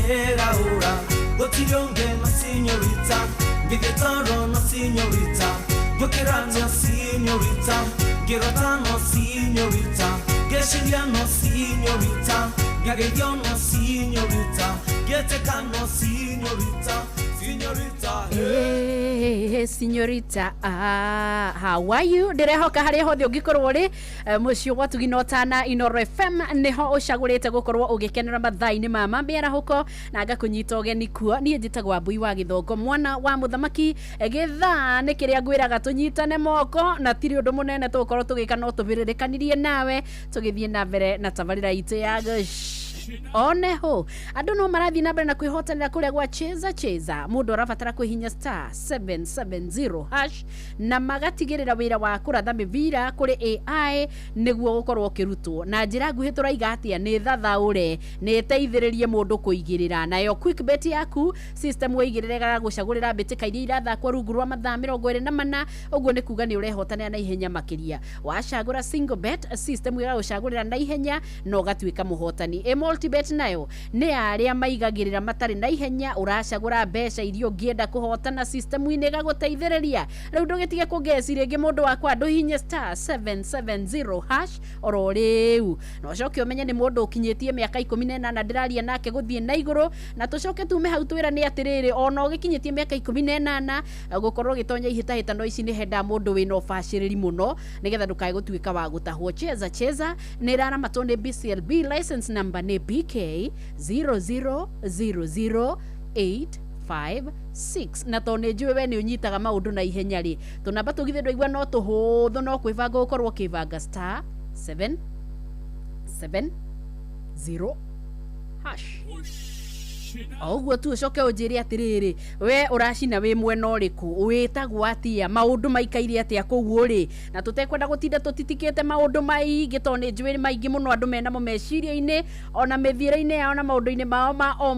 nyeraura gotirionge ma signorita Gigitaro no signorita Gokirano signorita Giratano signorita Geshiliano signorita Gagayano signorita Getekano signorita Signorita Hey signorita how are you ndirehoka hari hothe ungikorwo ri mucio watu ginotana Inooro FM niho ucagurite gukorwo ugikenera mathaini mama mbera huko na ngakunyita ugeni kuo nie njitagwa Mbui wa Githongo mwana wa muthamaki githa ni kiria ngwiraga tunyitane moko na tiri undu munene tukorwo tugika no tubiririkanirie nawe tugithie na mbere na tabarira itu ya oneho andu no marathi na mbere na kwihotanira kuria gwa cheza mundu arabatara kwihinya *770# na magatigirira wira wa kuratha mivira kuri AI niguo gukorwo kirutwo na njira nguhi turaiga atia ni thathaure ni teithiririe mundu kuigirira nayo QuickBet yaku system weigiriraga gucagurira mbitika iria irathakwo rungu rwa mathaa 24 uguo ni kuga ni urehotanira na ihenya makiria wacagura single bet system ira gucagurira na ihenya no gatuika muhotani multibet nayo ni aria maigagirira matari na ihenya uracagura mbeca irio ngienda kuhotana system ine gaguteithiriria riu ndugitige kugeci ringi mundu wakwa nduhinye *770# oro riu no coke umenye ni mundu ukinyitie miaka 18 ndiraria nake guthie na iguru na tucoke tume hau twira ni atiriri ona ugikinyitie miaka 18 gukorwo gitonya ihitahitano ici ni henda mundu wina ubaciriri muno nigetha ndukae gutuika wa gutahwo cheza ni rara matone BCLB license number ni BK 0000856 na tone njue we ni unyitaga maundu na ihenya ri tunamba tugithe ndwaigua no tuhuthu no kwivanga ukorwo kivanga *770#. Oguo tu coke unjiri atiriri we uracina wi mwena uriku witagwo atia maundu maikaire atia kuguo ri na tutekwenda gutinda tutitikite maundu maingi tone njwiri maingi muno andu mena mo meciria-ini ona mithira-ini yao na maundu-ini mao ma o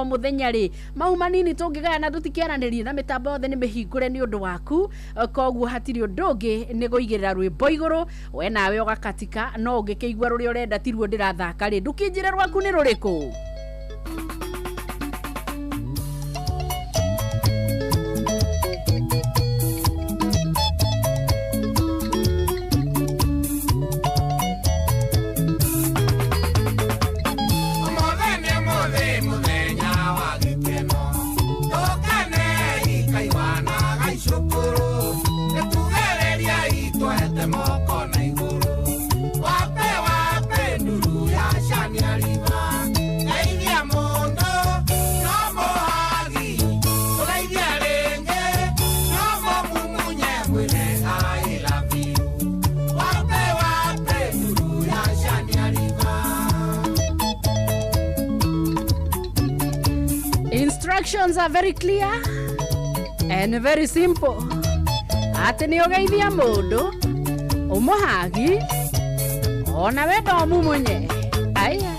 muthenya ri mau manini tungigaya na tutikiaranirie na mitambo yothe ni mihingure ni undu waku koguo hatiri undu ungi ni guigirira rwimbo iguru we nawe ugakatika no ungikigua ruria urenda tiruo ndirathaka ri ndukinjire rwaku ni ruriku Instructions are very clear and very simple. Ati ni ugeithia mundu umuhagi ona we ndo mumunye aya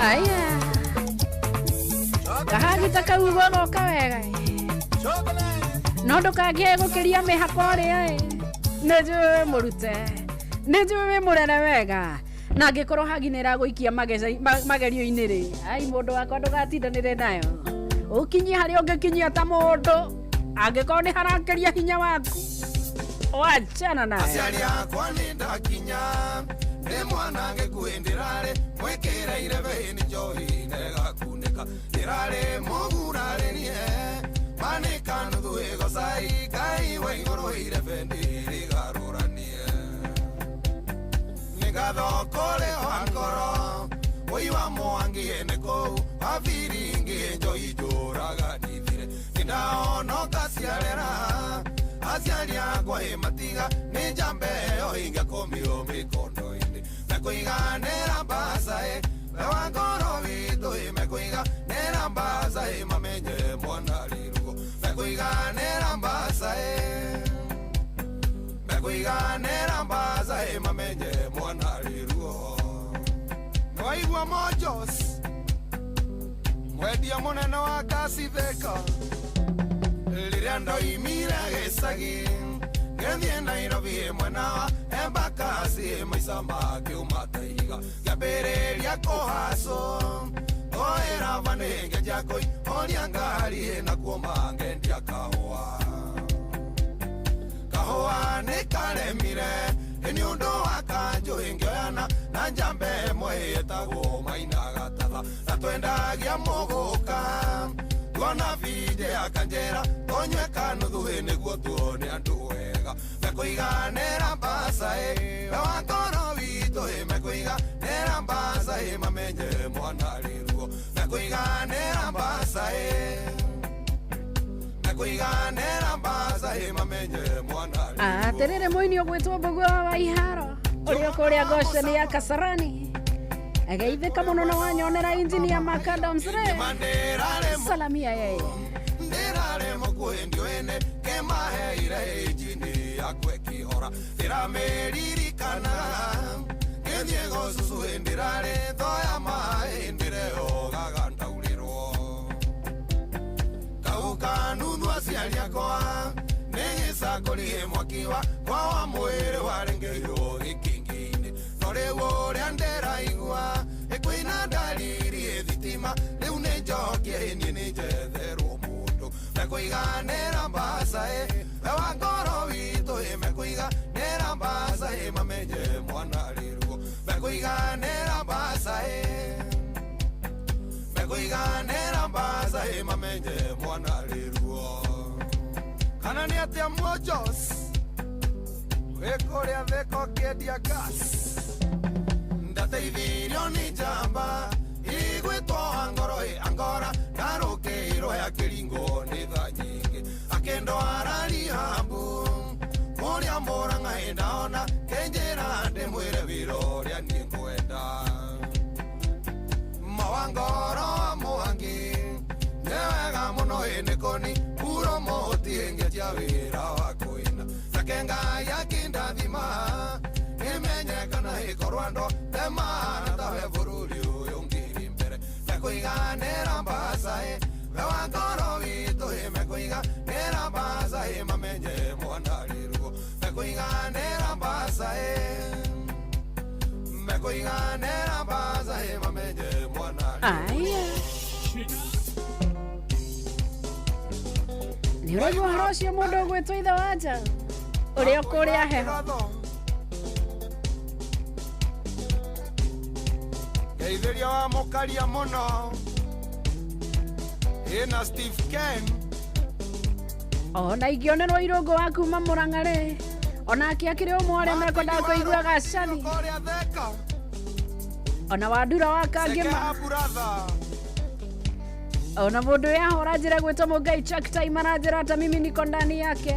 aya kahagita kaugo no kawega no ndukagĩe gũkĩria mĩhako rĩ nĩnjũĩ mũrute nĩnjũĩ mũrere wega na angĩkorwo haginĩra gũikia magerio-inĩ rĩ ai mũndũ wakwa ndũgatindanĩre nayo ũkinyie harĩa ũngĩkinyia ta mũndũ angĩkorwo nĩ harakĩria hinya waku wachana nayo aciari akwa nĩ ndakinya nĩ mwana ngĩkuĩndĩra rĩ mwĩkĩrĩire bĩni njohi negakunĩka ndĩrarĩ mũgurarĩrie manĩka nuthu ĩgocai ngai wa igũrũ ire bendi rĩgarũranie nĩgatho kũrĩ wa ngoro wĩ wa mwangie nĩ kũu wabiringi njohi njũraga nithire nĩndaonoka ciarera aciari akwa ĩmatiga nĩ njambe ĩyo ingĩkũmio mĩkondo-inĩ mekũiganĩra mbaca we wa ngoro witũ mekũiganĩra mbaca mamenye mwana rĩrugo mekũiganĩra mbaca mekũiganĩra mbaca mamenye mwana rĩrugo nĩwaigua Monjos mwendia mũnene wa ngasi Thika rĩrĩa ndoimire gĩcagi ngĩthiĩ Nairobi mwena wa Embakasi maica makiuma ta ihiga ngĩambĩrĩria kũhacwo oĩra banĩ ngĩanjia kũihũria ngari nakuo mangendia kahũa kahũa nĩ karemire nĩ ũndũ wa kanjũ ngĩoyana na njamba ĩmwe ĩtagwo Maina Gatatha na twendagia mũgũka tuona binde akanjĩra tũnyue kanuthu nĩguo tuone andũ wega mekũiganĩra mbaca we wa ngoro witũ mekũiganĩra mbaca mamenye mwana rĩrugo mekũiganĩra mbaca mekũiganĩra mbaca mamenye mwana rĩrugo atĩrĩrĩ mũini ũgwĩtwo Mbũgua wa Iharo ũrĩa kũrĩa Gosheni ya Kasarani ageithĩka mũno na wanyonera injinia Macadams salamia yeye ndirare mũkwendio ene kemaheire injini yakwe kihora ndirameririkana ngĩthiĩ gũcucu ndirare thoya maĩ ndĩrehogaga ndaurĩrwo kau kanuthu aciari akwa nĩgĩcakũrie mwaki wakwa wa mwĩrĩ warengeirio gĩkingi-inĩ no rĩu ũrĩa ndĩraigua ĩkwĩna ndariri thitima rĩu nĩ njokie niĩ nĩ njetherwo mũndũ mekũiganĩra mbaca we wa ngoro witũ mekũiganĩra mbaca mamenye mwana rĩrugo mekũiganĩra mbaca mekũiganĩra mbaca mamenye mwana rĩrugo kana nĩ atĩa Monjos wĩ kũrĩa Thika ũkĩendia gas ndateithirio nĩ njamba igwĩtwo Angoro Angora ndarũkĩirwo ya kĩringo nĩ tha nyingĩ akĩndwara Rihambu kũrĩa Mũrang'a ndaona kĩnjĩra ndĩmwĩre wĩra ũrĩa niĩ ngwenda ma wa Ngoro Mwangi nĩ wega mũno nĩ kũni puro mũti ngĩtia wĩra wa kũina nake Ngai akĩndathima nĩmenyekana ĩkorwo andũ temana tawe bũrũri ũyũ ngĩrĩ mbere mekũiganĩra mbaca we wa ngoro witũ mekũiganĩra mbaca mamenye mwana rĩrugo mekũiganĩra mbaca mekũiganĩra mbaca mamenye mwana rĩrugo nĩ ũraigua ũhoro ũcio mũndũ ũgwĩtwo ithe wa nja ũrĩa kũrĩa heho geithĩria wa mũkaria mũno ĩna Steve Ken ona ingĩonerwo irũngũ wa kuma Mũrang'a rĩ onake akĩrĩ ũmwe arĩa mekwendaga kũigua Gacathi ona Wandura wa Kangĩma ona mũndũ yahora njĩra gwĩtwo Mũngai Chuck Time aranjĩra ata mimi niko ndani yake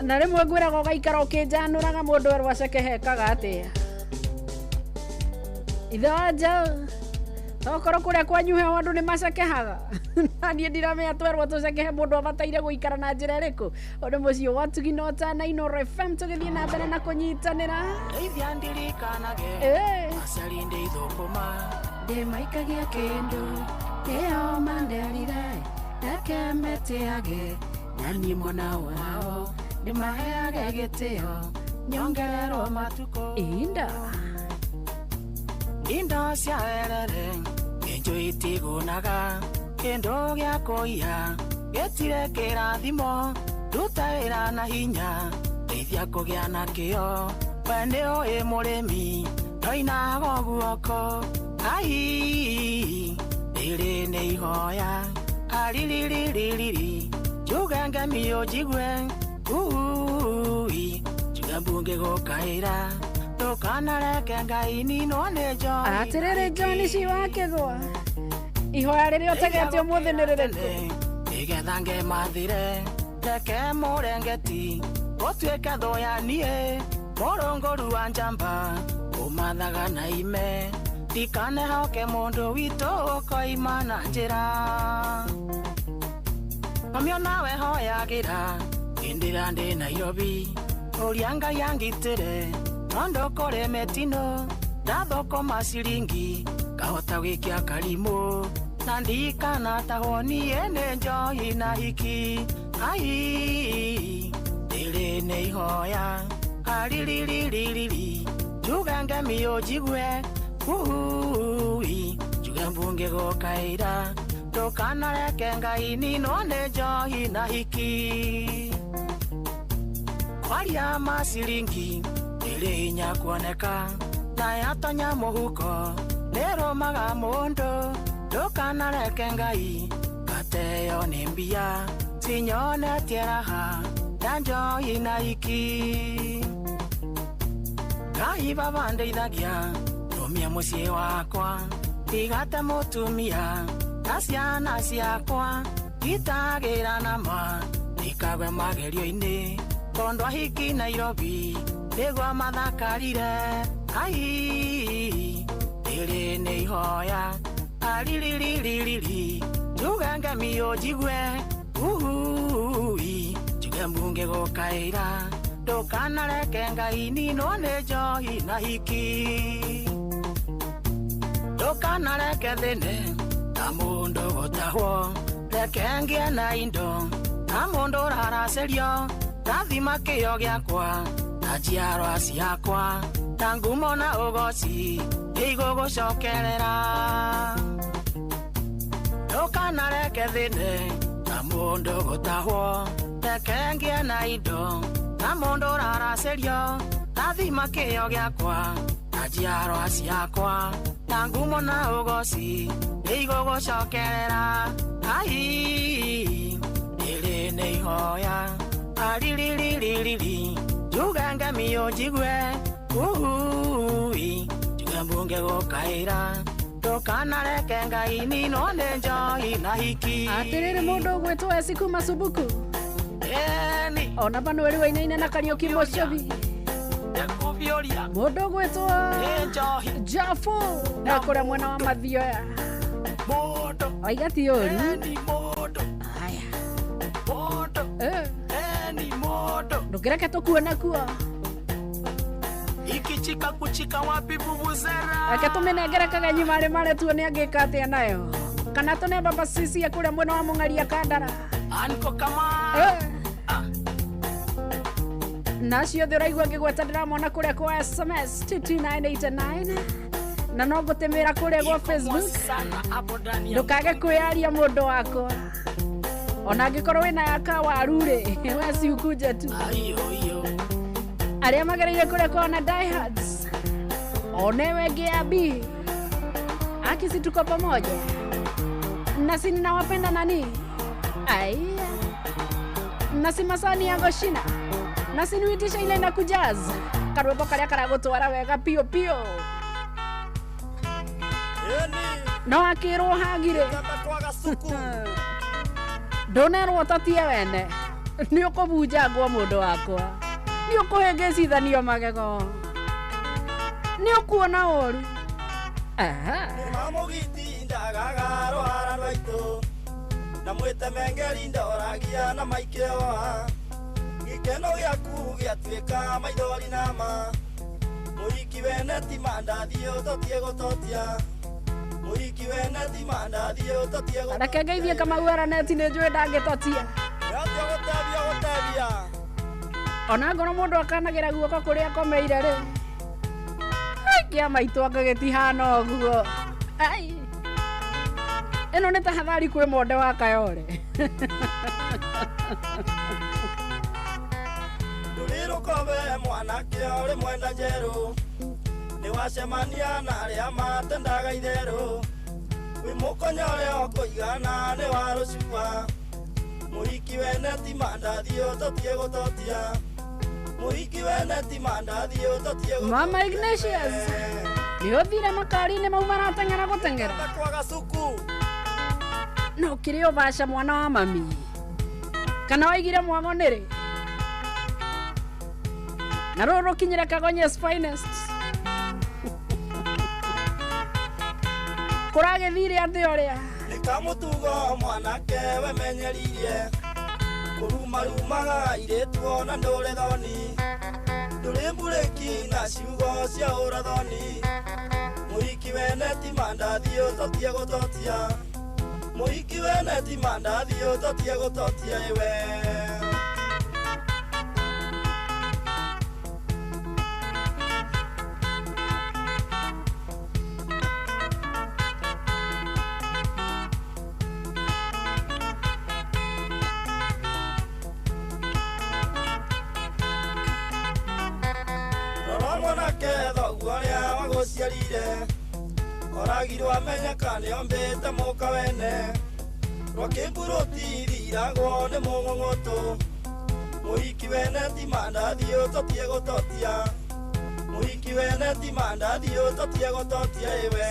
na rĩmwe ngwĩraga ũgaikara ũkĩnjanũraga mũndũ erwo acekehekaga atĩa ithe wa nja tokorwo kũrĩa kwanyu heho andũ nĩ macekehaga na niĩ ndiramenya twerwo tũcekehe mũndũ abataire gũikara na njĩra ĩrĩkũ ũndũ mũciĩ wa Tugino Tana Inooro FM tũgĩthiĩ na mbere na kũnyitanĩra ndirikanaga aciari ndĩ ithũkũma ndĩmaikagia kĩndũ ĩyo manderire reke metĩage na niĩ mwana wao ndĩmaheage gĩtĩo nyongererwo matukũ inda indo cia werere njũĩ itigũnaga kĩndũ gĩa kũiya gĩtire kĩrathimo ruta wĩra na hinya ndeithia kũgĩa na kĩo we nĩ ũĩ mũrĩmi ndoinaga guoko ai rĩrĩ nĩ ihoya aririririri njuge ngemio njigwe njuge mbunge gũkaĩra ndũkanareke Ngai ninwo nĩ njoi atĩrĩrĩ John Ciwakĩgwa ihoya rĩrĩa ũtegete ũmũthĩ nĩ rĩrĩkũ nĩgetha ngemathire reke mũrengeti ũtuĩke thũ ya niĩ mũrũngũru wa njamba ũmathaga na ime ndikanehoke mũndũ witũ ũkoima na njĩra mamio nawe hoyagĩra hĩndĩra ndĩ Nairobi ũria Ngai angitĩre tondũ kũrĩ mĩtino ndathũkũma ciringi ngahota gũikia karimũ na ndikanatahwo niĩ nĩ njohi na hiki ai rĩrĩ nĩ ihoya aririririri njuge ngemio njigwe njuge mbunge gũkaĩra ndũkanareke Ngai ninwo nĩ njohi na hiki kwaria maciringi rĩrĩ hinya kuoneka na yatonya mũhuko nĩrũmaga mũndũ ndũkanareke Ngai gateyo nĩ mbia cinyonetie raha na njohi na hiki Ngai baba ndeithagia rũmia mũciĩ wakwa ndigate mũtumia na ciana ciakwa itagĩra nama ikagwe magerio-inĩ tondũ ahiki Nairobi nĩguo mathakarire ai rĩrĩ nĩ ihoya aririririri njuge ngemio njigwe njuge mbunge gũkaĩra ndũkanareke Ngai ninwo nĩ njohi na hiki ndũkanareke thĩne na mũndũ gũtahwo reke ngĩe na indo na mũndũ ũraracerio rathima kĩo gĩakwa na njiarwa ciakwa na ngumo na ũgoci igũgũcokerera ndũkanareke thĩne na mũndũ gũtahwo reke ngĩe na indo na mũndũ ũraracerio rathima kĩo gĩakwa na njiarwa ciakwa na ngumo na ũgoci igũgũcokerera ai rĩrĩ nĩ ihoya aririririri njuge ngemio njigwe njuge mbunge gũkaĩra ndũkanareke Ngai ninwo nĩ njohi na hiki atĩrĩrĩ mũndũ ũgwĩtwo Esiku Masubuku eni ona banweri wainaine na Kariuki Mũcobi ekũbĩũria mũndũ ũgwĩtwo nĩ njohi Jafu na kũrĩa mwena wa Mathioya mũndũ oiga ti ũru eni mũndũ aya mũndũ eni mũndũ ndũkĩreke tũkuona kuo ikichika kuchika wapi bubuzera ake tũmĩnengere kagenyi marĩ tuone angĩka atĩa nayo kana tũne baba sisi ya kũrĩa mwena wa Mũng'aria Kandara anko kama na ciothe ũraigua ngĩgweta ndĩramona kũrĩa kwa SMS 22989 na no ngũtĩmĩra kũrĩa gwa Facebook ndũkage kwĩyaria mũndũ wakwa ona angĩkorwo wĩna yaka waru-rĩ we ciukuje tu arĩa magereire kũrĩa kwa diehards onewe Ngiambi akisi tuko pamoja nasi ninawapenda nani aya nasi masani ya Goshina nasi niwitisha ile na kujaz karwebo karĩa karagũtwara wega pio pio no akĩrwo hagire ndonerwo tatie wene nĩ ũkũbunja ngwa mũndũ wakwa nĩ ũkũhĩngĩcithanio magego nĩ ũkuona ũru mamũgiti ndagagaro harano aitũ na mwĩtemengeri ndoragia na maikĩoa gĩkeno gĩaku gĩatuĩka maithori nama mũhiki wene ti mandathi ũtotie gũtotia Muhiki wene ti mandathi utotie gũtotia. Reke ngeithie Kamau Araneti nĩ njũĩ ndangĩtotia. Nĩatio gũtebia. Ona ngoro mũndũ akanagĩra guoko kũrĩa akomeire rĩ. Kĩa maitũ akagĩtihana ũguo. Ai. Ĩno nĩ tahadhari kwĩ monde wa Kayole. Ndũrĩrũkobe mwanake ũrĩ mwenda njerũ. Nĩwacemania na arĩa matendaga itherũ. Wĩ mũkonyore ũkũigana nĩ wa rũcuba. Mũhiki wene ti mandathi ũtotie gũtotia. Mũhiki wene ti mandathi ũtotie gũtotia. Mama Ignatius. Nĩ ũthire makari-inĩ mau marateng'era gũteng'era. Kwaga cuku. No kĩrĩ ũbaca mwana wa mami. Kana waigire mwago nĩrĩ? Na rũrũ kinyĩre Kagonyes finest. Kũragĩthire atĩ ũrĩa. Nĩkamũtugo mwanake we menyeririe. Kũrumarumaga irĩtu ona ndũrĩ thoni. Ndũrĩ mburĩki na ciugo cia ũrathoni. Mũhiki wene ti mandathi ũtotie gũtotia. Mũhiki wene ti mandathi ũtotie gũtotia iwe. Oragirwo amenyeka nĩombĩte mũka wene. Rwakĩmburuti thiragwo nĩ mũng'ong'oto. Mũhiki wene ti mandathi ũtotie gũtotia. Mũhiki wene ti mandathi ũtotie gũtotia iwe.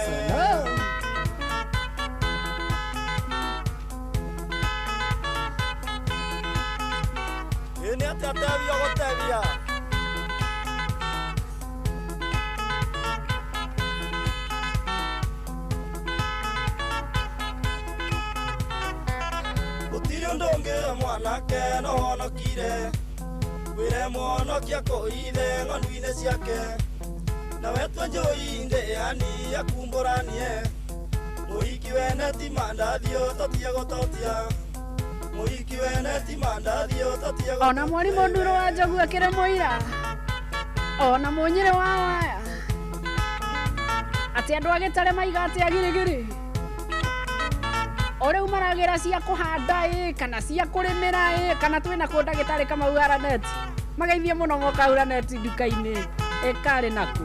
Nĩ atĩ atebia gũtebia. Ndũngĩ mwanake no honokire. Wĩre mwonokia kũithe ng'ondu-inĩ ciake. Nawe twe njũi ndĩani akumbũranie. Mũhiki wene ti mandathi ũtotie gũtotia. Mũhiki wene ti mandathi ũtotie gũtotia. Ona mwarimũ Nduro wa Njogu akĩrĩ mũira. Ona mũnyĩrĩ wa waya. Atĩ andũ a Gĩtare maiga atĩ agirigiri. Ore umaragira cia kuhanda kana cia kurimira kana twina kunda Gĩtare Kamau Araneti. Magaithie muno moka Araneti duka-inĩ. Kari naku.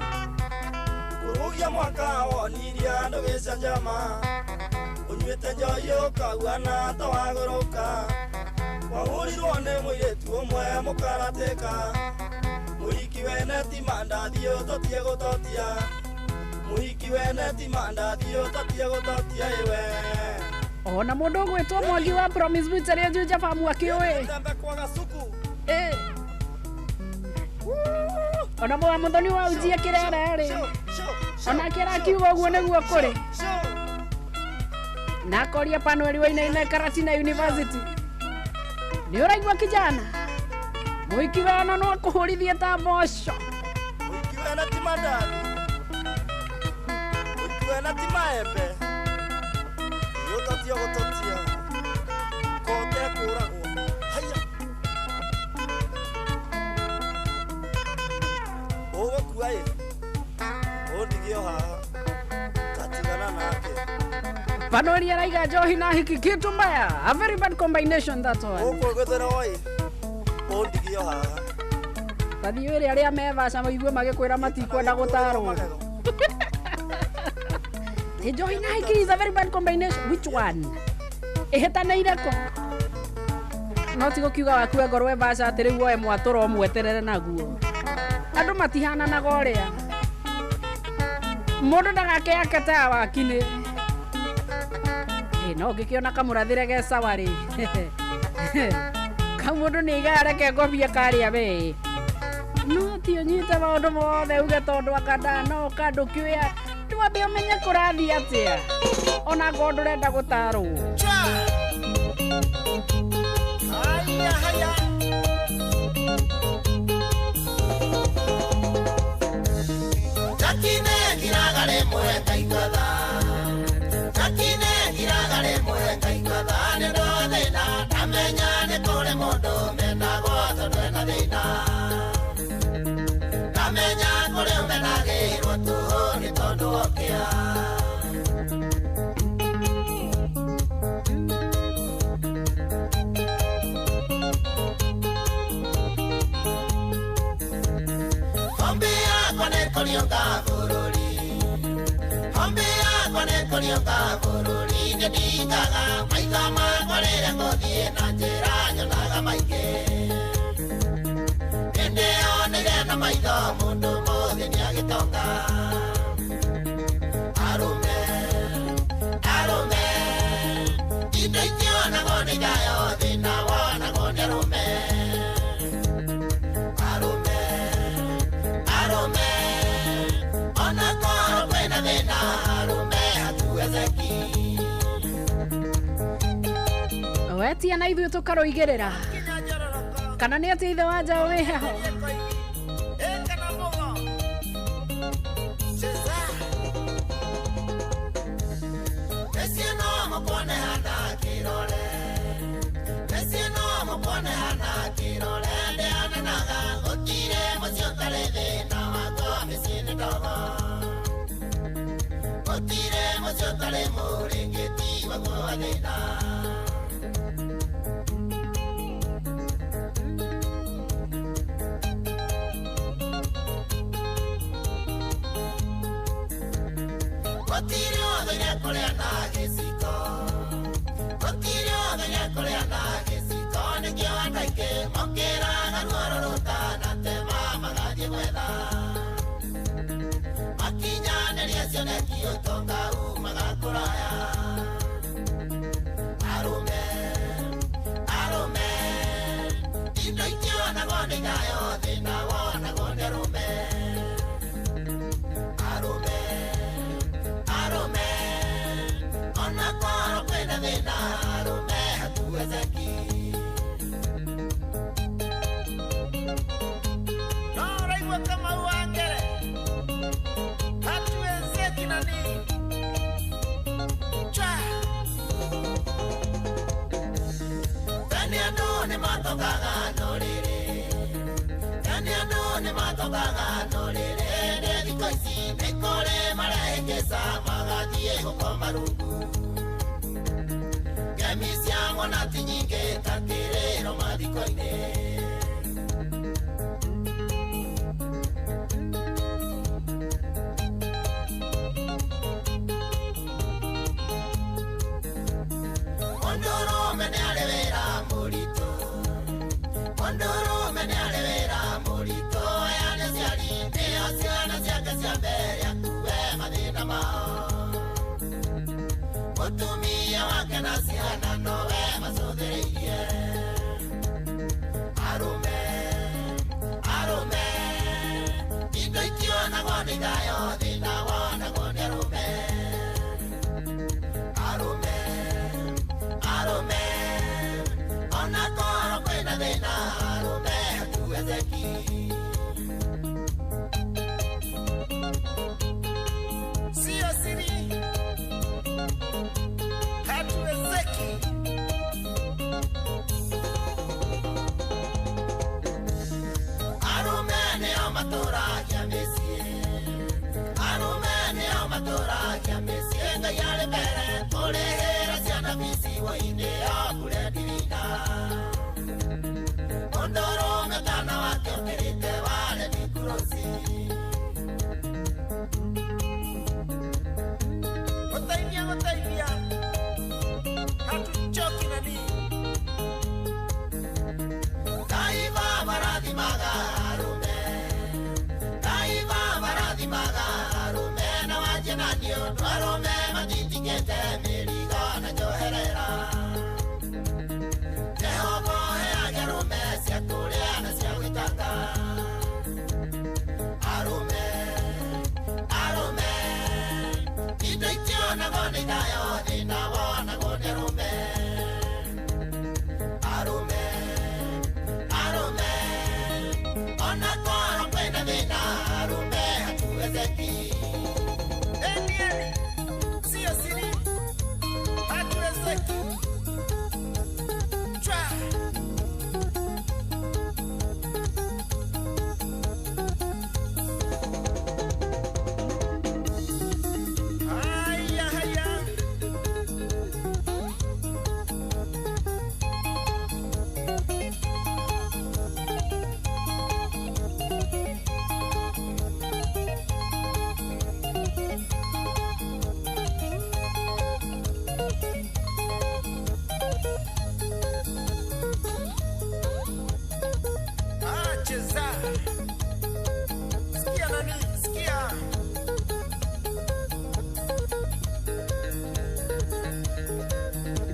Kurugia mwaka woniria ndũgĩca njama. Ũnyuĩte njohi ũkaguana ta wagũrũka. Wahũrirwo nĩ mũirĩtu ũmwe mũkaratĩka. Mũhiki wene ti mandathi ũtotie gũtotia. Mũhiki wene ti mandathi ũtotie gũtotia iwe. Ona mũndũ gwĩtwo Mwangi wa Promise Butchery Juja Farm akĩũĩ. Ona mwa mũthoni wa Ujia Kĩrere rĩ. Ona kĩra kiugo ũguo nĩguo kũrĩ. Na koria Panueli Wainaina Karatina University. Nĩ ũraigua kijana. Mũhiki wena no akũhũrithie ta mboco. Mũhiki wena ti mandathi. Mũhiki wena ti maembe. Ũtotie gũtotia. Kote kũragwo. Haya. Ũgũkua ĩ. Ũndigio haha. Katigana nake. Panueli araiga njohi na hiki kitu mbaya. A very bad combination that one. Ũkũgũthĩra ĩ. Ũndigio haha. Tathiĩ wĩre arĩa mevaca maigue magĩkwĩra matikwenda gũtarwo. Njohi na hiki is a very bad combination. Which one? Ihĩtanĩire kũ? No ti gũkiuga wakue ngorwe vaca atĩ rĩu oe mwatũro mweterere naguo. Andũ matihananaga ũrĩa. Mũndũ ndagakeyake ta wakinĩ. No ngĩkĩona kamũrathĩre ge sawa rĩ. Kamũndũ nĩ iga areke ngobie karĩa we. No ti ũnyite maũndũ mothe uge tondũ akanda no kandũ kĩoya. Ndwambe ũmenye kũrathiĩ atĩa. Ona ngo ndũrenda gũtarwo. Haya haya. Jakine kiragare mwe taikatha. kwane kolioka bururi ngedigaga maitha makorere ngothie na njira nyonaga maingi ende onire na maitha mundu muthi ni agitonga arume indo ikiona ngone jayo thina wona ngone arume ona koro kwena thina arume hatuwezeki wetia na ithuĩ tũkaroigĩrĩra kana nĩ atĩ ithe wa njaũ wĩ heho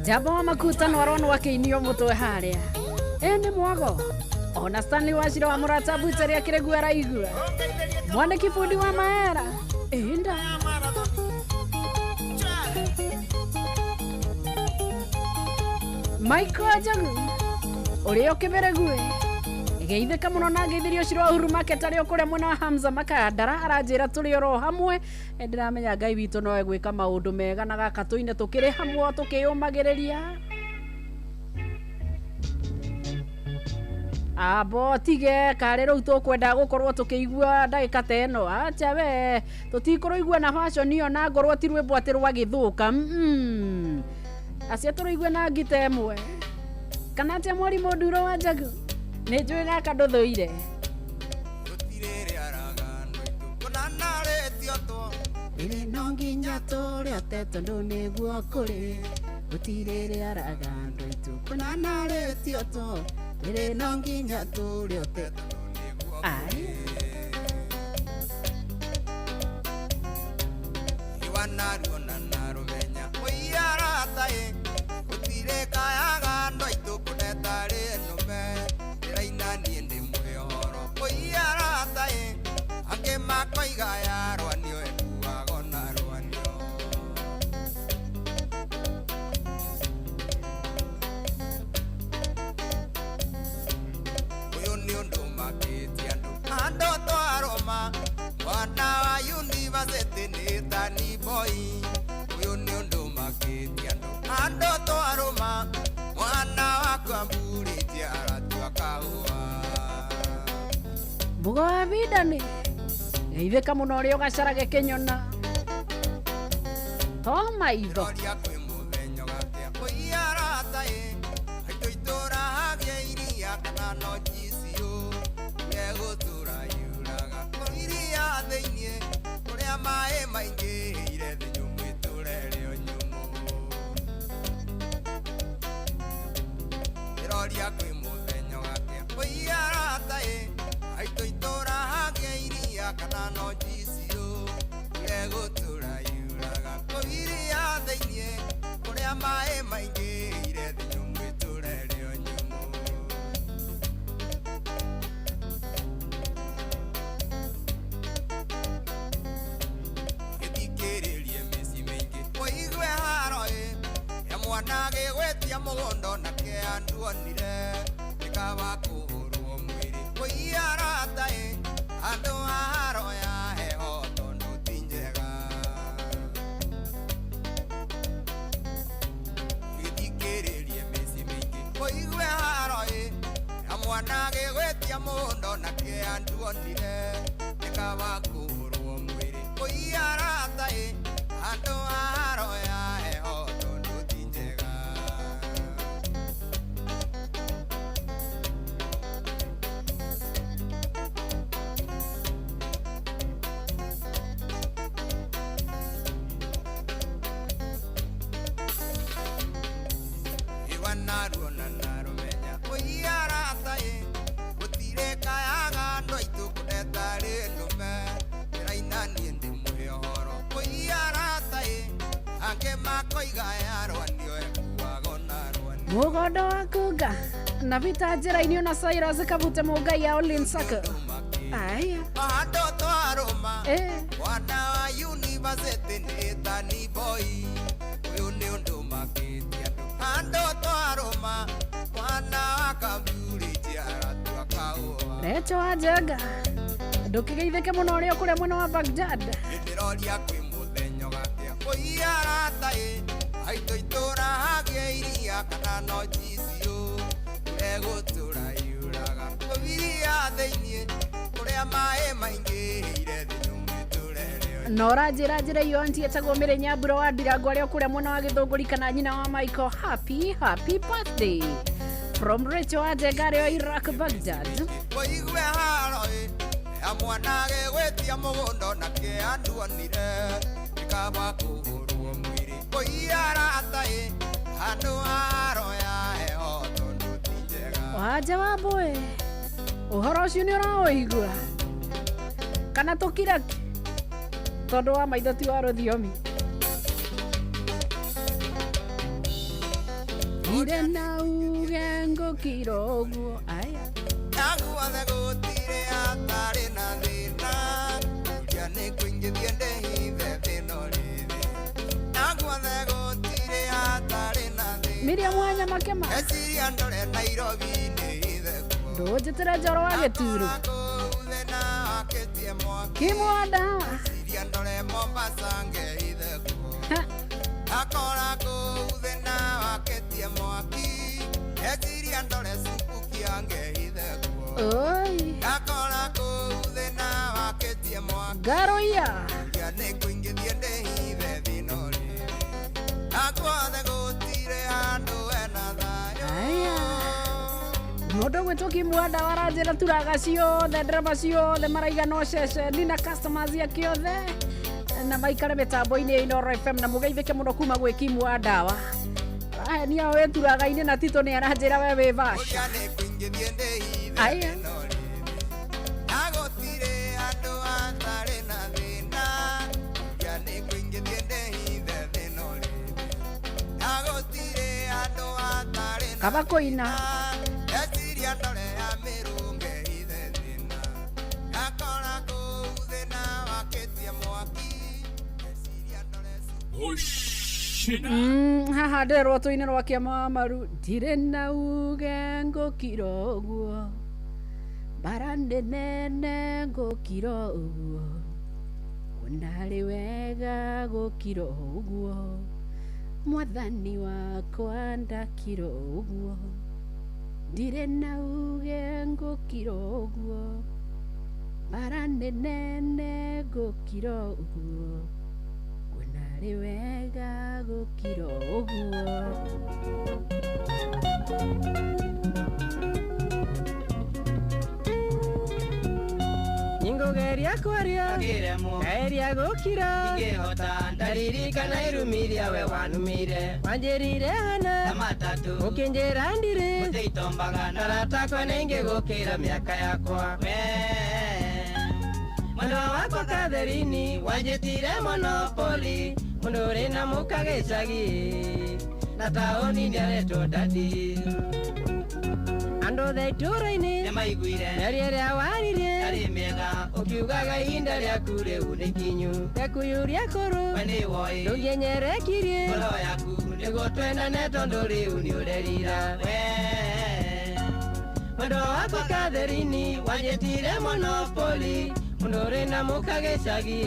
Jabo wa makuta no arono akeinio mutwe haria ni mwago ona Stanley Wachira wa Murata Butchery akiregu araigua mwana kifundi wa maera inda Michael Ajagu uri okiberegue geitheka muno na geithirio Shirwa Uhuru Market ari okuria mwena wa Hamza Makandara aranjira turi oro hamwe ndiramenya Ngai witu no egwika maundu mega na gaka tuine tukiri hamwe tukiyumagiriria abo tige kare ro tukwenda gukorwo tukigua ndagika teno acha we tutikorwo igua na fashion iyo na ngorwo ti rwimbo atirwa githuka acia turiigua na ngitemwe kana atia mwari Nduro wa Njagu ni njui gaka nduthuire gutirire aragano itu kunanaretio to iri no nginya turio teto ndu niguo kuri gutirire aragano itu kunanaretio to iri no nginya turio teto ai iwanaruo na narumenya muiaratae gutire kayagano itu kunetari nume iraina nie ndi muhoro muiaratae ange makoiga ya rwanio ekuago na rwanio uyu ni undu makiti andu twaroma mwana wa university ni tani boy uyu ni undu makiti andu twaroma mwana wa kwamburi tiara twakaua mugo wa bidani geitheka muno ri ugacarage kinyona to maitho roria kwi mumenyo gatia muiaratae aitu itura hagia iria kana no jisio yegutura yuraga iria theinie kuria mae maingi ire thinyumu iturere onyumu roria kwi mumenyo gatia muiaratae aitu itura hagia iria kana no jisio yegutura yuraga iria theinie kuria mae maingi ire thinyumu iturere onyumu githikiririe misi mingi muigue haroe ya mwana gigwetia mugondo na kianduonire ikaba kuhurwo mwiri muiaratae andu haro ya heho tondu ti njega githikiririe misi mingi muigue haroe ya mwana gigwetia mugondo na kianduonire ikaba kuhurwo mwiri muiaratae andu haro ya heho tondu ti njega iwanaruo na narumenya muiaratae gutire kayagano itu kunetari nume iraina nie ndi muhoro muiaratae ange makoiga yarwanio ekuago na rwanio mugondo wa kunga na vita njira-ini ona Cyrus Kabute Mungai ya Olinsaka aya ando twaruma mwana wa university ni tani boy uyu ni undu makiti ando twaruma mwana wa kaburi tiara twakaua Recho Ajaga ndukigeitheke muno ri okuria mwena wa Baghdad ndiroria kwi muthenyo gatia muiaratae aitu itura hagia iria kana no jisio egutura yuraga kubiria theinie kuria mae maingi ire thinyumu iturere nora njira iyo antietagwo Mĩrĩ Nyambura wa Ndirango aria okuria mwena wa Githunguri kana nyina wa Michael happy birthday from Recho Ajaga aria Iraq Baghdad muigue haroe ya mwana gigwetia mugondo na kianduonire ikaba kuhurwo mwiri muiaratae andu haro ya heho tondu ti njega waja wa boy uhoro ucio ni uraoigua kana tukiraki tondu wa maitho ti wa ruthiomi ndire na ugengo kiroguo aya naguothe gũtirĩ hatarĩ na thĩna nja nĩ kũingĩthie ndĩhithe thĩno rĩthĩ naguothe gũtirĩ hatarĩ na thĩna Miriam Mwanya Makema eciria ndore Nairobi nĩ hithe kuo ndũnjĩtĩre Njoro wa Gĩturu kũũthe na akĩtie mwaki Kimwanda eciria ndore Mombasa ngehithe kuo akora kũũthe na akĩtie mwaki eciria ndore Subukia ngehithe kuo oi akora kũũthe na akĩtie mwaki Garoia ya nĩ kũingĩthie ndĩhithe thĩno rĩrĩ akwothe gũtirĩ handũ hena thayũ aya mũndũ gwĩtwo Kimwanda waranjĩra turaga ciothe ndereba ciothe maraiga no ceceni na customers akiothe na maikare mĩtambo-inĩ Inooro FM na mũgeithĩke mũno kuma gwĩ Kimwanda wa aya nĩo wĩ turaga-inĩ na Tito nĩ aranjĩra we wĩ vasha ya nĩ kũingĩthie ndĩhithe aya thĩno rĩrĩ na gũtirĩ handũ hatarĩ na thĩna ya nĩ kũingĩthie ndĩhithe thĩno rĩrĩ na gũtirĩ handũ hatarĩ na kaba kũina eciria ndore ya mĩrũnge hithe thĩna akora kũũthĩ na wakĩtie mwaki eciria ndore haha nderwo tũine rwa kĩama maru ndirĩ na uge ngũkira ũguo mbara nene ngũkira ũguo kũnarĩ wega gũkira ũguo mwathani wakwa ndakira ũguo ndirĩ na uge ngũkira ũguo mbara nene ngũkira ũguo kũnarĩ wega gũkira ũguo Ningogeria kwaria Kairia gũkira Ingĩhota ndaririkana irumi iria we wanumire wanjĩrire hana matatũ ũkĩnjĩra ndirĩ gũtĩitombaga na ratakwa nĩingĩgũkĩra mĩaka yakwa we mwendo wakwa Katherini wanjĩtire Monopoly mũndũ ũrĩ na mũka gĩcagi na taũni nĩaretwo dadi andũ othe itũũra-inĩ nĩmaiguire mĩario ĩrĩa waririe arĩ mĩega ũkiugaga ihinda rĩaku rĩu nĩ kinyu ndakũiyũria kũrũ we nĩ woĩ ndũngĩenyerekirie ngoro yaku nĩguo twendane tondũ rĩu nĩ ũrerira we mwendo wakwa Katherini wanjĩtire Monopoly mũndũ ũrĩ na mũka gĩcagi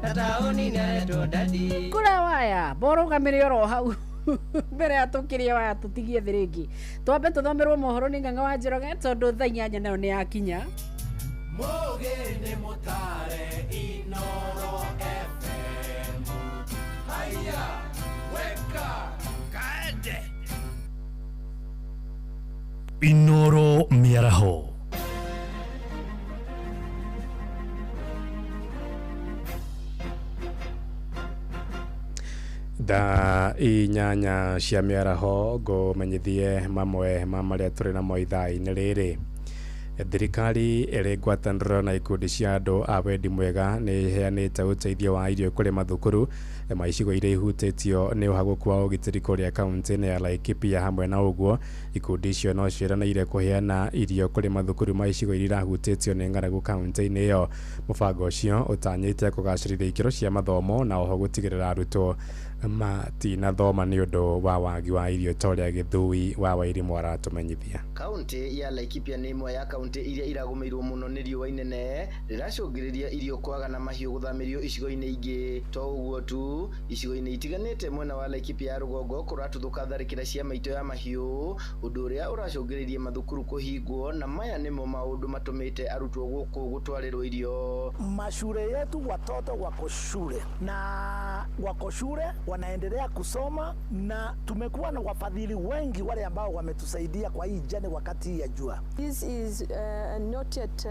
na taũni nĩaretwo dadi kũrĩa waya borũgamĩre oro hau mbere ya tũkĩrĩa waya tũtigie thĩ rĩngĩ twambe tũthomerwo mohoro nĩ Ng'ang'a wa Njoroge tondũ thaa 8 nayo nĩ yakinya Mũgĩ nĩ mũtare Inooro FM. Haya, weka kaende. Inooro Mĩaraho. Da inyanya cia mĩaraho ngũmenyithie mamwe ma marĩa tũrĩ namo ithaa-inĩ rĩrĩ. Thirikari ĩrĩ ngwatanĩro na ikundi cia andũ a wendi mwega nĩ iheanĩte ũteithio wa irio kũrĩ mathukuru ma icigo iria ihutĩtio nĩ ũhagũku wa ũgitĩri kũrĩa kaunti-inĩ ya Laikipia. Hamwe na ũguo ikundi icio no ciĩranĩire kũheana irio kũrĩ mathukuru ma icigo iria irahutĩtio nĩ ng'aragu kaunti-inĩ ĩyo. Mũbango ũcio ũtanyĩte kũgacĩrithia ikĩro cia mathomo na oho gũtigĩrĩra arutwo matinathoma nĩ ũndũ wa wagi wa irio ta ũrĩa Gĩthui wa Wairimũ aratũmenyithia. Kaunti ya Laikipia nĩ imwe ya kaunti iria iragũmĩirwo mũno nĩ riũa inene riracũngĩrĩria irio kwaga na mahiũ gũthamĩrio icigo-inĩ ingĩ. To ũguo tu, icigo-inĩ itiganĩte mwena wa Laikipia ya rũgongo kũratũthũka tharĩkĩra cia maitũ ya mahiũ, ũndũ ũrĩa ũracũngĩrĩria mathukuru kũhingwo, na maya nĩmo maũndũ matũmĩte arutwo gũkũ gũtwarĩrwo irio. Mashule yetu watoto wako shule na wako shule wanaendelea kusoma, na tumekuwa na wafadhili wengi wale ambao wametusaidia kwa hii jane wakati ya jua. This is not yet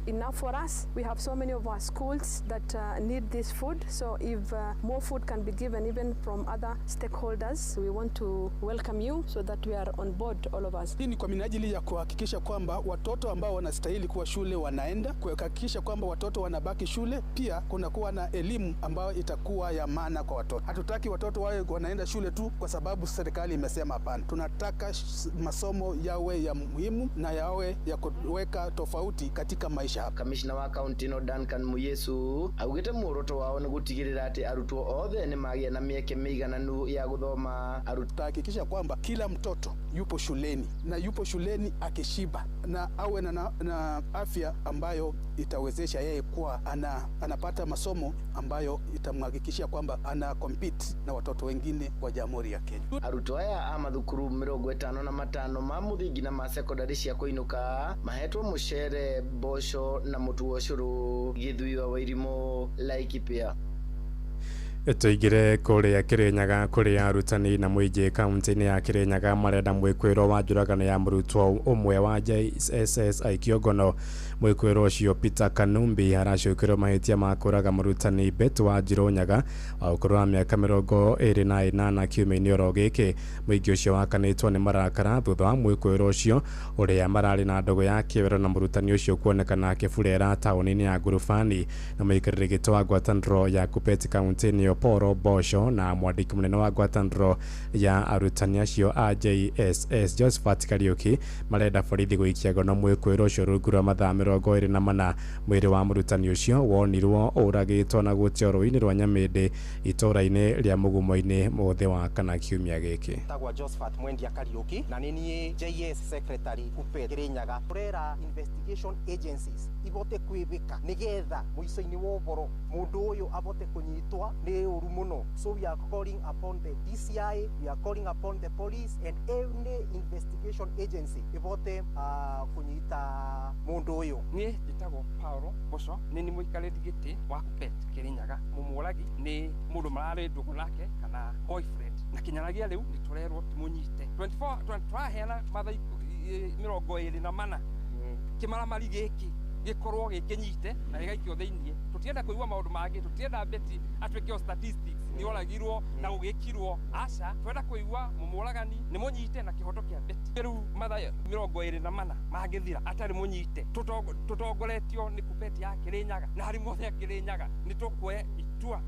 enough for us. We have so many of our schools that need this food. So if more food can be given even from other stakeholders, we want to welcome you so that we are on board, all of us. Hii ni kwa minajili ya kuhakikisha kwamba watoto ambao wanastahili kuwa shule wanaenda, kuhakikisha kwamba watoto wanabaki shule, pia kuna kuwa na elimu ambayo itakuwa ya maana kwa watoto. Hatutaki watoto wawe wanaenda shule tu kwa sababu serikali imesema hapana. Tunataka masomo yawe ya muhimu na yawe ya kuweka tofauti katika maisha hapa. Kamishna wa kaunti no Duncan Muyesu augite muoroto wao ni gutigirira ati arutwo othe ni magia na mieke meigananu ya guthoma. Tutahakikisha kwamba kila mtoto yupo shuleni na yupo shuleni akishiba na awe na afya ambayo itawezesha yeye kuwa anapata masomo ambayo itamhakikishia kwamba ana compete na watoto wengine wa Jamhuri ya Kenya. Arutwo aya a mathukuru 55 ma muthingi na ma secondary cia kuinuka mahetwo mucere, mboco na mutu wa ucuru. Githui wa Wairimu, Laikipia. Tuigire kuria Kirinyaga kuria arutani na muingi kaunti-ini ya Kirinyaga marenda mwikwiro wa njuragano ya murutwo umwe wa JSS Aikiogono. Mwikwiro ucio Peter Kanumbi aracukirwo mahitia ma kuraga murutani Betu wa Njirunyaga wa ukuru wa miaka 28 kiumia-ini oro giki. Muingi ucio wakanitwo ni marakara thutha wa mwikwiro ucio uria marari na ndogo ya kiwero na murutani ucio kuonekana akifurera tauni-ini ya Ngurufani. Na muikiriri gitwa wa ngwataniro ya Kupeti kaunti-ini Poro Bosho na mwandiki munene wa ngwataniro ya arutani acio a JSS Josephat Kariuki marenda borithi guikia ngono mwikwiro ucio rungu rwa mathaa 24. Mwiri wa murutani ucio wonirwo uragitwo na gutio rũĩ-inĩ rwa Nyamindi itura-ini ria Mugumo-ini mothe wa kana kiumia giki. Tagwa Josephat Mwendia Kariuki na nini JS Secretary Kupeti Kirinyaga. Turera investigation agencies ibote kwibika nigetha muico-ini wa uboro mundu uyu abote kunyitwa ni uru muno. So we are calling upon the DCI, we are calling upon the police and any investigation agency ibote kunyita mundu uyu. Ni jitagwo Paulo Bosho ni muikariri giti wa Kupeti Kirinyaga. Mumuragi ni mundu marari ndugu nake kana boyfriend na kinyaragia riu ni turerwo tumunyite 24 twahena mathai 24 kimaramari giki gikorwo gikinyite na gigaikio thiini. Tutienda kuigua maundu mangi, tutienda beti atweke statistics ni oragirwo na ugikirwo. Aca twenda kuigua mumuragani ni munyite na kihoto kia beti. Riu mathai 24 magithira atari munyite tutongoretio ni Kupeti ya Kirinyaga na hari mothe ya Kirinyaga ni tukwe itua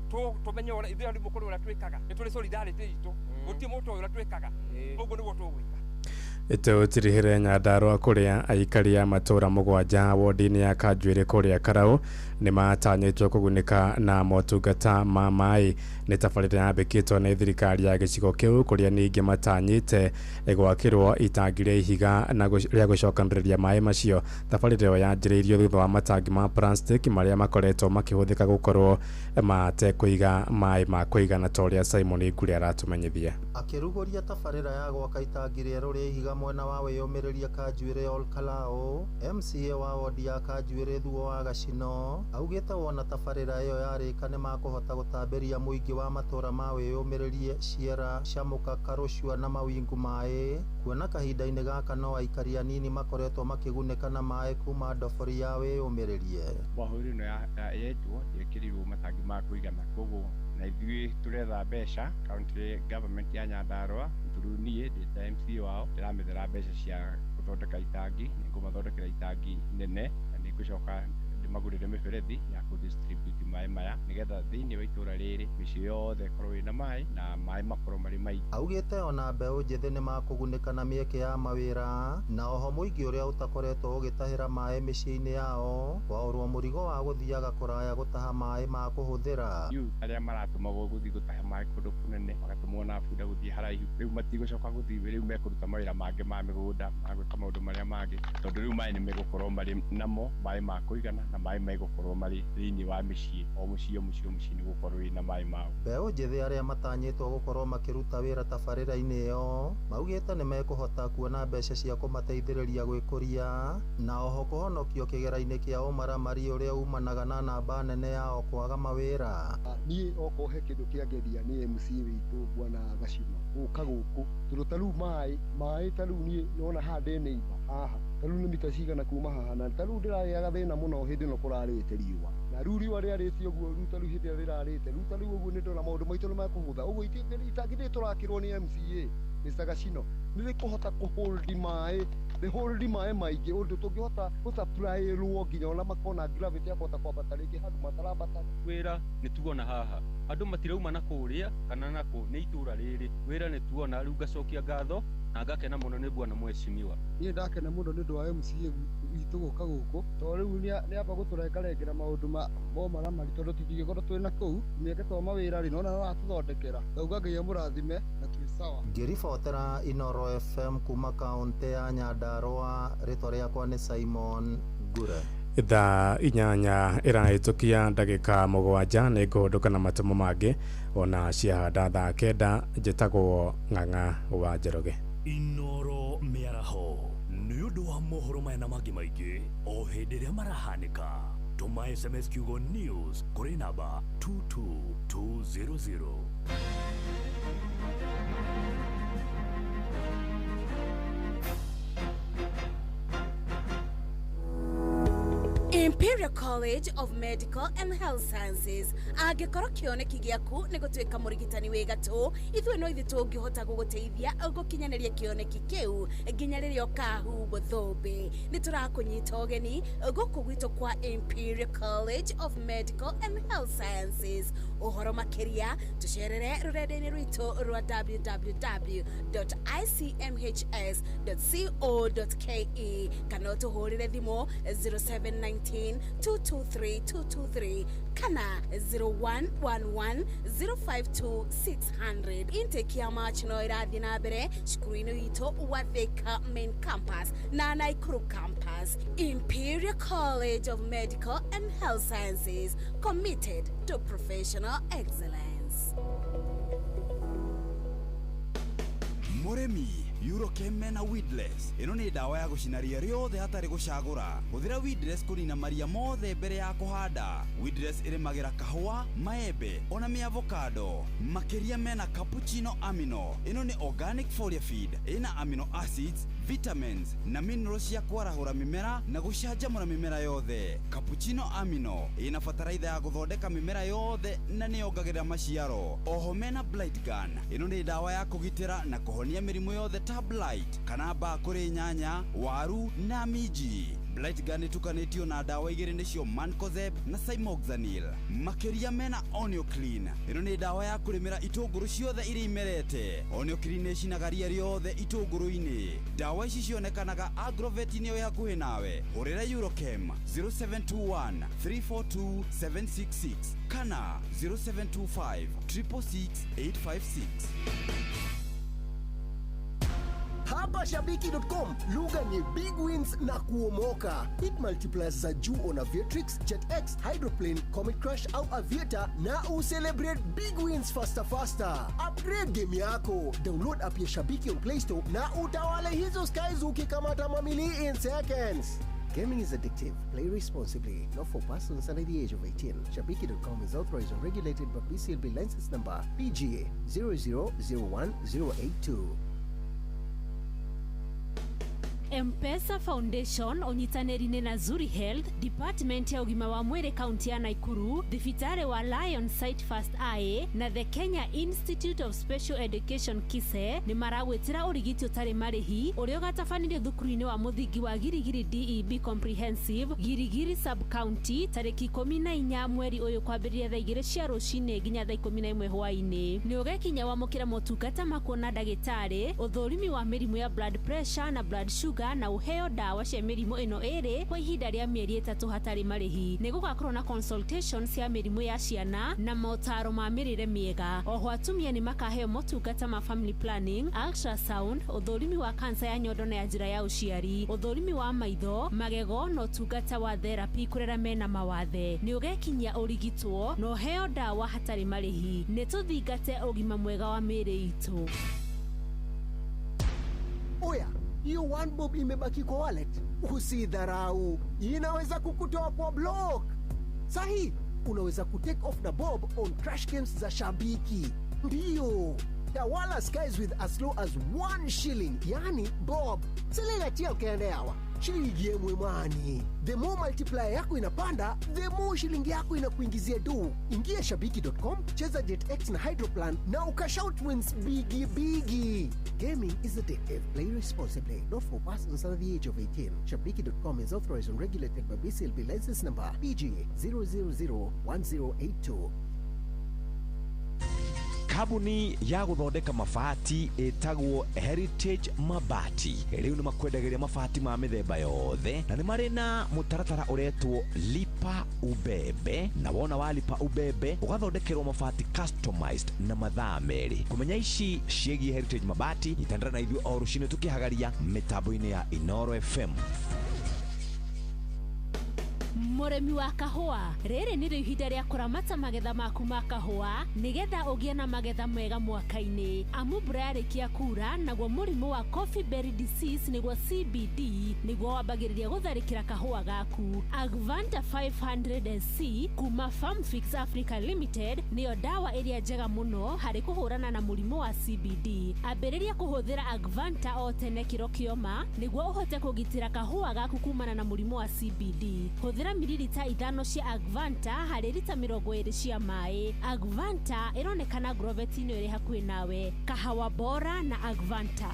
tumenye ora ithe ari mukuru ora twikaga ni tuli solidarity itu guti mutu ora twikaga uguo ni gutu gwika. Tutirihire Nyandarua kuria aikari a matura mugwanja wodi-ini ya Kanjuiri kuria Karau ni matanyitwo kugunika na motungata ma mai. Ni tabarĩra yambĩkĩtwo nĩ thirikari ya gĩcigo kĩu kuria ningĩ matanyĩte gwakĩrwo itangi rĩa ihiga na rĩa gũcokanĩrĩria mai macio. Tabarĩra ĩyo yanjĩrĩirio thutha wa matangi ma plastic marĩa makoretwo makĩhũthĩka gũkorwo matekũiga mai ma kũigana ta ũrĩa Simon Ngure aratumenyithia. Akĩrugũria tabarĩra ya gwaka itangi rĩerũ rĩa ihiga mwena wa wĩyũmĩrĩria Kanjuiri Ol Kalou, MCA wa wodi ya Kanjuiri Thuo wa Gacino augĩte wona tabarĩra ĩyo yarĩka nĩ makũhota gũtambĩria mũingĩ wa matura ma wĩyũmĩrĩrie Ciera, Camuka, Karũcua na Mawingu mai kuona kahinda-inĩ gaka no aikari anini makoretwo makĩgunĩka na mai kuma ndobori ya wĩyũmĩrĩrie. Mbahũri ĩno yetwo yekĩrirwo matangi ma kũigana, koguo na ithuĩ turetha mbeca county government ya Nyandarua through niĩ ndĩ MCA wao ndiramethera mbeca cia gũthondeka itangi. Nĩngũmathondekera itangi nene na nĩngũcoka ndĩmagũrĩre mĩberethi ya kũdistribute mai maya nĩgetha thĩinĩ wa itũra rĩrĩ mĩciĩ yothe ĩkorwo ĩna mai na mai makorwo marĩ maingĩ. Augĩte ona mbeũ njĩthĩ nĩ makũgunĩka na mĩeke ya mawĩra na oho mũingĩ ũrĩa ũtakoretwo ũgĩtahĩra mai mĩciĩ-inĩ yao waũrwo mũrigo wa gũthiaga kũraya gũtaha mai ma kũhũthĩra. Arĩa maratũmagwo gũthiĩ gũtaha mai kũndũ kũnene magatũmwo na bunda gũthiĩ haraihu, rĩu matigũcoka gũthiĩ, rĩu mekũruta mawĩra mangĩ ma mĩgũnda magwĩka maũndũ marĩa mangĩ tondũ rĩu mai nĩ megũkorwo marĩ namo mai ma kũigana na mai megũkorwo marĩ thĩinĩ wa mĩciĩ. O mũciĩ nĩ gũkorwo wĩna mai mao. Mbeũ njĩthĩ arĩa matanyĩtwo gũkorwo makĩruta wĩra tabarĩra-inĩ ĩyo maugĩte nĩ mekũhota kuona mbeca cia kũmateithĩrĩria gwĩkũria na oho kũhonokio kĩgera-inĩ kĩa ũmaramari ũrĩa umanaga na namba nene yao kwaga mawĩra. Niĩ okorwo he kĩndũ kĩangeria nĩ MCA witũ Bwana Gacino gũka gũkũ tondũ ta rĩu mai ta rĩu niĩ nona haha ndĩ neighbor haha taru ni mita cigana kuma haha na taru ndirayaga thina muno hindi no kurarite riua na riu riua riarite uguo riu taru hindi rirarite riu taru uguo ni ndona maundu maitu ni makuhutha uguo itangithii turakirwo ni MCA Mr. Gacino ni kuhota kuhold mai the hold mai maingi undu tungihota gusupply ruo nginya ona makona gravity ya kota kwambata ringi handu matarambata wira ni tuona haha andu matirauma na kuria kana nako ni itura riri wira ni tuona riu ngacokia ngatho na ngakena muno ni bwana mweshimiwa ni ndakena muno ni ndu wa MCA witu guka guku to riu ni amba guturengarengera maundu mo maramari tondu tutingĩkorwo twĩna kũu mĩeke twa mawĩra rĩ nona aratũthondekera ngauga Ngai amũrathime na twĩ sawa. Ngĩribotera Inoro FM kuma kaunti ya Nyandarua, rĩtwa rĩakwa nĩ Simon Ngure. Thaa inyanya ĩrahĩtũkia ndagĩka mũgwanja nĩ ngũhũndũka na matumo mangĩ ona ciahanda thaa kenda njĩtagwo Ng'ang'a wa Njoroge. Inoro mĩaraho nĩ ũndũ wa mohoro maya na mangĩ maingĩ o hĩndĩ ĩrĩa marahanĩka. Tuma SMS kiugo news kũrĩ namba 22200. Imperial College of Medical and Health Sciences angĩkorwo kĩoneki gĩaku nĩ gũtuĩka mũrigitani wĩ gatũ ithuĩ no ithuĩ tũngĩhota gũgũteithia gũkinyanĩria kĩoneki kĩu nginya rĩrĩa ũkahumbwo thũmbĩ. Nĩ tũrakũnyita ũgeni gũkũ gwitũ kwa Imperial College of Medical and Health Sciences. Ũhoro makĩria tũcerere rũrenda-inĩ rwitũ rwa www.icmhs.co.ke kana ũtũhũrĩre thimũ 0719-223-223 kana 0111-052-600. Intake ya March no ĩrathiĩ na mbere cukuru-inĩ witũ wa Thika Main Campus na Naikuru Campus. Imperial College of Medical and Health Sciences, committed to professional excellence. Muremi Eurochem na Weedless ino ni dawa ya gucinaria riothe hatari gucagura. Huthira Weedless kunina maria mothe mbere ya kuhanda. Weedless irimagira kahua, maembe ona mi avocado. Makiria mena cappuccino amino ino ni organic foliar feed ina amino acids, vitamins na minerals ya kwarahura mimera na gucanjamura mimera yothe. Cappuccino amino ina fataraitha ya guthondeka mimera yothe na ni yongagirira maciaro. Oho mena blight gun ino ni dawa ya kugitira na kuhonia mirimu yothe ta blight kana mbaa kuri nyanya, waru na miji. Blight gun itukanitio na dawa igiri nicio Mancozeb na Cymoxanil. Makiria mena Onio Clean ino ni dawa ya kurimira itunguru ciothe iri imerete. Onio Clean ni cinagaria riothe itunguru-ini. Dawa ici cionekanaga Agrovet-inĩ ĩrĩ hakuhĩ nawe. Hũrĩra Eurochem 0721 342 766 kana 0725 666 856. Hapa Shabiki.com, lugha ni big wins na kuomoka. Hit multipliers za juu on Aviatrix, JetX, Hydroplane, Comet Crush au Aviator na ucelebrate big wins faster. Upgrade game yako. Download app ya Shabiki on Play Store na utawale hizo skies ukikamata mamili in seconds. Gaming is addictive. Play responsibly. Not for persons under the age of 18. Shabiki.com is authorized and regulated by BCLB license number PGA 0001082. M-Pesa Foundation onyitanĩri na Zuri Health, Department ya ugima wa mwĩrĩ kaunti ya Naikuru, thibitari wa Lion Sight First Eye na the Kenya Institute of Special Education KISE ni maragwĩtĩra ũrigiti ũtarĩ marĩhi ũrĩa ũgatabanĩrio thukuru-inĩ wa mũthingi wa Girigiri DEB Comprehensive Girigiri Sub-County tarĩki 14 mweri ũyũ kwambĩrĩria thaa 2 cia rũcinĩ nginya thaa 11 hwaĩ-inĩ. Nĩ ũgekinya wamũkĩra motungata ma kuona ndagĩtarĩ, ũthũrimi wa mĩrimũ ya blood pressure na blood sugar na uheo dawa cia mĩrimũ ĩno ĩrĩ kwa ihinda rĩa mĩeri 3 hatarĩ marĩhi. Nĩ gũgakorwo na consultations cia mĩrimũ ya ciana na motaro ma mĩrĩre mĩega. Oho atumia nĩ makaheo motungata ma family planning, ultrasound, ũthũrimi wa kansa ya nyondo na ya njĩra ya ũciari, ũthũrimi wa maitho, magego na ũtungata wa therapy kũrera mena mawathe. Nĩ ũgekinyia ũrigitwo na ũheo dawa hatarĩ marĩhi. Nĩ tũthingate ũgima mwega wa mĩĩrĩ itũ. Oya, hiyo one bob imebaki kwa wallet. Usidharau, inaweza kukutoa kwa block. Sahi, unaweza kutake off na bob on crash games za Shabiki. Ndiyo, tawala skies with as low as 1 shilling, yani bob. Sile tia ukiendeawa. shilingi yemwe mwani. The more multiplier yako inapanda, the more shilingi yako inakuingizia do. Ingia shabiki.com, cheza JetX na Hydroplan na ukashout wins bigi. Gaming is addictive. Play responsibly. Not for persons under the age of 18. Shabiki.com is authorized and regulated by BCLB license number PGA 0001082. Kabuni ya guthondeka mabati etagwo Heritage Mabati. Riu ni makwendagiria mabati ma mithemba yothe na ni mari na mutaratara uretwo lipa ubebe, na wona walipa ubebe ugathondekerwo mabati customized na mathaa meri. Kumenya ici ciegi Heritage Mabati itandara na ithuĩ o rucine tukihagaria mitambo-ini ya Inoro FM. Muremi wa kahua, riri ni ihinda ria kuramata magetha maku ma kahua nigetha ugie na magetha mega mwaka-ini. Amu mbura yarikia kura naguo murimu wa coffee berry disease niguo CBD niguo wambagiriria gutharikira kahua gaku. Agvanta 500SC kuma Farm Fix Africa Limited niyo dawa iria njega muno hari kuhurana na murimu wa CBD. Ambiriria kuhuthira Agvanta o tene kiro kioma niguo uhote kugitira kahua gaku kumana na murimu wa CBD. Huthira mililita 5 cia Agvanta hari lita 20 cia mai. Agvanta ironekana Grovetino iri hakuhi nawe. Kahawa bora na Agvanta.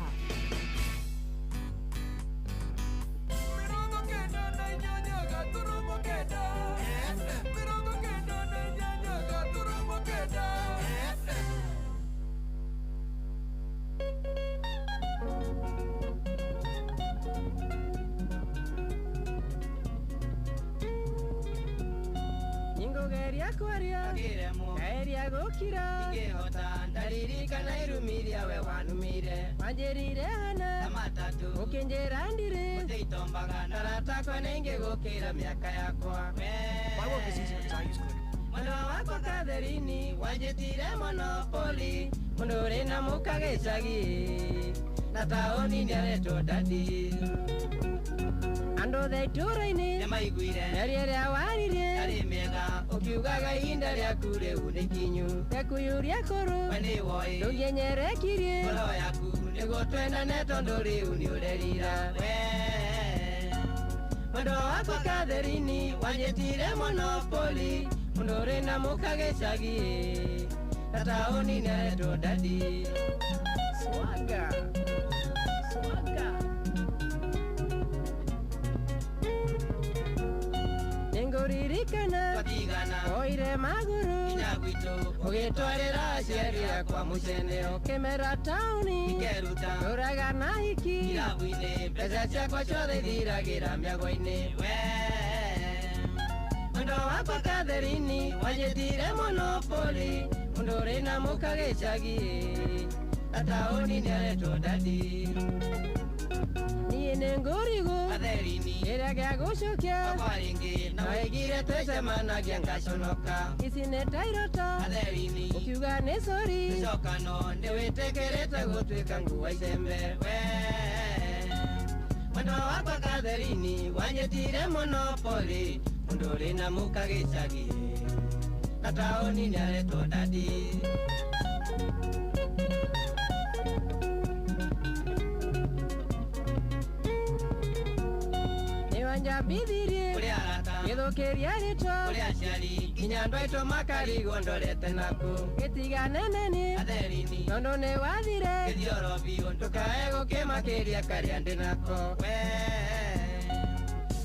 Geria kwaria geria gukira ngihota ndaririka na irumiria we wanumire wanjerire hana matatu ukinjira ndire uteitombaga ndaratako nenge gukira miaka yakwa Mundo wakwa Katherini wanjetire Monopoly mundo uri na mukagicagi na taoni niaretwo dadi Ando the turaini nemaiguire nariere warire ari mega ukiugaga ihinda ria kure unikinyu yakuyuria koro wene woi ndugenyerekirie koro yaku nigo twenda neto nduri uniurerira we Mundo wakwa Katherini wanjetire Monopoly mundo uri na mukagicagi na taoni niaretwo dadi Swaga Ngoririkana Watigana Oire maguru Inagwito Ugetwarira sheria kwa mucene Okemera tauni Ikeruta Uraga na hiki Irabwine Pesa chakwa chothe thiragira miago-ini we Mundo wakwa Katherini wanjetire Monopoly mundo uri na mukagicagi na taoni niaretwo dadi Niene ngorigo Katherini ira gya gucukia Okwaringi na waigire twecemanagia ngaconoka Ici nĩ tairota Katherini ukiuga nĩ sori Icokano ndiwĩtĩkĩrĩte gũtuĩka nguo icembe we Mwendo wakwa Katherini wanjetire Monopoly mundo uri na mukagicagi na taoni niaretwo dadi Njabithirie kuri arata githukiria ritwa kuri aciari nginya ndwaitwo makarigo ndorete naku gitigane ni Katherini nondo ni wathire githioro biu ndukae gukimakiria karia ndi nako we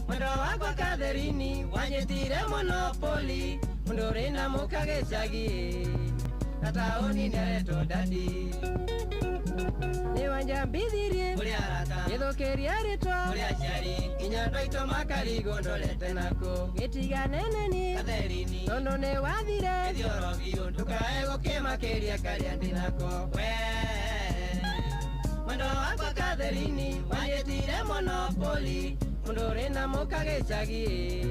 Mwendo wakwa Katherini wanjetire Monopoly mundo uri na mukagicagi na taoni niaretwo dadi Ni wanjambithirie kuri arata githukiria ritwa kuri aciari nginya ndwaitwo makarigo ndorete nako gitigane ni Katherini nondo ni wathire githioro biu ndukae gukimakiria karia ndi nako we Mwendo wakwa Katherini wanjetire Monopoly mundo uri na mukagicagi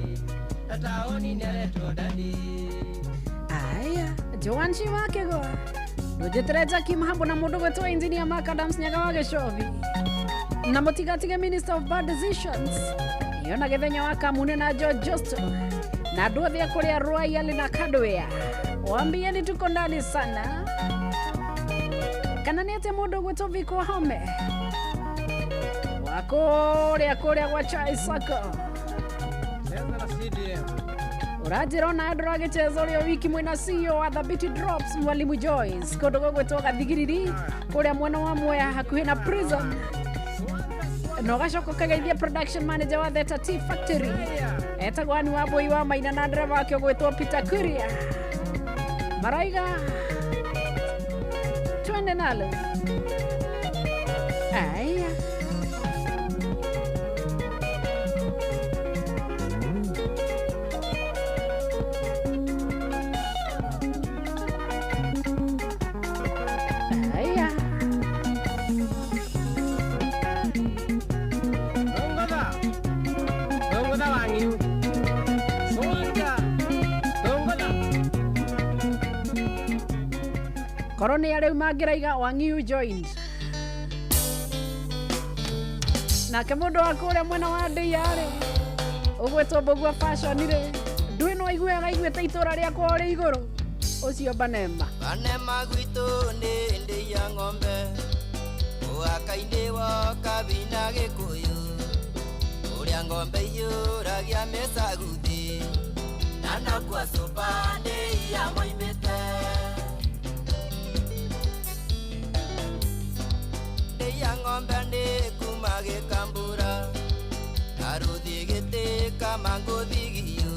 na taoni niaretwo dadi Aya Joanshi wake go Nujitereza kimhambo na mundu wetu engineer Macadams Nyagawa Geshovi na mutigatige Minister of Bad Decisions Yona gethenya waka mune na George Justo na nduthi ya kuria Royal na Kadwea Waambieni tuko ndani sana Kana nete mundu wetu viko home Wakuria gwa chai saka. Cheza na CDM. Urajirona andå agäceca å rä o wiki mwena CEO wa Thabiti Drops Mwalimu Joyce kå ndå gå gwä two gathigiriri kå rä a mwena wa Mwea hakuhä na prison na å gacoka kageithia production manager wa Theta Tea Factory etagwo Ani wa Mbui wa Maina na ndereba wake å gwä two Peter Kuria maraiga twende nalo aya korwo nä arä u mangä Wangiu joined nake må ndå wa kå rä a mwena wa ndäiarä å gwä two Mbågua fashion rä ndwä no aiguaga iguä te itå ra rä akwa å rä igå rå å cio Banema gwitå nä ndä ya ng'ombe waka-inä woka bina gä kå yå å rä a ng'ombe iå ragia mecaguthi na nakwa coba nä ya moimä te ya ng'ombe nĩ kuma Gĩkambura na rũthi gĩtĩka mangũ thigiyũ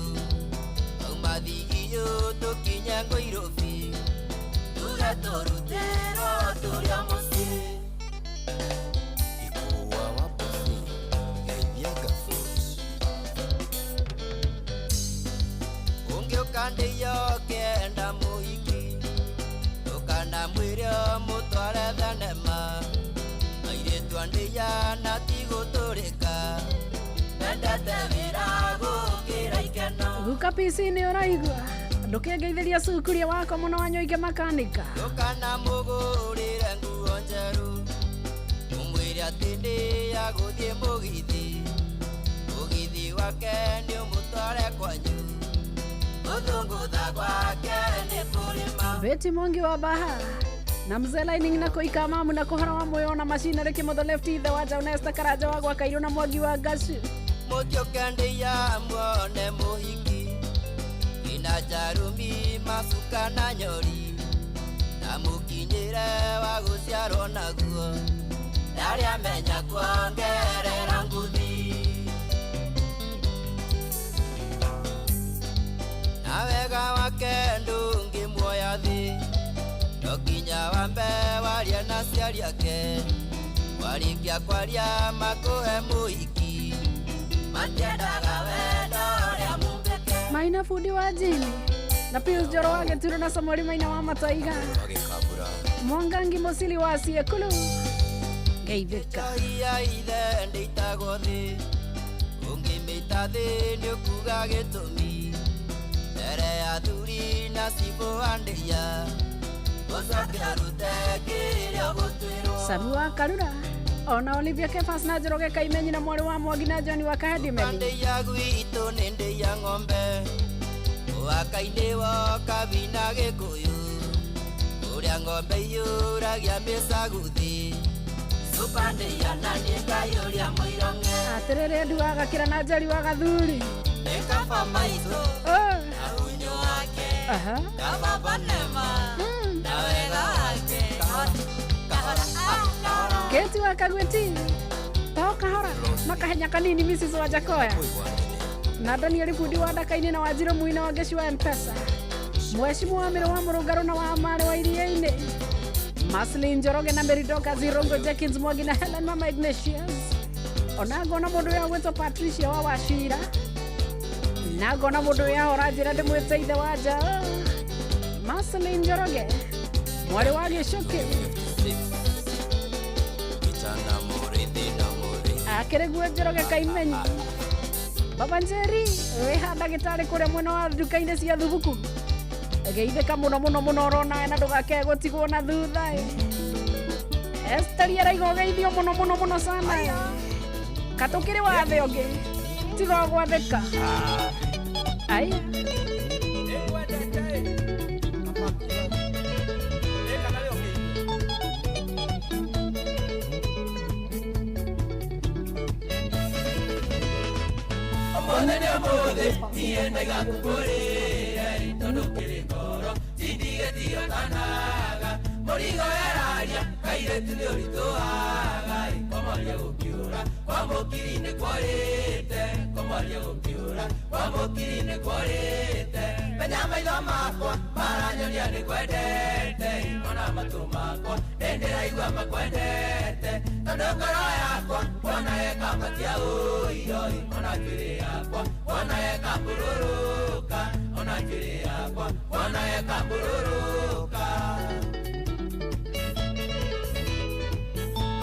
auma thigiyũ tũkinye Ngũirũbi tuge tũrutĩrwo tũrĩa mũciĩ ikũwa wa Bosi Geithianga Foods ũngĩũka ndĩyo kenda mũhiki ndũkanamwĩre mũtware thenema Twandeya na tigo toreka Ndete virago kira ikeno Guka PC nĩ ũraigua ndũkĩngeithĩria cukuria wako mũno wa Nyoike makanika ndũkana mũgũrĩre nguo njerũ ũmwĩre atĩ ndĩya gũthiĩ mũgithi wake nĩ ũmũtware kwanyu ũthũngũtha gwake nĩ kũrĩma Beti Mwangi wa Baha na mzee Lining na kuika mamu na kuhara wa moyo na machinery kimotho lefti the waja unesta karaja wa gwa Kairũ na Mwangi wa Gacu mũtioke ndĩya muone mũhiki ina jarumi macuka na nyori na mũkinyĩre wa gũciarwo naguo ndarĩ amenya kuongerera nguthi na wega wake ndũngĩmuoya thĩ Ndokinya wambe waria na ciari ake warĩkia kwaria makũhe mũhiki matiendaga wendo ũrĩa mumbĩke Maina fundi wa jini na Pius Njoro wa Gĩturo na Samori Maina wa Mataiga Mwangangi Mũcili wa Ciekũlũ Geithĩka Ia ithe ndĩitagwo thĩ ũngĩmĩta thĩ nĩ ũkuga gĩtũmi mbere ya thuri na cibũ wa ndĩiya Samu wa Karura ona Olivia Kefas na Njoroge Kaimenyi na Mwari wa Mwangi na John wa Kahedimeni Ndĩya gwitũ nĩ ndĩya ng'ombe waka-inĩ woka bina Gĩkũyũ ũrĩa ng'ombe iyũragia mĩcaguthi cupa ndĩya na nĩ Ngai ũrĩa mũironge atĩrĩrĩ nduaga kĩra na Njeri wa Gathuri nĩ kaba maitũ na unyu wake kaba Banema na wega wake Keti wa Kagweti Tao kahora makahenya kanini Mrs. Wajakoya na Daniel fundi wa Dakaini na Wajiro Muina wa Geshi wa Mpesa Mheshimiwa wa Mĩrũ wa Mũrũngarũ na wa Mare wa Iria-inĩ Maslin Njoroge na Meridoka Zirongo Jenkins Mwangi na Helen Mama Ignatius ona ngona mũndũ ya gwĩtwo Patricia wa Wachira na ngona mũndũ ya ũranjĩra ndĩmwĩte ithe wa nja Maslin Njoroge Mwari wa Gĩcũkĩ akĩrĩguo Njoroge Kaimenyi Baba Njeri wĩha ndagĩtarĩ kũrĩa mwena wa nduka-inĩ cia thubuku geithĩka mũno mũno mũno ũrona na ndũgake gũtigwo na thutha Esteri araiga ũgeithio mũno mũno mũno sana katũkĩrĩ wathe ũngĩ tiga gwathĩka aya omone omode niende gakukurire tondu kirikoro tindigetio tanaga morigo eraria kairetu ni urituaga komaria gukiura kwa mukirine kwarite komaria gukiura kwa mukirine kwarite menya maitho makwa maranyonia ni kwendete ona matu makwa ndenderaigua makwendete tondu ngoro yakwa wona ekampatia uioi ona njiri yakwa wona ekambururuka ona njiri yakwa wona ekambururuka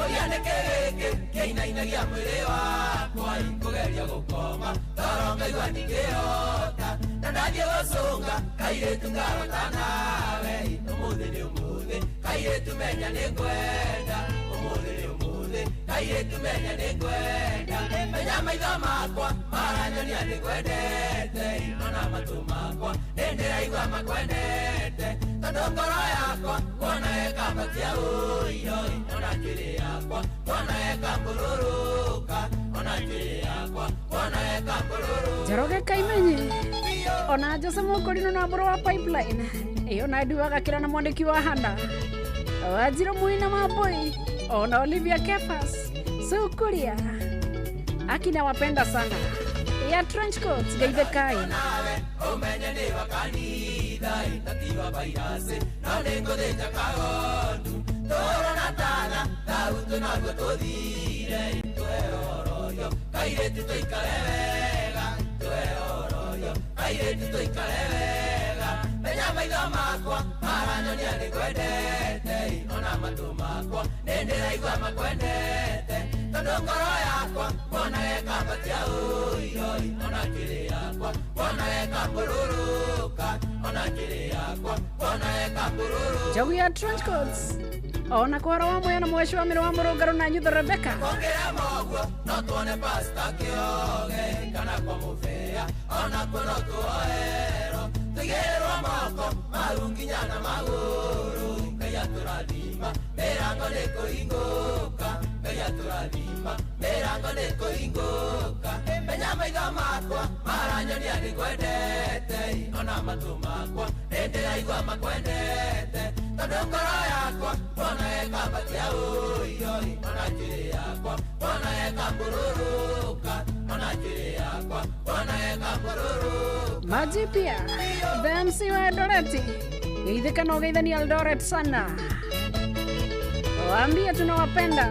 Oyane kege keinainagia mwili wakwa ikugeria gukoma toronga igua ndingĩhota na ndathiĩ gũcũnga kairĩtu ngarota nawe ũmũthĩ nĩ ũmũthĩ kairĩtu menya nĩ ngwenda ũmũthĩ nĩ ũmũthĩ kairĩtu menya nĩ ngwenda menya maitho makwa maranyonia nĩ kwendete ona matũ makwa nĩndĩraigua makwendete tondũ ngoro yakwa wona ĩkambatia ũiroi ona njĩrĩ yakwa wona ĩkambururuka ona njĩrĩ yakwa wona ĩkambururuka Njoroge Kaimenyi ona Jose Mũkũrinũ na mbũrũ wa Pipeline iyo na nduaga kĩra na mwandĩki wa Handa Wajiro Muina Maboi ona Olivia Kefas Sukuria akina wapenda sana ya trench coats Geithĩkai umenye nĩ wakanitha itatiga vairasi no nĩngũthĩnja kagondu tũũro na tana thautu naguo tũthire twehoroyo kairĩtu tũikare wega twehoroyo kairĩtu tũikare wega menya maitho makwa maranyonia nĩ kwendete ona matũ makwa nĩndĩraigua makwendete tondũ ngoro yakwa wona ĩkambatia ũiroi ona njĩrĩ yakwa wona ĩkambururuka ona njĩrĩ yakwa wona ĩkambururuka Jogu ya trench coats ona kwara wa moya na mweshi wa miro wa Mũrũngarũ na Nyutho Rebecca ongera moguo no tuone pasta kĩoge kana kwa mũbĩa ona kuo tuoero tũigĩrĩrwo moko marunginya na magũrũ Ngai atũrathima mĩrango nĩ kũhingũka Ngai atũrathima mĩrango nĩ kũhingũka menya maitho makwa maranyonia nĩ kwendete ona matũ makwa nĩndĩraigua makwendete tondũ ngoro yakwa wona ĩkambatia ũiroi ona njĩrĩ yakwa wona ĩkambururuka ona njĩrĩ yakwa wona ĩkambururuka Maji pia the MC wa Eldoreti Geithĩka na ũgeithania Eldoret sana waambie tunawapenda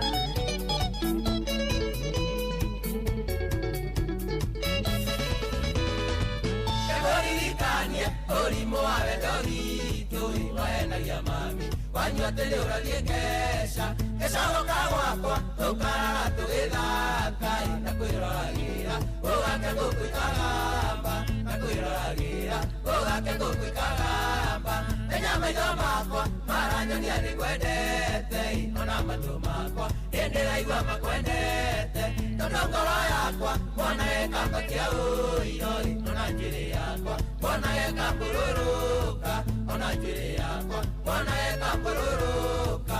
Kegoririkanie ũrimũ wa wendo witũ wahenagia mami wanyua tĩrĩ ũrathiĩ kesha gĩcogo ka gwakwa tũkaraga tũgĩthaka na kwĩroragĩra ũgake ngũkũ ikagamba na kwĩroragĩra ũgake ngũkũ ikagamba menya maitho makwa maranyonia nĩ kwendete ona matũ makwa nĩndĩraigua makwendete tondũ ngoro yakwa wona ĩkambatia ũiroi ona njĩrĩ yakwa wona ĩkambururuka ona njĩrĩ yakwa wona ĩkambururuka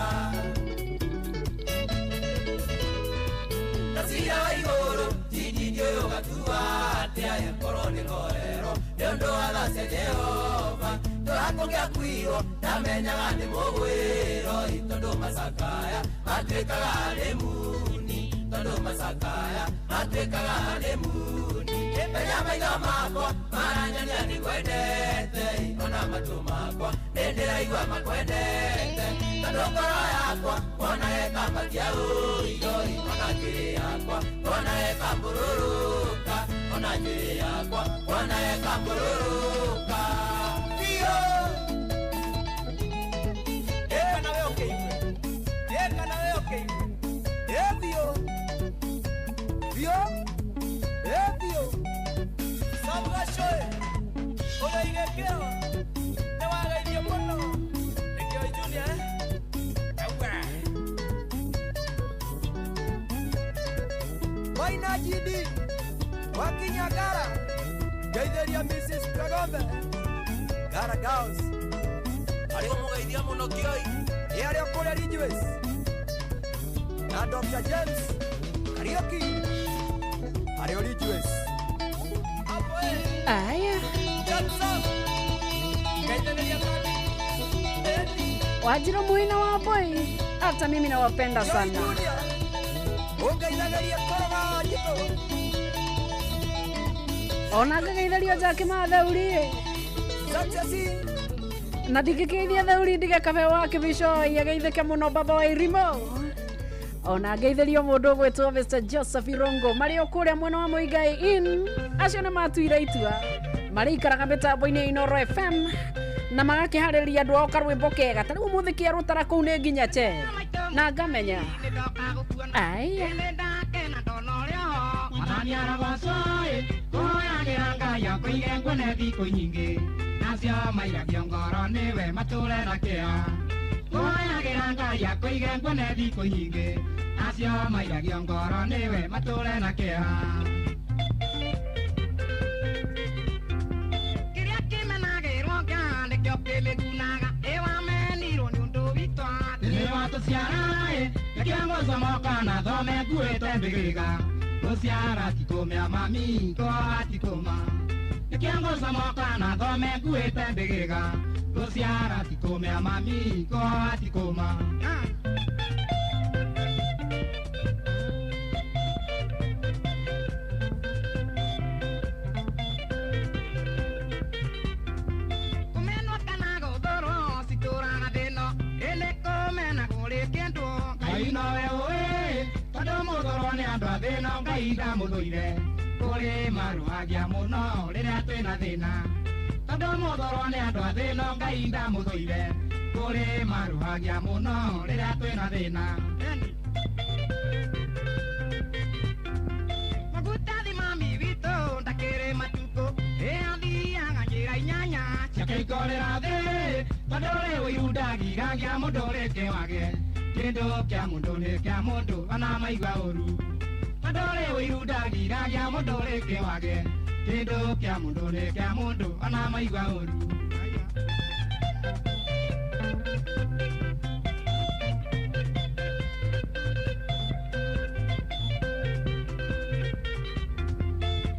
Nasira wa igũrũ tindidio ũgatua atĩa yakorwo nĩ korero nĩ ũndũ wa tha cia Jehova tũrakũgĩa kwirwo ndamenyaga nĩ mũgwĩro tondũ macakaya matuĩkaga hanimu-ni tondũ macakaya matuĩkaga hanimu-ni menya maitho makwa maranyonia nĩ kwendete ona matũ makwa nĩndĩraigua makwendete tondũ ngoro yakwa wona ĩkambatia ũiroi ona njĩrĩ yakwa wona ĩkambururuka ona njĩrĩ yakwa wona ĩkambururuka Bio Eka nawe ũkĩigwe Eka nawe ũkĩigwe Bio Bio Bio Samuga shoe Oya igekeo Newagairie mũno Nĩkĩo Julia Ewa Waina GD Wakinyagara Geithĩria Mrs. Kagombe Gara Girls Arĩo mũgeithia mũno kĩoi Nĩ arĩa kũrĩa Ridgeways Na Dr. James Kariuki Arĩo Ridgeways Aya. Wajira Muina wa boy. Hata mimi nawapenda sana. Ona gagaithario jake mathauri. Na ndigikeithia thauri ndigekabe wake bisho yagaitheke muno baba wa irimo. Ona geithirio mundu gwetwo Mr Joseph Irongo mari okuria mwena wa Muigai in acio na matuira itua mari ikaraga mitambo-ini Inoro FM na magakihariria andu ao karwimbo kega tari umuthikia rutara kuu ni nginya che na ngamenya ai Mataniara gocoi kuyagira Ngai akuige ngone thikũ nyingĩ nacio mairagio ngoro niwe matũre na kĩo kuyagira Ngai akuige ngone thikũ nyingĩ nacio mairagio ngoro niwe matũre na kĩo kĩrĩa kĩmenagĩrwo Ngai nĩkĩo kĩmĩgunaga ĩwamenirwo nĩ ũndũ witũ nĩ watũciara nĩkĩo ngũcomoka na thome nguĩte mbĩgĩga Osiara tikome mami ko atikoma Ekiango samoka na thome nguite mbegega Osiara tikome mami ko atikoma Kumeno kanago doro sitora na deno ele komena gole kendo Kaino ewe Kadomo dorone andu athina Ngai ndamuthuire kuri maruagia muno riria twina thina Kadomo dorone andu athina Ngai ndamuthuire kuri maruagia muno riria twina thina Magutathi mami wito ndakire matuko eathiaga njira inyanya ciakeikorera thi tondore wirundagigagia mundu reke wage Kendo kya mundu ne kya mundu ana maigwa oru Adore wirundagira kya mundu reke wage Kendo kya mundu ne kya mundu ana maigwa oru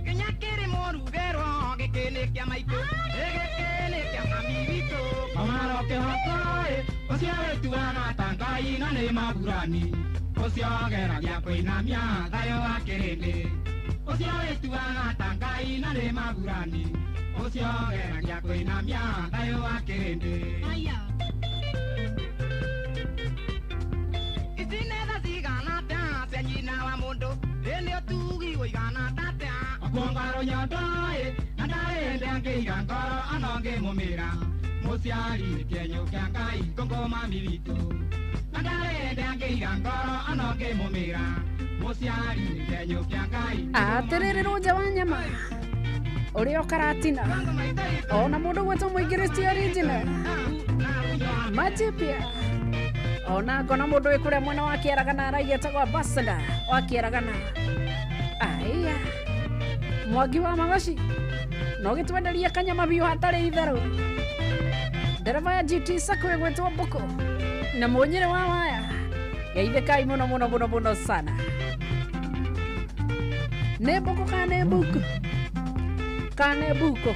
Kinyakiri moru gero gekene kya maiko Gekene kya mamibito Amaro ke hakoe Osiawe tuana tangai na ne maburani Osiogera gya kwinamia thayo wa kirindi Osiawe tuana tangai na ne maburani Osiogera gya kwinamia thayo wa kirindi Aya Isinetha cigana ta cia nyina wa mundu Ene otugi uigana tata Akwongaro nyodoe na ndarende angeiga ngoro anonge mumira Musiari kenyo kya Ngai kongo mami wito Nandarende angeiga ngoro anonge mumira Musiari kenyo kya Ngai atiriri ruja wa nyama urio karatina ona mundu gwetwo muingiristi original majipia ona ngona mundu wikuria mwena wa Kĩaragana araigetagwo ambassador wa Kĩaragana aiya Mwangi wa Magaci no gitwenderia kanyama biu hatari itharu Dereva ya GT Sacco gwetwo Mboko na munyire wa waya geithikai muno muno muno muno sana ne Mboko kane buku kane buko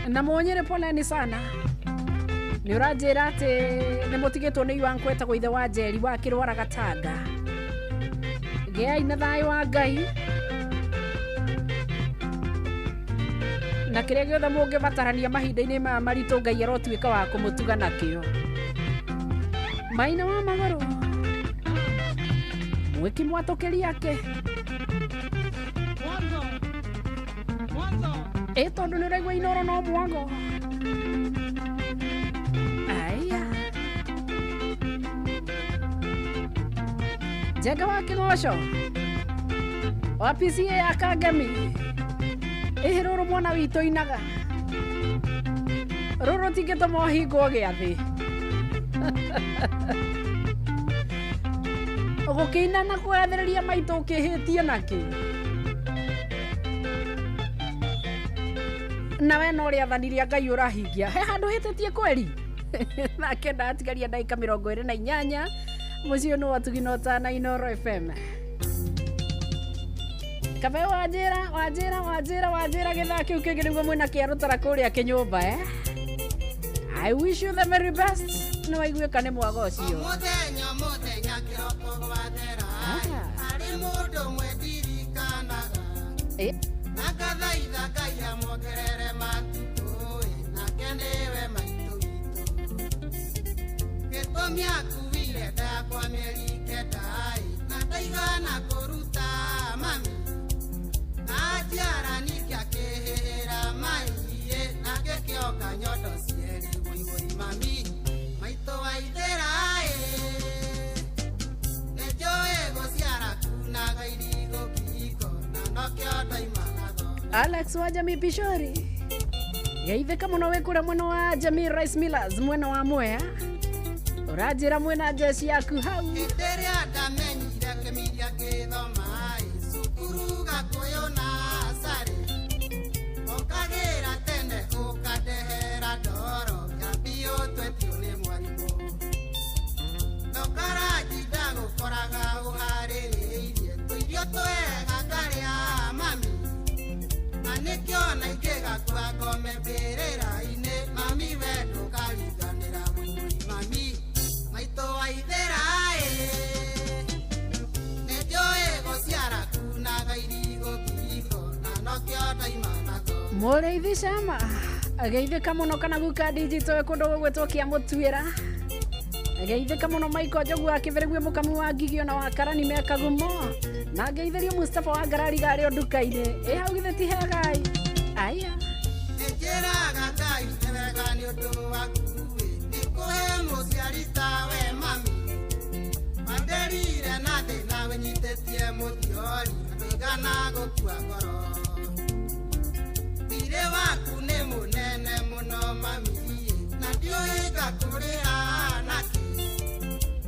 na munyire poleni sana ni urajira ati ni mutigitwo ni yuan kweta go ithe wa Njeri wa Kirwara Gatanga geai na thayo wa Ngai na kiria giothe mungibatarania mahinda-ini ma maritu Ngai arotuika wa kumutuga nakio Maina wa Magoro mwiki mwatokeri yake tondu ni uraigua Inoro no mwango aya Njenga wa Kĩgoco wa PCA ya Kangemi rũrũ mwana witũ inaga rũrũ tingĩtũma ũhingwo gĩathĩ gũkĩina na kũgathĩrĩria maitũ ũkĩhĩtie nakĩ nawe no rĩathani rĩa Ngai ũrahingia he handũ hĩtĩtie kweri nake ndatigaria ndagĩka 28 mucio no watuginota na Inoro FM. Kabe wajira githa kiu kingi niguo mwina kiarutara kuria kinyumba I wish you the very best. No waigue kane mwago ucio. Muthenya kiroko gwathera. Ari mundu mwedirikanaga. Nakathaitha Ngai amwongerere matuko nake niwe maitu witu. Gĩtũmi akuire ndakwa mĩeri kenda na ndaigana kũruta mami. Najiara nikĩakĩhĩra maiye nake kĩoka nyondo cieri wĩigũi mami. Maitũ waithera nĩnjũĩ gũciara kunaga irigo kiko na nokĩo ndaimana thome. Alex wa Jamii Pishori geithĩka mũno wĩ kũrĩa mwena wa Jamii Rice Millers mwena wa Mwea ũranjĩra mwena jeci yaku hau. Rĩrĩa ndamenyire kĩmiria gĩthoma cukuru gakũyũ na sare ũkagĩra tene ũkandehera ndoro yambio twetio nĩ mwarimũ ndokaraji ndagũkoraga ũharĩrĩirie tũirio twega ngarĩa mami na nĩkĩo na ingĩgakua ngome mbĩrĩra-inĩ mami we ndũkariganĩra mũigũi mami. Maitũ waithera nĩnjũĩ gũciara kunaga irigo kiko na nokĩo ndaimana thome. Mũrĩithi Cama ageithĩka mũno kana guka digital kũndũ gũgwĩtwo Kĩamũtuĩra. Ageithĩka mũno Michael Njogu akĩberegue mũkamu wa Ngigio na wa Karani mekagumo na ageithĩrio Mustafa wa Ngarari garĩ o nduka-inĩ hau githĩ ti hegai. Aya nĩnjĩraga Ngai nĩ wega nĩ ũndũ waku nĩkũhe mũciari tawe mami. Wanderire na thĩna wĩnyitĩtie mũthiori ndũigana gũkua ngoro. Thirĩ waku nĩ mũnene mũno mami na ndiũĩ ngakũrĩha nakĩ.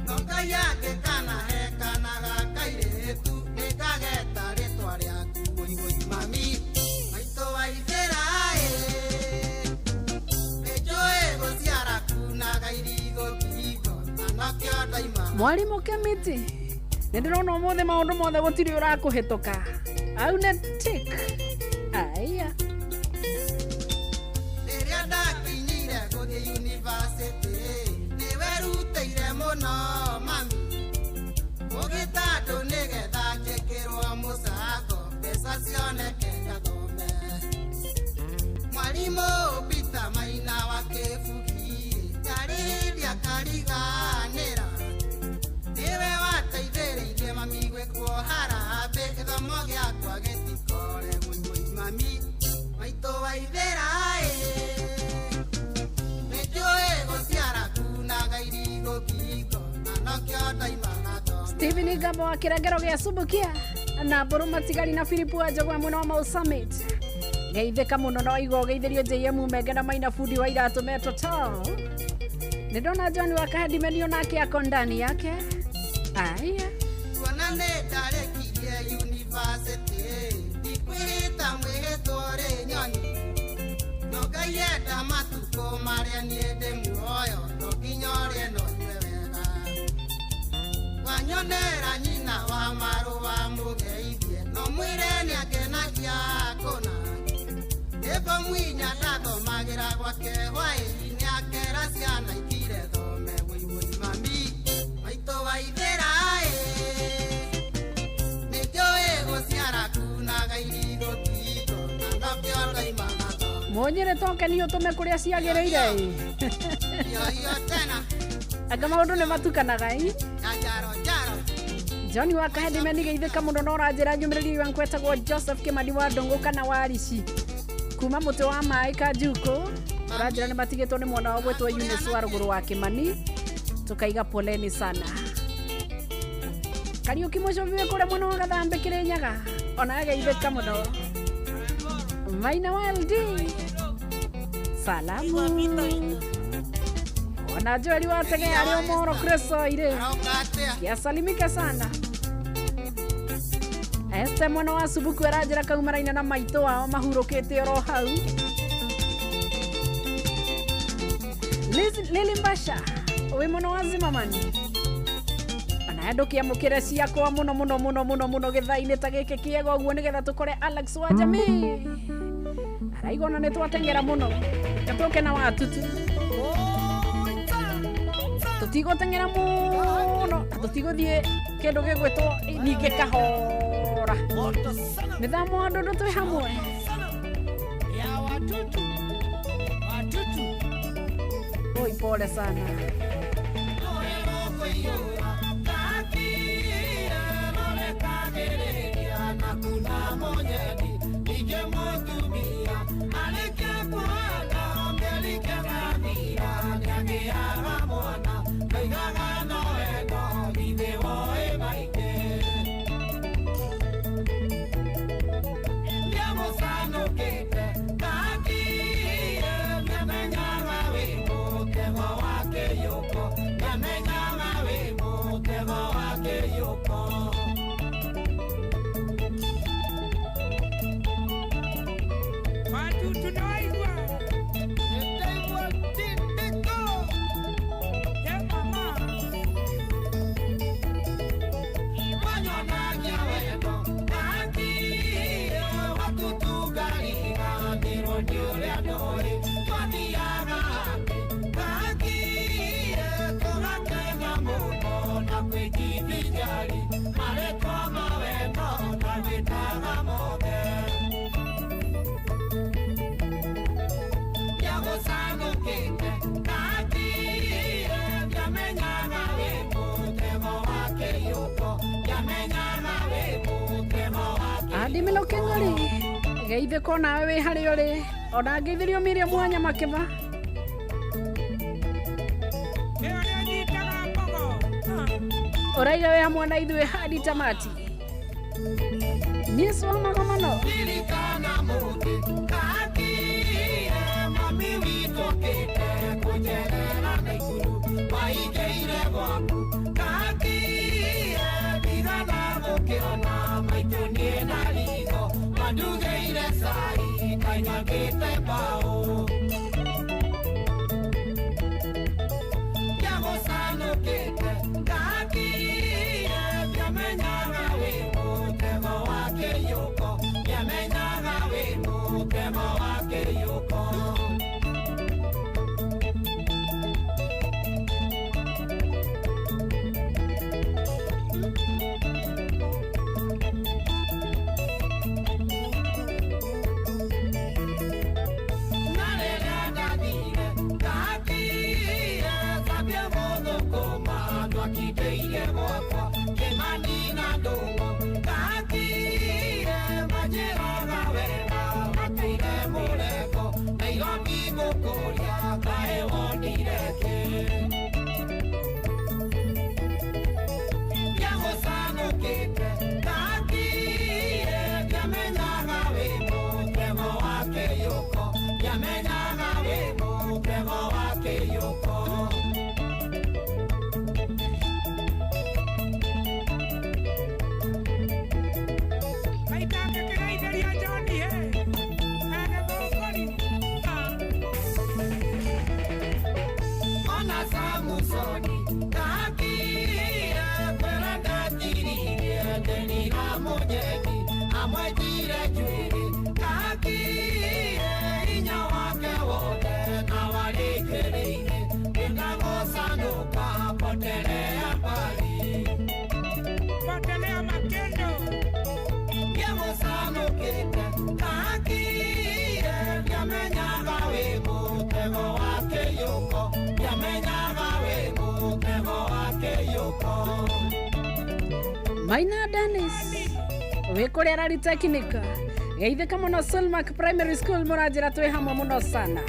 No Ngai angĩkanahe kanaga kairĩtu nĩngageta rĩtwa rĩaku wĩigũi mami. Maitũ waithera nĩnjũĩ gũciara kunaga irigo kiko na nokĩo ndaimana. Mwarimũ Kĩmĩtĩ nĩndĩrona ũmũthĩ maũndũ mothe gũtirĩ ũrakũhĩtũka au nĩ tik. Aya rĩrĩa ndakinyire gũthiĩ yunivasĩtĩ nĩwerutĩire mũno mami. Ũgĩtandũ nĩgetha njĩkĩrwo mũcango mbeca cioneke gathome. Mwarimũ Peter Maina wa Kĩbugi ngarĩrĩria kariganĩra nĩwe wateithĩrĩirie mami gwĩkwo harambĩ gĩthomo gĩakwa gĩtikore mũigũi mami. Maitũ waithera nĩnjũĩ gũciara kunaga irigo kiko na nokĩo ndaimana thome. Stephen Ngabo wa kĩrengero gĩa Subukia na Mbũrũ Matigari na Philip wa Njogwa mwena wa Mau Summit. Geithĩka mũno na waigua geithĩrio JM Menge na Maina Fundi wa iratũ Metro Town. Nĩndona John wa Kahedimenio nake ako ndani yake. Aya kuona nĩ ndarĩkirie yunivasĩtĩ ndikwĩhĩta mwĩhĩtwo rĩ nyoni. No Ngai enda matukũ marĩa niĩ ndĩ muoyo no nginya ũrĩe no nyue wega. Wanyonera nyina wa marũa mũgeithie no mwĩre nĩangenagia kũna. Nĩngũmwinya ndathomagĩra gwake hwaĩ-inĩ akera ciana ingire thome wĩigũi mami. Maitũ waithera nĩnjũĩ gũciara kunaga irigo kiko na nokĩo ndaimana thome. Mũnyĩrĩ tokeni ũtũme kũrĩa ciagĩrĩire Iyo tena anga maũndũ nĩ matukanaga jaro jaro. John wa Kahedimeni geithĩka mũno na ũranjĩra nyũmĩrĩri wa nkwetagwo Joseph Kĩmani wa Ndũngũ kana wa Rici kuma mũtĩ wa maĩ Kanjukũ. Ũranjĩra nĩ matigĩtwo nĩ mwana wa gwĩtwo Eunice wa rũgũrũ wa Kĩmani tukaiga poleni sana. Kariuki Mũcobi kũrĩa mwena wa Gathambĩ Kĩrĩnyaga ona geithĩka mũno. Maina wa LD salamu ona Joeli wa Tege arĩ o Moro Kristo ire yasalimika sana. Este mwana wa Subuku aranjĩra kaumaraina na maitũ wao mahurũkĩte oro hau. Lili Mbasha wĩ mwana wa Zimmerman andu kiamukire ciakwa muno muno muno muno muno githaini ta giki kiego guo nigetha tukore Alex wa jamii araigona ni twatengera muno gatuke na watutu tutigotengera muno tutiguthie kindu gigwitwo ninge kahora nithamo andu twi hamwe ya watutu oi pole sana Adimelo kengori geithe kona we hari ori ona geithirio miria mwanya makeba oraiga we hamwe na ithuĩ hadi tamati Yesu wa mama no Maina Dennis wekore rari teknika geithe kama no Solmark Primary School murajira twe hamwe muno sana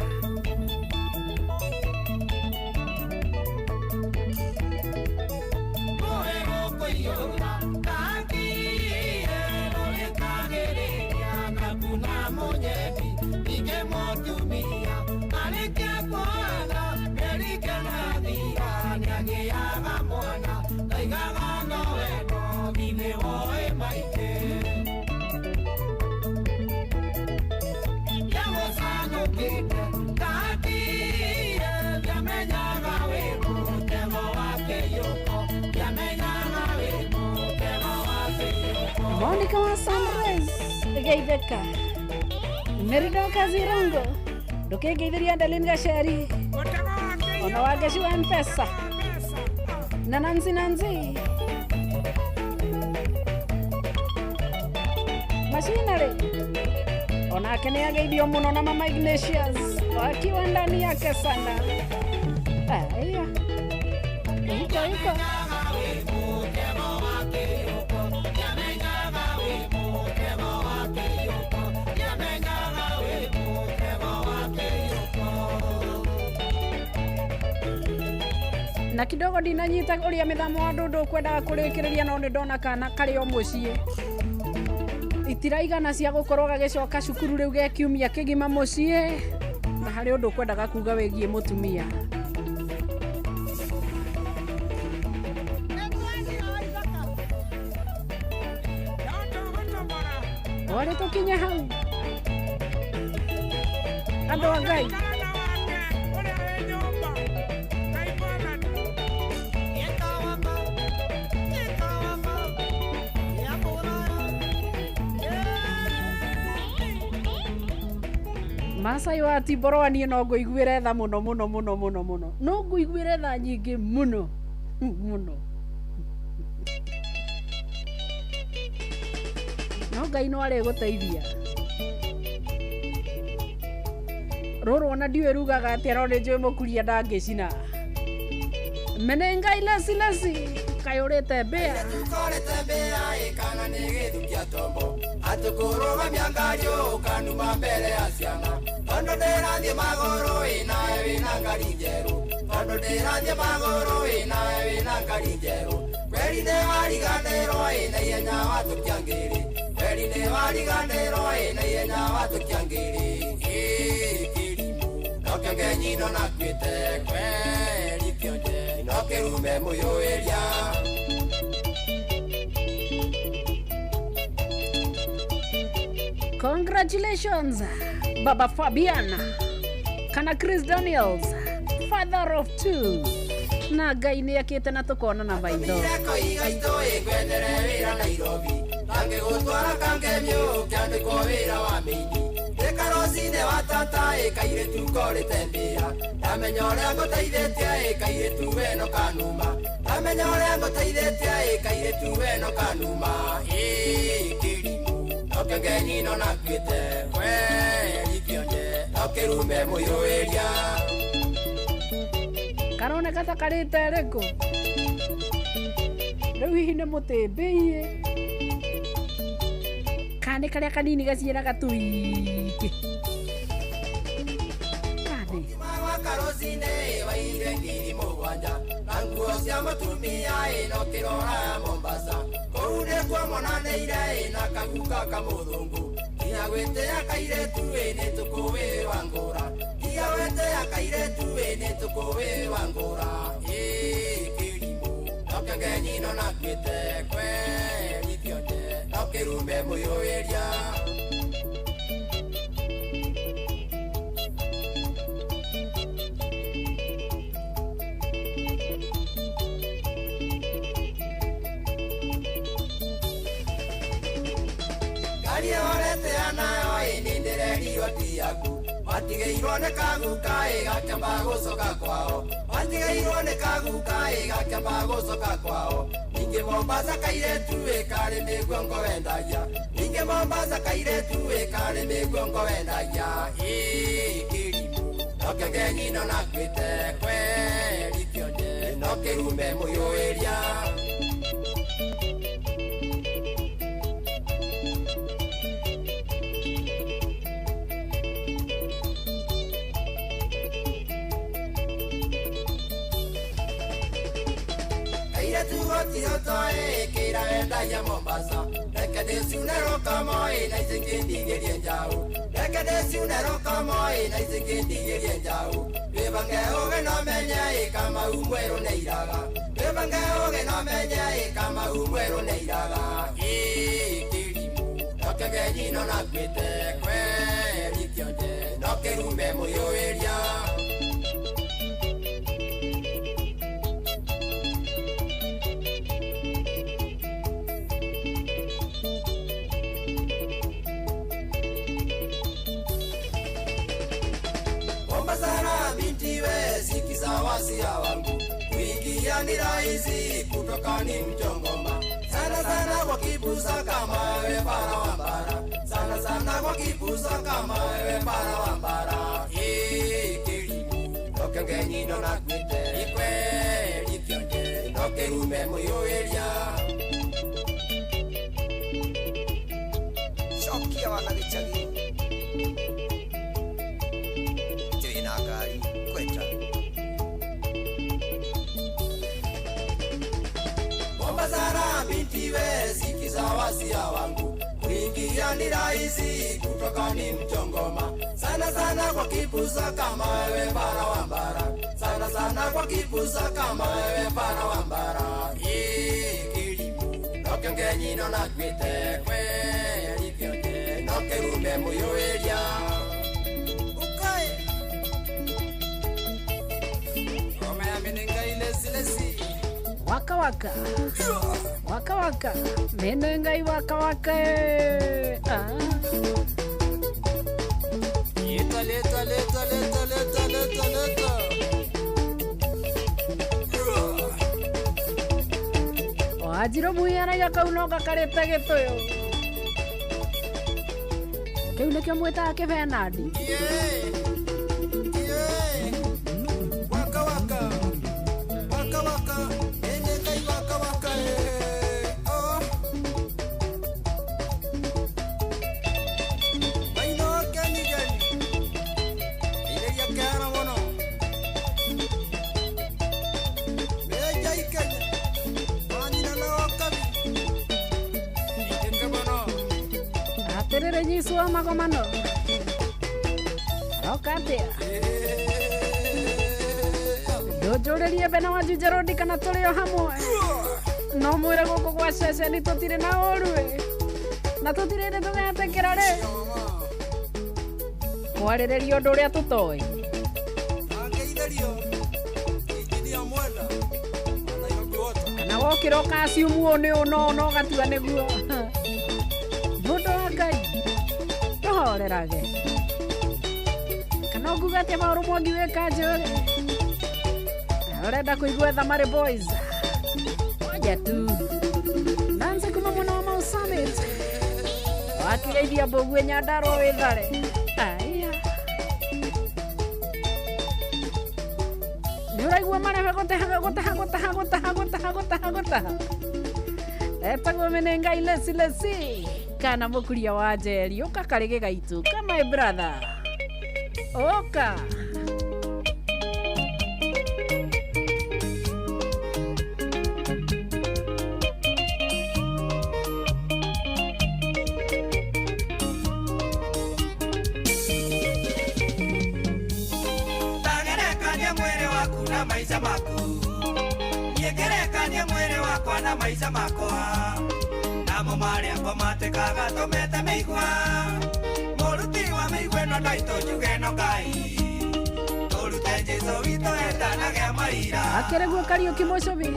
Monica wa Sunrise geitheka Merido Kazirongo ndukingeithiria Adeline Gacheri ona wageci wa M-Pesa na Nancy Machinery onake nĩ ageithio mũno na Mama Ignatius wakiwa ndani yake sana. Aya iko na kidogo ndinanyita uria mithamo wa ndundu kwendaga kurikiriria no ndona kana kari o mucii itiraigana cia gukorwo gagicoka cukuru riu gekiumia kigima mucii na hari undu kwendaga kuga wigie mutumia wale tukinya hau andu a Ngai Masai wa Tiborwani no nguiguire tha muno no nguiguire tha nyingi muno no Ngai no ari guteithia roro ona ndiwe rugaga ati ro nje mukuria ndangicina mene Ngai lasi kayurite mbea ikana nigithukia tombo atukurugamia ngario kanuma mbere ya ciana tondo ndirathie magoro inawe wina ngari njeru tondo ndirathie magoro inawe wina ngari njeru kweri ni wariganirwo ina ihenya watukia ngiri kweri ni wariganirwo ina ihenya watukia ngiri kirimu noke ngenyino nakwite kweri kionje noke rume muyuiria Congratulations, Baba Fabiana, kana Chris Daniels, father of two. Na Ngai ni akite na tukona na maitho. Ko igaito igwendere wira Nairobi. Tange gutwara kangemyo kyande ko wira wa mini. Dekarosine watata ikaire tu kore tembea. Amenyore ngoteithete ikaire tu weno kanuma. Amenyore ngoteithete ikaire tu weno kanuma. Okengenino nakwite kweri kionje okerume muyuiria karone kata karite reko riu hihi ni mutimbiie kane karia kanini gaciera gatuiki kane karosine waire ngiri mugwanja nanguo cia mutumia ino kirora Mombasa Koude kwa monaneire na kaguka kamuthungu Ia wete akairetu ene tukuwe wangora Ia wete akairetu ene tukuwe wangora kirimu Noke ngenyino nakwite kweri kionje Noke rume muyuiria Aria orete anayo inindirerio tiaku Matigeirwo nĩ kaguka ĩgakĩamba gũcoka kwao Matigeirwo nĩ kaguka ĩgakĩamba gũcoka kwao Ningĩ Mombasa kairetu ĩkarĩ nĩguo ngowendagia Ningĩ Mombasa kairetu ĩkarĩ nĩguo ngowendagia kĩrimũ Noke ngenyino nakwĩte kweri kionje Noke rume muyuiria Tiyotoe kira enda ya Mombasa Leke desi unero moi na izingi ndigerie njau Leke desi unero moi na izingi ndigerie njau Webange oge no menye kama umwero neiraga Webange oge no menye kama umwero neiraga kirimu Noke ngenyino nakwite kweri kionje Noke rume muyuiria Bomba sana binti we, sikiza wasia wangu, kuingia ni rahisi, kutoka ni mchongoma. Sana sana kwa kipusa kama wewe para wa bara, sana sana kwa kipusa kama wewe para wa bara. Kilimu, toke ngenyino na kwite, ikwe, likionje, toke rume moyo elia. Shokia wana gichagi. Tena gari, kweta. Bomba zara binti we, sikiza wasia wangu, kuingia ni rahisi, kutoka ni mchongoma. Sana sana kwa kipusa kama wewe para wa mbara, sana sana kwa kipusa kama wewe para wa mbara. Kilimu, toke ngenyino na kwite, kwe, likionje, toke rume moyo elia. Ukae Roma ya minenga ilesi Waka waka. Waka waka. Menengai waka waka. Leta, leta, leta, leta, leta, leta, leta. Wajiro muyana yaka unoka kareta getoyo. Keu nekio mweta ke Fernandi. Waka waka. Waka waka. Enengai waka waka. Oh. Baino gani gani. Ile ya kana mono. Meja ikanya. Manina na wakabi. Ikenge mono. Aterere nyisu amagomano. Okatea. Ndojorerie bena wajujero kana toleo hamwe. No mwire guko kwa cece ni tutire na orwe. Na tutire ne tugatekera re. Kwarererio ndu ria tutoi. Angeitherio. Ikinia mwenda. Nairobi wote. Kana wokiro kasiumu ni no gatua niguo. Mundu wa Ngai. Ndohorerage. Kana ngugate mauru mwangi weka njore. Urenda kuigua Thamari Boys. Moja tu. Nanze kuma mwana wa Mau Summit. Wakigeithia Mbũgua Nyandarua wĩthare. Aya. Nĩũraigua marebe gũtaha. Etagwo Menengai lesi. Kana mũkuria wa Njeri. Ũka karĩgĩ gaitũ. Come my brother. Oka. Maisha maku Niegerekanie mwere wakwa na maisha makwa Namo maria kwa matekaga tomete meigua Moruti wa meigwe no daito juge no kai Torute Jesu wito etanage maira Akereguo Kariuki Mucobi.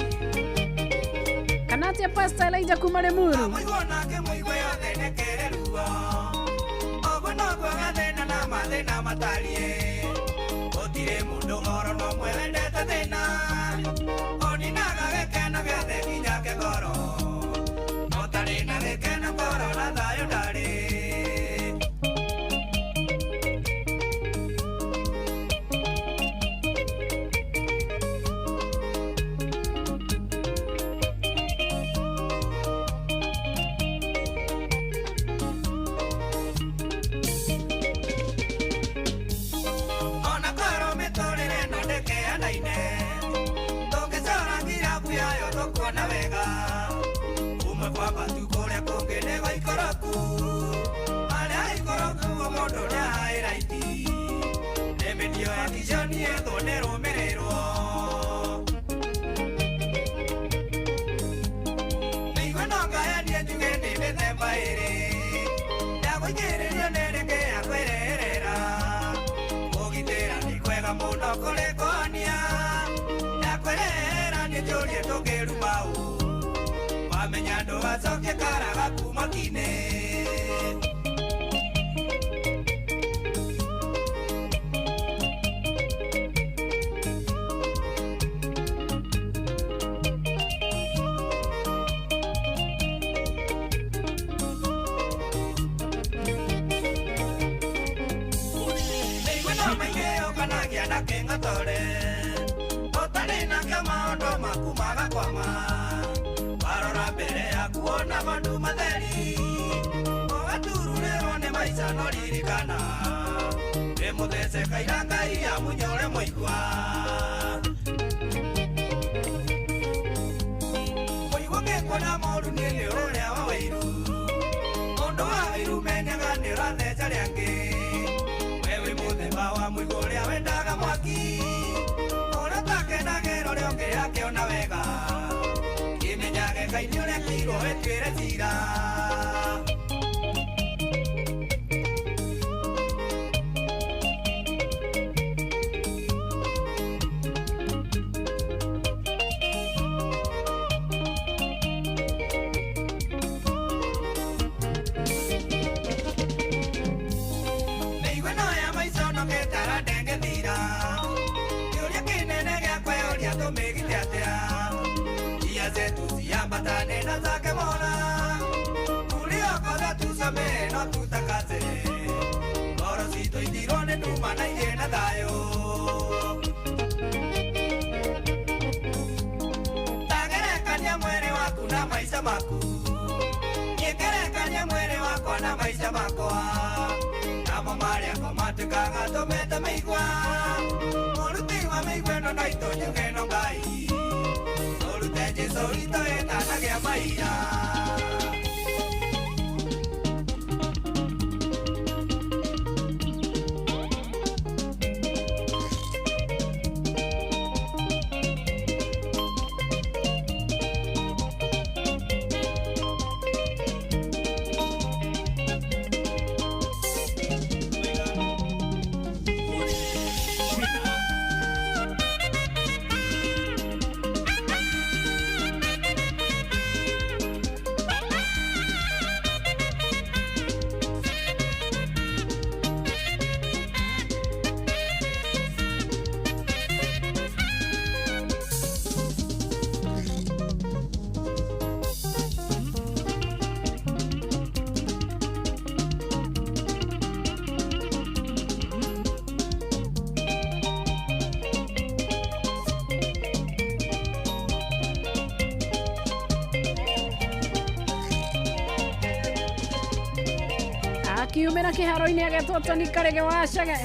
Kana atia Pastor Elijah kuma Limuru. Muigona ke muigwe yothe nekereruo Ogo no gwathena na mathina matarie Otire mundu oro no mwendete thina Oninaga gekeno giothe nginya kegoro Otari na gekeno ngoro na thayo ndari Kwamba tukore kongene wa ikoroku Ale ikoroku wa modo na iraiti Nemenio ya kijani edo nero merero Meiwa noga ya nie jugene bethemba ere Yago nyere nio nereke ya kwererera Ogitera ni kwega muno kore konia Ya kwerera ni jolie togeru mau Menyando azoke karaga kumakine na kingatore otari na kama ndo makumaga kwama barora mbere ya kuona bandu matheri ogatururero ne maica no ririkana muthece kairanga ia munyore moigwa moigwa ngekona moru nini uria wa wairu mundu wa wairu menyaga ni uratheca riangi wewe muthemba wa muigwa uria wendaga mwaki uria takenagero riongi akeona wega kimenyage kaini uria kiirwo wetwire cira Batanena zake mona uliokoza tusame no tutakase orosito itirone tumana yena dayo tagerekania mwere waku na maisha maku yekerekania mwere wako na maisha mako namo maria komatikaga tomete meigwa morutigwa meigweno naitonyugeno ngai solito etana que amaia kiumira kiharo-ini agetwo Tony Karege wacage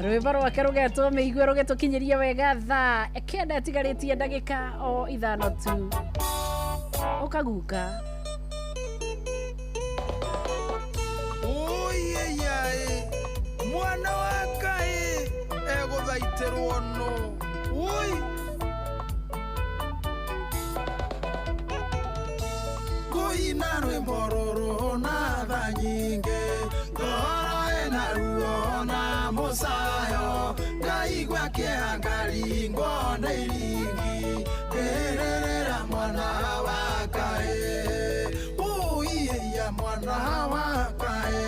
rwimbo rwake rugetwo mĩigua rũgĩtũkinyĩria wega thaa kenda ĩtigarĩtie ndagĩka o ithano tu ũkaguka Oyeyae mwana wa Ngai egũthaitĩrwo no kũina rwĩmbo rũrũ na tha nyingĩ ngoro ĩna ruo na mũcayo ngaigua kĩeha ngaringwo nĩ iringi ngĩrĩrĩra mwana wa Ngai ũiya mwana wa Ngai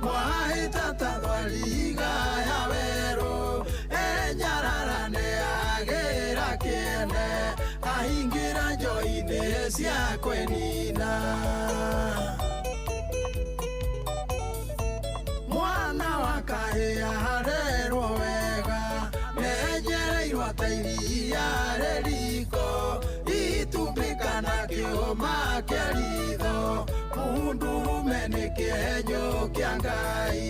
mwahĩta ta thwariga ya werũ enyarara nĩ agĩra kĩene ahingĩra njoi-inĩ cia kwenina mwana wa kahĩa harerwo wega menyereirwo ta iria rĩriko itumbĩka na kĩũma kĩa ritho mũndũrũme nĩ kĩenyũ kĩa Ngai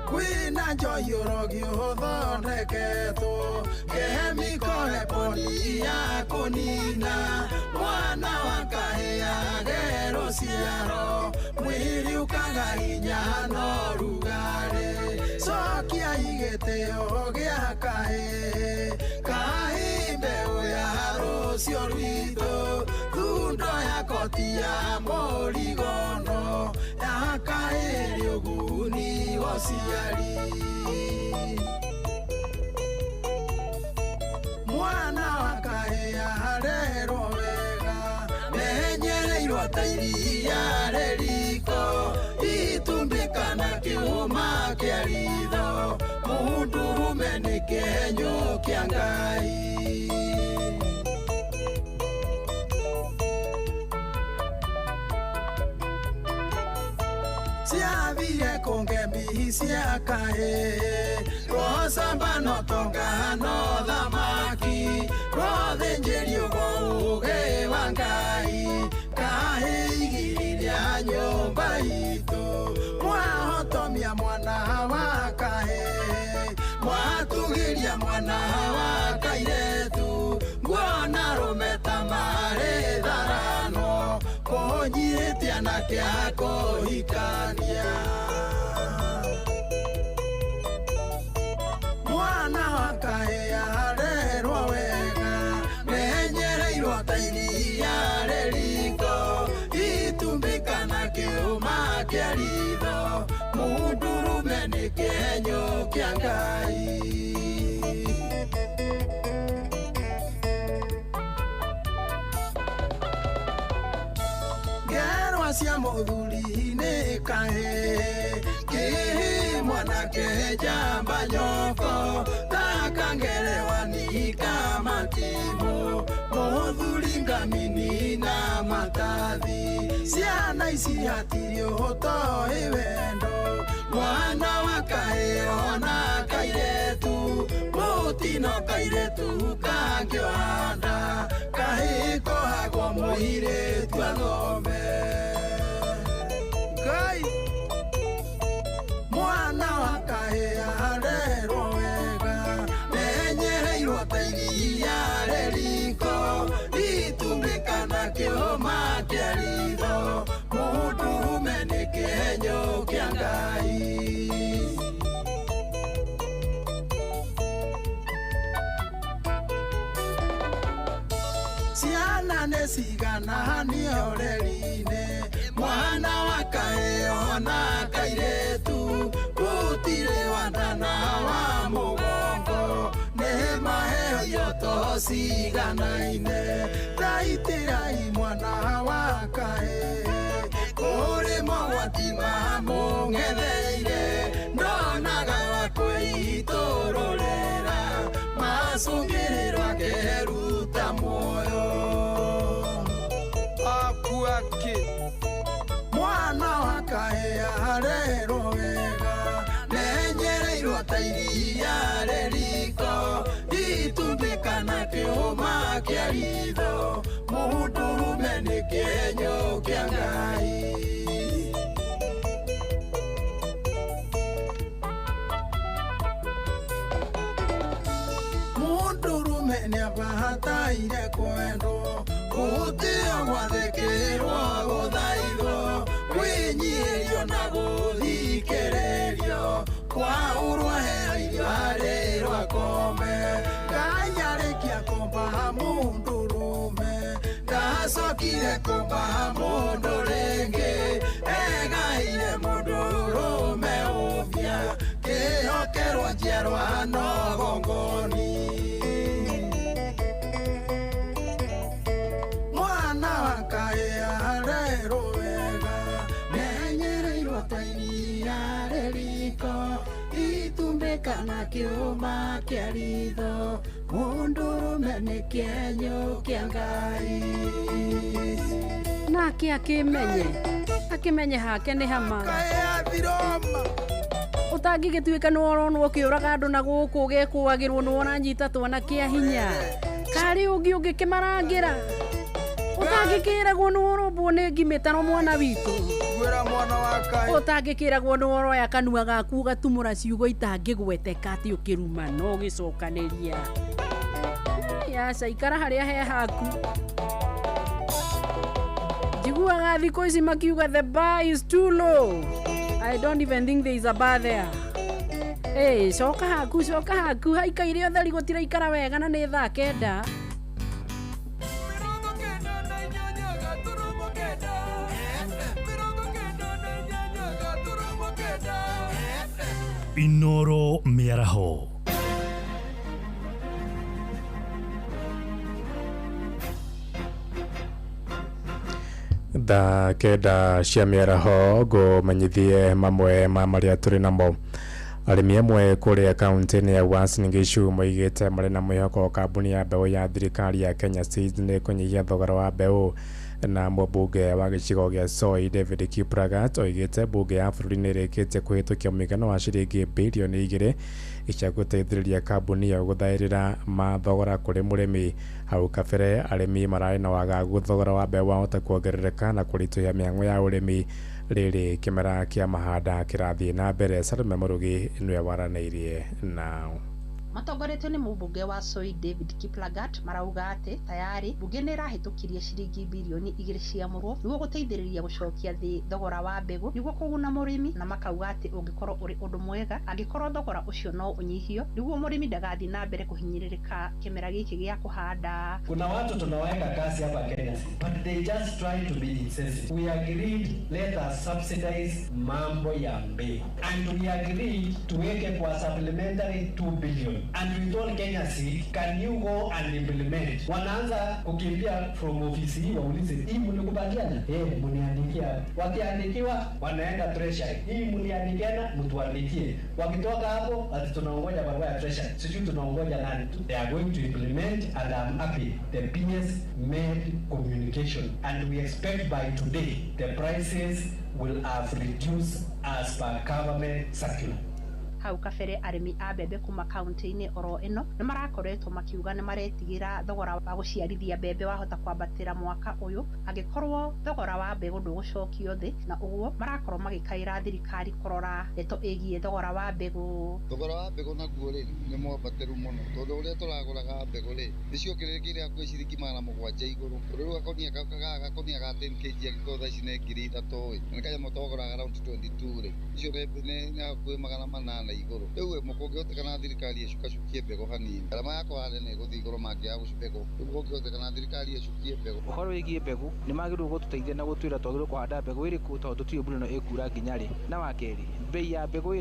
kwĩna njoi ũrogio thondeketwo kemiko heponi ya kũnina mwana wa kahĩa gerũciaro mwĩrĩ ũkaga hinya no rugarĩ cokia igĩtĩo gĩa kahĩ kahĩ mbeũ ya rũcio rwitũ thundo ya koti ya mũrigono ya kahĩ rĩũguni gũciari mwana wa kahĩa harerwo wega menyereirwo ta iria rĩriko itumbĩka na kĩũma kĩa ritho mũndũrũme nĩ kĩenyũ kĩa Ngai ciathire kũngembi cia kahĩ rwacamba no tonga no thamaki rwathĩnjĩri ũgo ũgĩ wa Ngai kahĩ igirĩria nyũmba itũ mwahotomia mwana wa kahĩ mwatugiria mwana wa kairĩtu nguona rũmeta marĩ tharano kũnyiĩtie anake a kũhikania mwana wa kahĩ arerwo wega nenyereirwo ta iria rĩriko itumbĩka na kĩũma kĩa ritho mũndũrũme nĩ kĩenyũ kĩa Ngai ngerwa cia mũthuri nĩ kahĩ kĩhĩ mwanake njamba nyoko takangerewani kamatimu mũthuri ngamini na matathi ciana ici hatirĩ ũtoĩ wendo mwana wa kahĩ ona kairĩtu mũtino kairĩtu kangĩohanda kahĩ kohagwo mũirĩtu athome Ngai mwana wa kahĩ arerwo wega nenyereirwo ta iria rĩriko itumbĩka na kĩhũma kĩa ritho mũndũrũme nĩ kĩenyũ kĩa Ngai ciana nĩ cigananio reri-inĩ mwana wa kahĩ ona kairĩtu gũtirĩ wandana wa mũgongo nĩ maheo to ciganaine taitĩrai mwana wa kahĩ kũrĩ mogwati mamũng'etheire ndonaga wa kwĩitũrũrĩra macũngĩrĩro akeruta muoyo akuake mwana wa kahĩ arerwo wega nenyereirwo ta iria rĩriko itumbĩka na kĩhũma kĩa ritho mũndũrũme nĩ kĩenyũ kĩa Ngai mũndũrũme nĩabataire kwendwo gũtĩo gwathĩkĩrwo gũthaithwo kwĩnyihĩrio na gũthikĩrĩrio kwaurwo heo irio arĩrwo akome Ngai arĩkia kũmba mũndũrũme ndacokire kũmba mũndũ rĩngĩ egaire mũndũrũme ũmia kĩhokerwo njiarwa no gongoni mwana wa kahĩ arerwo wega nenyereirwo ta iria rĩriko itumbĩka na kĩũma kĩa ritho mũndũrũme nĩ kĩenyũ kĩa Ngai nake akĩmenye hake nĩ hamaga ũtangĩgĩtuĩka nĩworonwo ũkĩũraga andũ na gũkũ ũgekũagĩrwo nĩwonanyita twana kĩa hinya karĩ ũngĩ ũngĩkĩmarangĩra ũtangĩkĩragwo nĩworombwo nĩ ngimĩtano mwana witũ ũtangĩkĩragwo nĩworoya kanua gaku ũgatumũra ciugo itangĩgweteka atĩ ũkĩruma no ũgĩcokanĩria yaca ikara harĩa he haku njiguaga thikũ ici makiuga the bar is too low. I don't even think there is a bar there. Hey, coka haku haikaire ũtheri gũtiraikara wega na nĩ thaa 9. Inoro Miaraho. Da kenda cia miaraho go manyithie mamwe ma maria turi namo arimi amwe kuri akaunti ya Uasin Gishu moigite mari na mwihoko kambuni ya mbeu ya thirikari ya Kenya Seeds ni kunyihia thogora wa mbeu na mũmbunge wa gĩcigo gĩa Soi David Kiplagat oigĩte mbunge ya bũrũri nĩ ĩrĩkĩtie kũhĩtũkia mũigana wa ciringi bilioni 2 cia gũteithĩrĩria kambuni ya gũthaĩrĩra mathogora kũrĩ mũrĩmi. Hau kabere arĩmi mararĩ na wagagu thogora wa mbegũ wahota kuongerereka na kũritũhia mĩhang'o ya ũrĩmi. Rĩrĩ kĩmera kĩa mahanda kĩrathiĩ na mbere. Salome Mũrugi nĩwe waranĩirie nao. Matongoretio nĩ mũmbunge wa Soi David Kiplagat marauga atĩ tayari bunge nĩ ĩrahĩtũkirie ciringi bilioni 2 ciamũrwo nĩguo gũteithĩrĩria gũcokia thĩ thogora wa mbegũ nĩguo kũguna mũrĩmi, na makauga atĩ ũngĩkorwo ũrĩ ũndũ mwega angĩkorwo thogora ũcio no ũnyihio nĩguo mũrĩmi ndagathiĩ na mbere kũhinyĩrĩrĩka kĩmera gĩkĩ gĩa kũhanda. Kuna watu tunaweka kazi hapa Kenya but they just try to be insensitive. We agreed let us subsidize mambo ya mbegu and we agreed tuweke kwa supplementary 2 billion. And we told Kenya Seed, can you go and implement? Wanaanza kukimbia from ofisi hii waulize, hii mlikubaliana? Mniandikia. Wakiandikiwa wanaenda treasury. Hii mliandikiana mtuandikie. Wakitoka hapo ati tunaongoja barua ya treasury. Sisi tunaongoja nani? They are going to implement and I'm happy. The PS made communication and we expect by today the prices will have reduced as per government circular. Hau kabere arĩmi a mbembe kuma kaunti-inĩ oro ĩno nĩ marakoretwo makiuga nĩ maretigĩra thogora wa gũciarithia mbembe wahota kwambatĩra mwaka ũyũ angĩkorwo thogora wa mbegũ ndũgũcokio thĩ, na ũguo marakorwo magĩkaĩra thirikari kũrora ndeto ĩgiĩ thogora wa mbegũ. Thogora wa mbegũ naguo rĩ nĩ mwambatĩru mũno tondũ ũrĩa tũragũraga mbegũ rĩ nĩciongererekire kwĩ ciringi 700 igũrũ. Rĩu gakonia ga 10 kg agĩkorwo thaa ici nĩ 3,000 na kanyamũ tũgũraga around 22 rĩ icio nĩ hakuhĩ 800 iguru. Rĩu mũkũngĩhotekana thirikari ĩcukacukie mbegũ hanini garama ya kũhanda nĩ ĩgũthiĩ igũrũ mangĩaga mbegũ. Rĩu mũkũngĩhotekana thirikari ĩcukie mbegũ. Ũhoro wĩgiĩ mbegũ nĩ magĩrĩirwo gũtũteithia na gũtwĩra twagĩrĩirwo kũhanda mbegũ ĩrĩkũ tondũ tũtiũĩ mbura ĩno ĩkura nginya rĩ. Na wa kerĩ bei ya mbegũ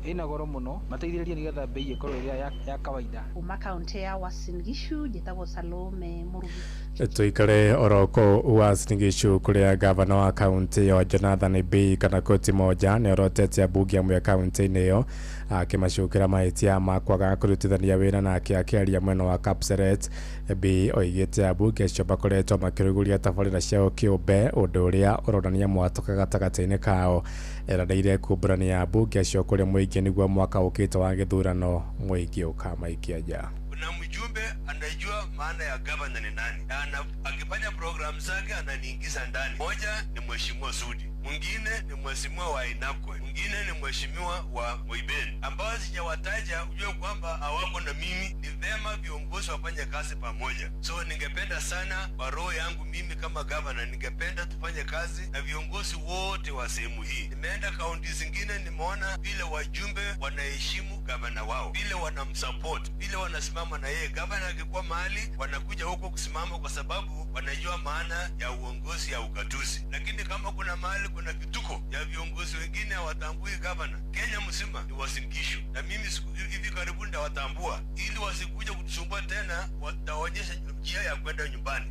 ĩna goro mũno mateithĩrĩrie nĩgetha bei ĩkorwo ĩrĩa ya kawaida. Kuma kaunti ya Uasin Gishu njĩtagwo Salome Mũrugi. Tuikare oroko Uasin Gishu kũrĩa gavana wa kaunti ya Jonathan Bii kana Koti Moja nĩ orotete ambunge amwe kaunti-inĩ ĩyo akĩmacukĩra mahĩtia ma kwaga kũrutithania wĩra nake akĩaria mwena wa Kapseret. Bii oigĩte ambunge acio makoretwo makĩrugũria tabarĩra ciao kĩũmbe ũndũ ũrĩa ũronania mwatũka gatagatĩ-inĩ kao. Eranĩire kumbũrania ambunge acio kũrĩ mũingĩ nĩguo mwaka ũkĩte wa gĩthurano mũingĩ ũkamaikia nja. Kuna mjumbe anajua maana ya governor ni nani, na akifanya program zake ananiingiza ndani. Moja ni mheshimiwa Sudi, mwingine ni mheshimiwa wa Inakwe, mwingine ni mheshimiwa wa Moibeni, ambao sijawataja ujue kwamba hawako na mimi. Ni vema viongozi wafanye kazi pamoja. So ningependa sana kwa roho yangu mimi kama governor, ningependa tufanye kazi na viongozi wote wa sehemu hii. Nimeenda kaunti zingine, nimeona vile wajumbe wanaheshimu gavana wao, vile wanamsupport, vile wanasimama na yeye. Gavana akikuwa mahali wanakuja huko kusimama kwa sababu wanajua maana ya uongozi ya ugatuzi. Lakini kama kuna mahali kuna vituko ya viongozi wengine hawatambui gavana, Kenya mzima ni Uasin Gishu, na mimi hivi karibuni ndawatambua ili wasikuja kutusumbua tena, wataonyesha njia ya kwenda nyumbani.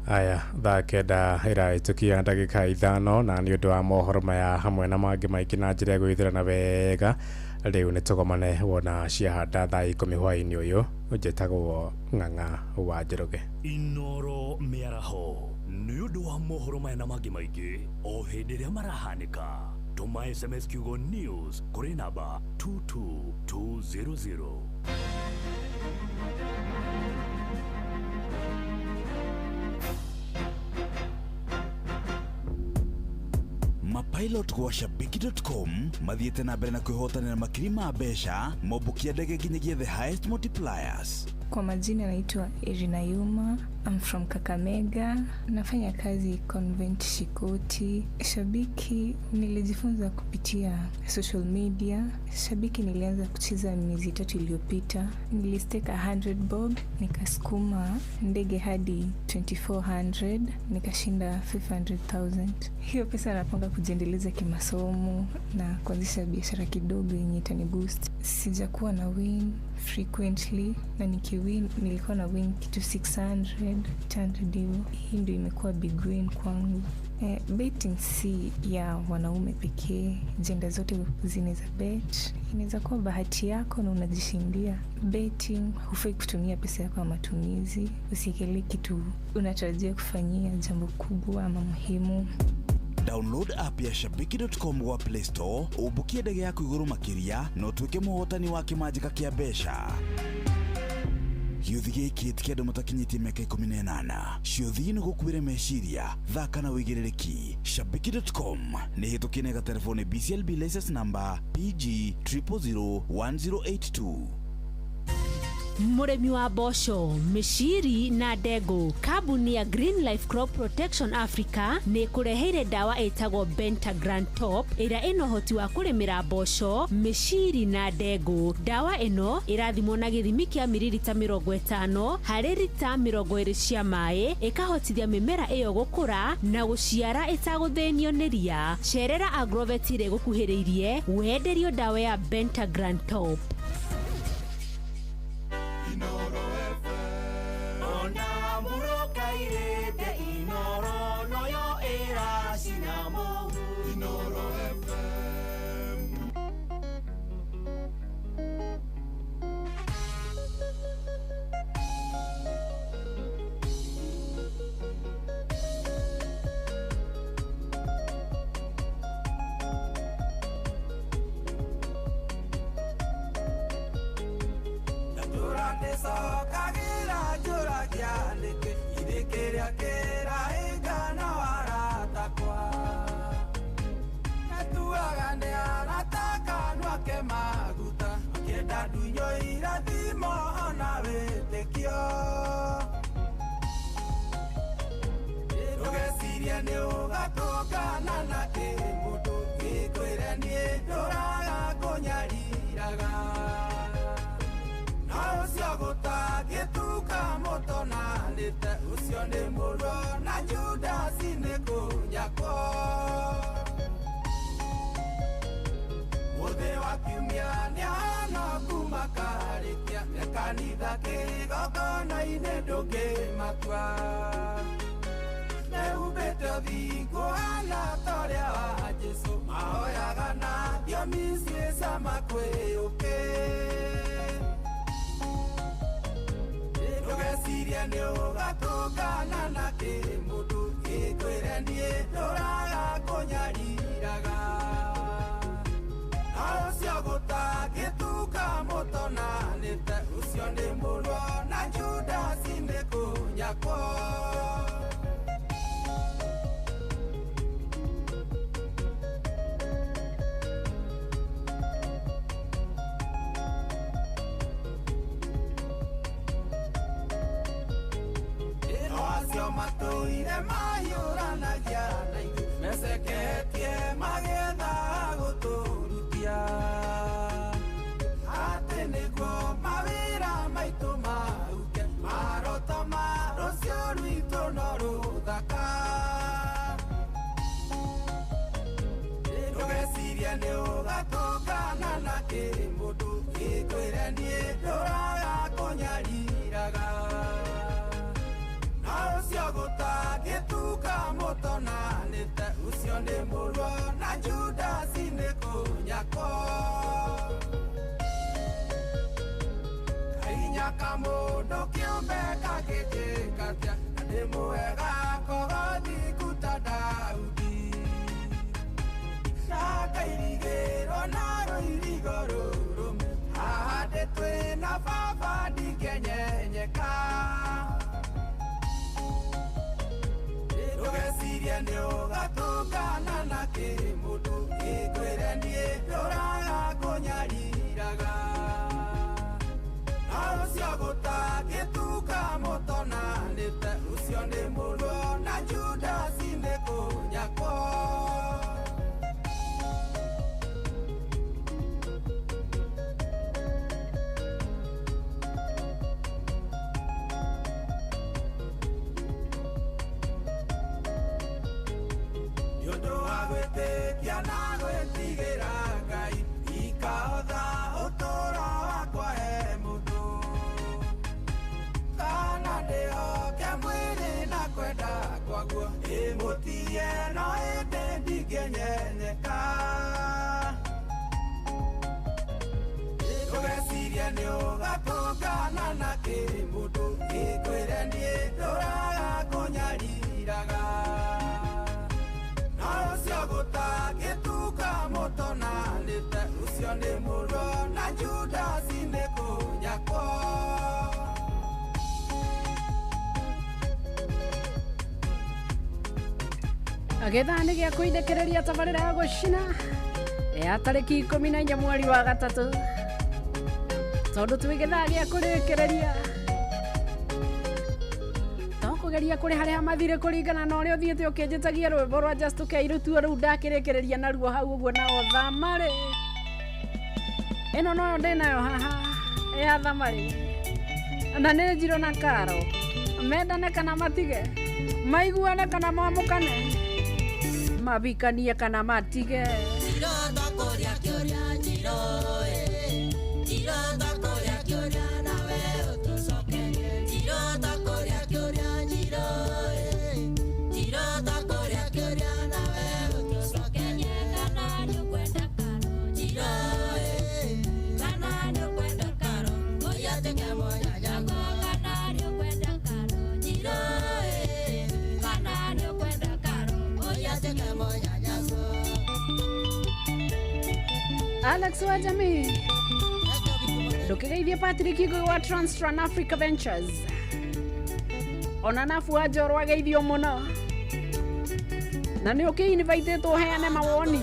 Aya, thaa kenda ĩrahĩtũkia ndagĩka 5 na nĩ ũndũ wa mohoro maya hamwe na mangĩ maingĩ na njĩra ya gũithĩrana wega. Rĩu nĩ tũgomane wona ciahanda thaa 10 hwaĩ-inĩ ũyũ. Njĩtagwo Ng'ang'a wa Njoroge. Inoro mĩaraho nĩ ũndũ wa mohoro maya na mangĩ maingĩ o hĩndĩ ĩrĩa marahanĩka. Tũma SMS kiugo news kũrĩ namba 22200. Mapilot kwa shabiki.com mathiete na mbere na kwĩhotanĩra makiri ma mbeca mobukia ndege nginyagia the highest multipliers. Kwa majina naitwa Irina Yuma. I'm from Kakamega. Nafanya kazi Convent Shikoti. Shabiki nilijifunza kupitia social media. Shabiki nilianza kucheza miezi 3 iliyopita. Nilisteka 100 bob, nikasukuma ndege hadi 2400, nikashinda 500,000. Hiyo pesa napanga kujiendeleza kimasomo na kuanzisha biashara kidogo yenye itaniboost. Sijakuwa na win frequently, na nikiwin nilikuwa na win kitu 600 tempted, turned devil. Hii ndio imekuwa big win kwangu. Betting si ya wanaume pekee, jenda zote zinaweza bet. Inaweza kuwa bahati yako na unajishindia. Betting hufai kutumia pesa yako kwa matumizi. Usiekele kitu unatarajia kufanyia jambo kubwa ama muhimu. Download app ya shabiki.com wa Play Store, ubukie ndege yako iguru makiria na utuike muhotani wa kimajika kia besha. Yuthige kiti kia mutakinyiti meka 18. Ciuthi ni gukwire meciria, thaka na wigiririki. Shabiki.com ni hitukine ga telefone BCLB license number PG 0001082. Muremi wa bosho, mishiri na ndengũ, kambuni ya Green Life Crop Protection Africa nĩ kũreheire dawa ĩtagwo Bentagran Top ĩrĩa ĩna ũhoti wa kũrĩmĩra mboco, mishiri na ndengũ. Dawa ĩno ĩrathimwo na gĩthimi kĩa mililita 50 harĩ lita 20 cia maĩ, ĩkahotithia mĩmera ĩyo gũkũra na gũciara ĩtagũthĩnio nĩ ria. Cerera Agrovet ĩrĩa gũkuhĩrĩirie wenderio dawa ya Bentagran Top. Kana ndeo kemwe gutie no ende ndingĩnyenyeka ndũgecirie nĩ ũgatũngana na kĩmũndũ gĩkwĩre niĩ ndũraga kũnyariraga no ũcio gũtangĩtuka mũtonanĩte ũcio nĩ mũro na Judasi nĩ kũnyakwo Agetha nĩ gĩa kũindekereria tabarĩra ya gũcina ya tarĩki 14 mweri wa gatatũ tondũ twĩgetha gĩa kũrĩkĩrĩria tũkũgeria kũrĩ harĩa mathire kũringana na ũrĩa ũthiĩte ũkĩnjĩtagia rwĩmbo rwa Just Tukeiru tu rĩu ndakĩrĩkĩrĩria naruo hau ũguo na othamarĩ ĩno noyo ndĩnayo haha ya thamarĩ na nĩ Njiro na Karo mendane kana matige maiguane kana mamũkane mabikanie kana matige Njiro ndakũria kĩũria Njiro Njiro ndakũria kĩũria nawe ũtũcokerie Njiro ndakũria kĩũria Njiro Njiro ndakũria kĩũria nawe ũtũcokerie kana nĩũkwenda Karo Njiro kana nĩũkwenda Karo oya teke moya yako kana nĩũkwenda Karo Njiro kana nĩũkwenda Karo oya teke moya yako Alex wa jamii ndukigeithie Patrick Igwe wa Transran Africa Ventures ona nafu ajoro ageithio muno na nĩ ũkĩ-invite tũheane mawoni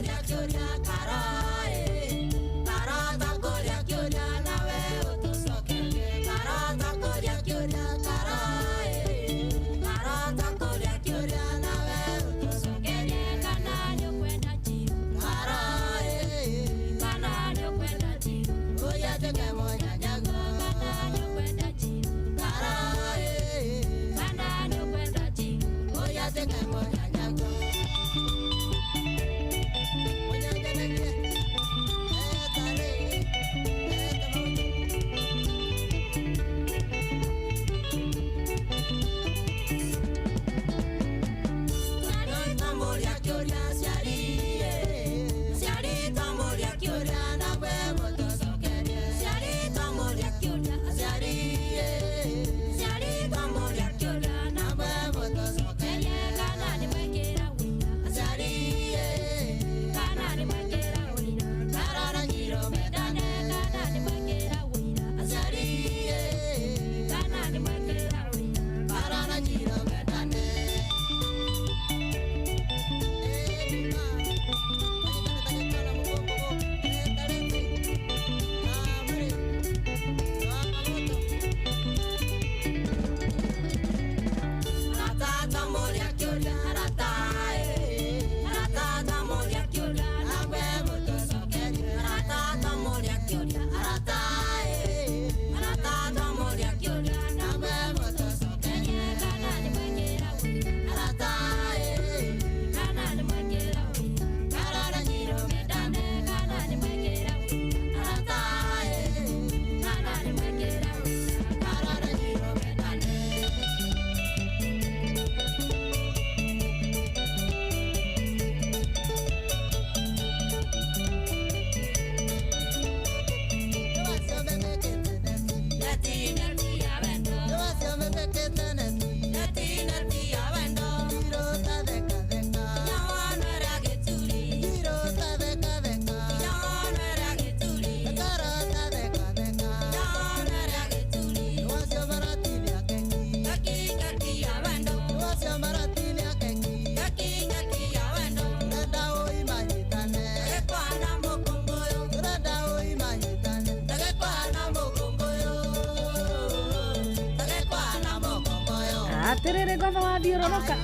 atiriri gotho wathiũrũrũka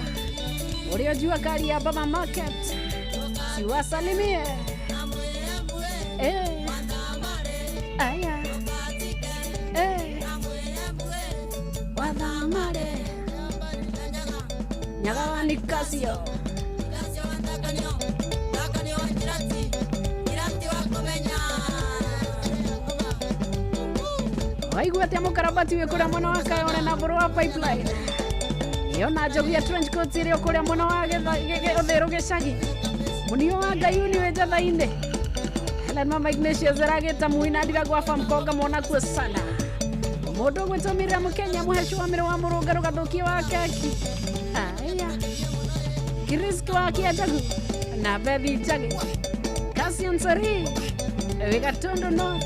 ũrĩa njua kari ya Baba Market siwasalimie aya wathamare nyagawani kasio waiguate mũkarabati wĩ kũrĩa mwena wa Kayole na mbũrũ wa Pipeline yo na njogu ya trench coat irio kuria mwana wa uthiru gicagi munio wa ngayuni we jathaine Helen Mama Ignatius aragita muina ndira gwa famkonga mona ku sana mundu gwitumira mukenya muhecu wa mire wa murungaro gathuki wa keki aya Kirisko wa kiajagu na baby jage Cassian Sari wigatondo no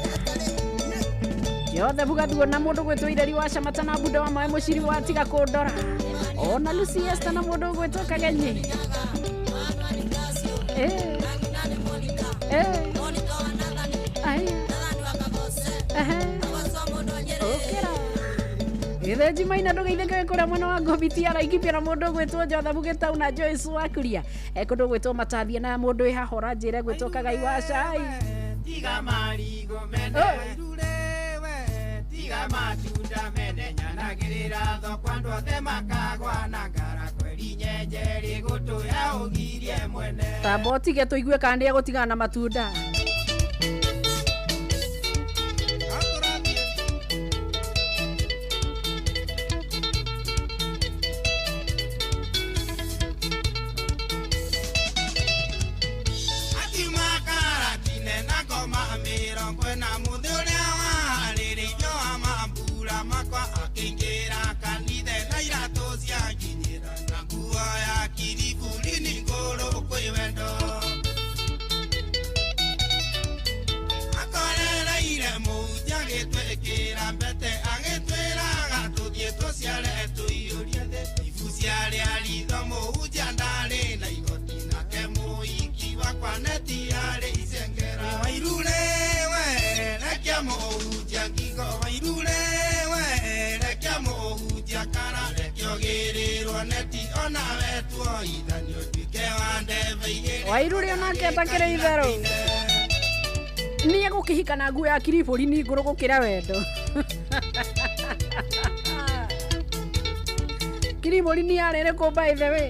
yothe bugatu na mundu gwitwo ireri wa Shamata na buda wa mawe muciri wa tiga kundora ona Lucy Esther na mundu gwitwo kagenye Itheji maina ndugeitheke kuria mwana wa ngobiti araingipia na mundu gwitwo Jotha Bugita na Joyce Wakuria kundu gwitwo Matathia na mundu ihahora njire gwitwo Kagai wa Cai tiga marigo mene irulewe tiga matunda mene nyanagirira thoko andu othe makagwa na ngara kweri nyenjeri gutu ya ugirie mwene tambo tige tuigue kandi ya gutigana na matunda Wairuri onake atakire ithero ni egukihika na nguo ya kiriburi ni nguru gukira wendo kiriburi ni arere ko by the way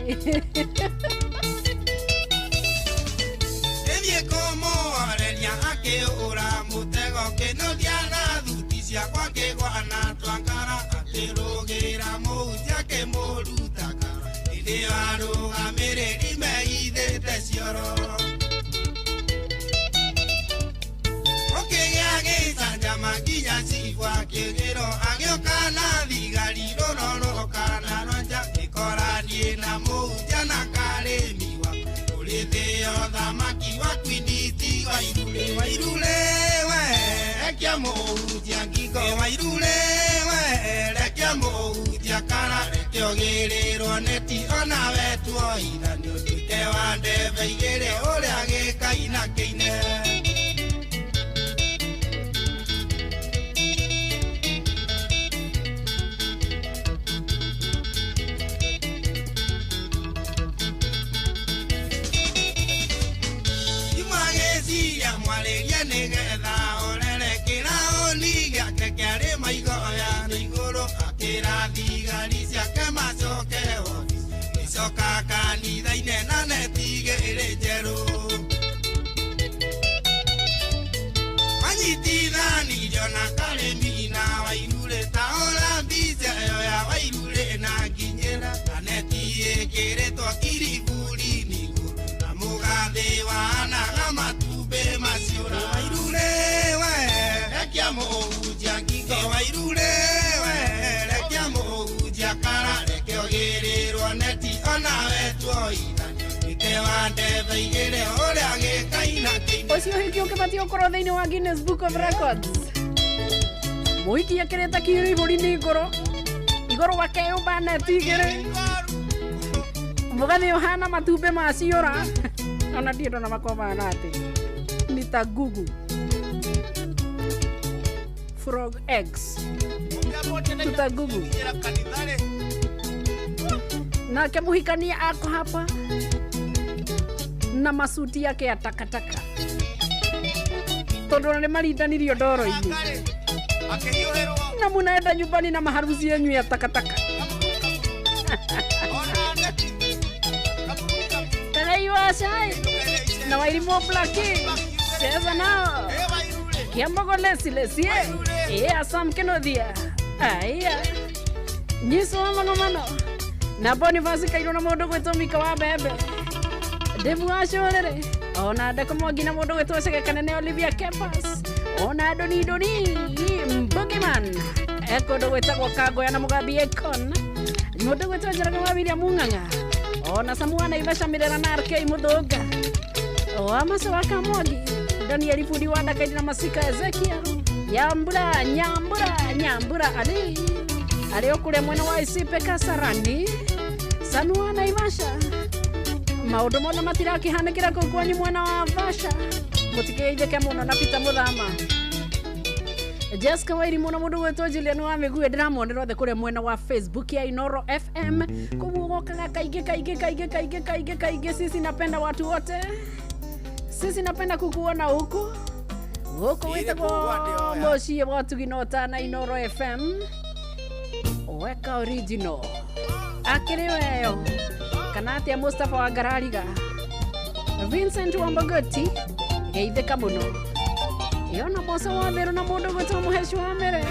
Evie como arelia ake ora mutego ke no diana dutisia kwa ke gwana twankara atirogera muja ke morutaka ide waro amere imeide tesioro Okeyage sanja maginya sifwa kegero agioka na digari rororo kana ranja ikoranie na muja na kare miwa ulithio thamaki wa kwinditi wairule we rekia muja ngiko wairule we rekia muja kana rekio giriro neti ona wetu oithanio ndike wa ndebe igere uria gikaina kiine Ocio hikio kibatio koro thiini wa Guinness Book of Records muhiki akireta kiriburi ni igoro wake ubana tigere mugathi Yohana matumbe maciora ona ndio na makoma nati nita gugu frog eggs tuta gugu na kemuhikania ako hapa na masuti yake ya takataka tondu ni marindanirio ndoro-ini na munaenda nyumbani na maharusi yenyu ya takataka Kagai Cai na Wairimo Blackie cheza nao kiambogo lesi Asam Kenodia aya nyiso mano na Boniface Kairo na mundu gwitwo Mika wa Bembe Devu Ashorere ona ndako mwangi na mundu gwitwo Cege Kanene Olivia Kepas ona Doni Boogeyman eko ndo gwitagwo Kangoya na Mugambi Econ mundu gwitwo Njoroge wa William Mung'ang'a ona Samuel Naivasha Mirera na RK Muthunga Amase wa Kamwangi Daniel Fundi wa Ndakaidi na Masika Ezekiel Nyambura ali okule mwena wa Isipe Kasarani Samuel Naivasha maundu mona matirakihanĩkĩra kũu kwanyu mwena wa Vasha mũtikĩgeithĩke mũno na Peter Muthama Jessica Wairi mũno mũndũ gwĩtwo Julian wa Mĩguĩ ndĩramuonera othe kũrĩa mwena wa Facebook ya Inoro FM kũguokaga kaingĩ sisi napenda watu wote sisi napenda kukuona huku wĩtagwo mũciĩ wa Tuginota na Inoro FM weka original akĩrĩ weyo kana atia Mustafa wa Ngarariga Vincent wa Mbogoti geithĩka mũno yona mosa wa Thero na mũndũ gwĩtwo Mũheci wa Mere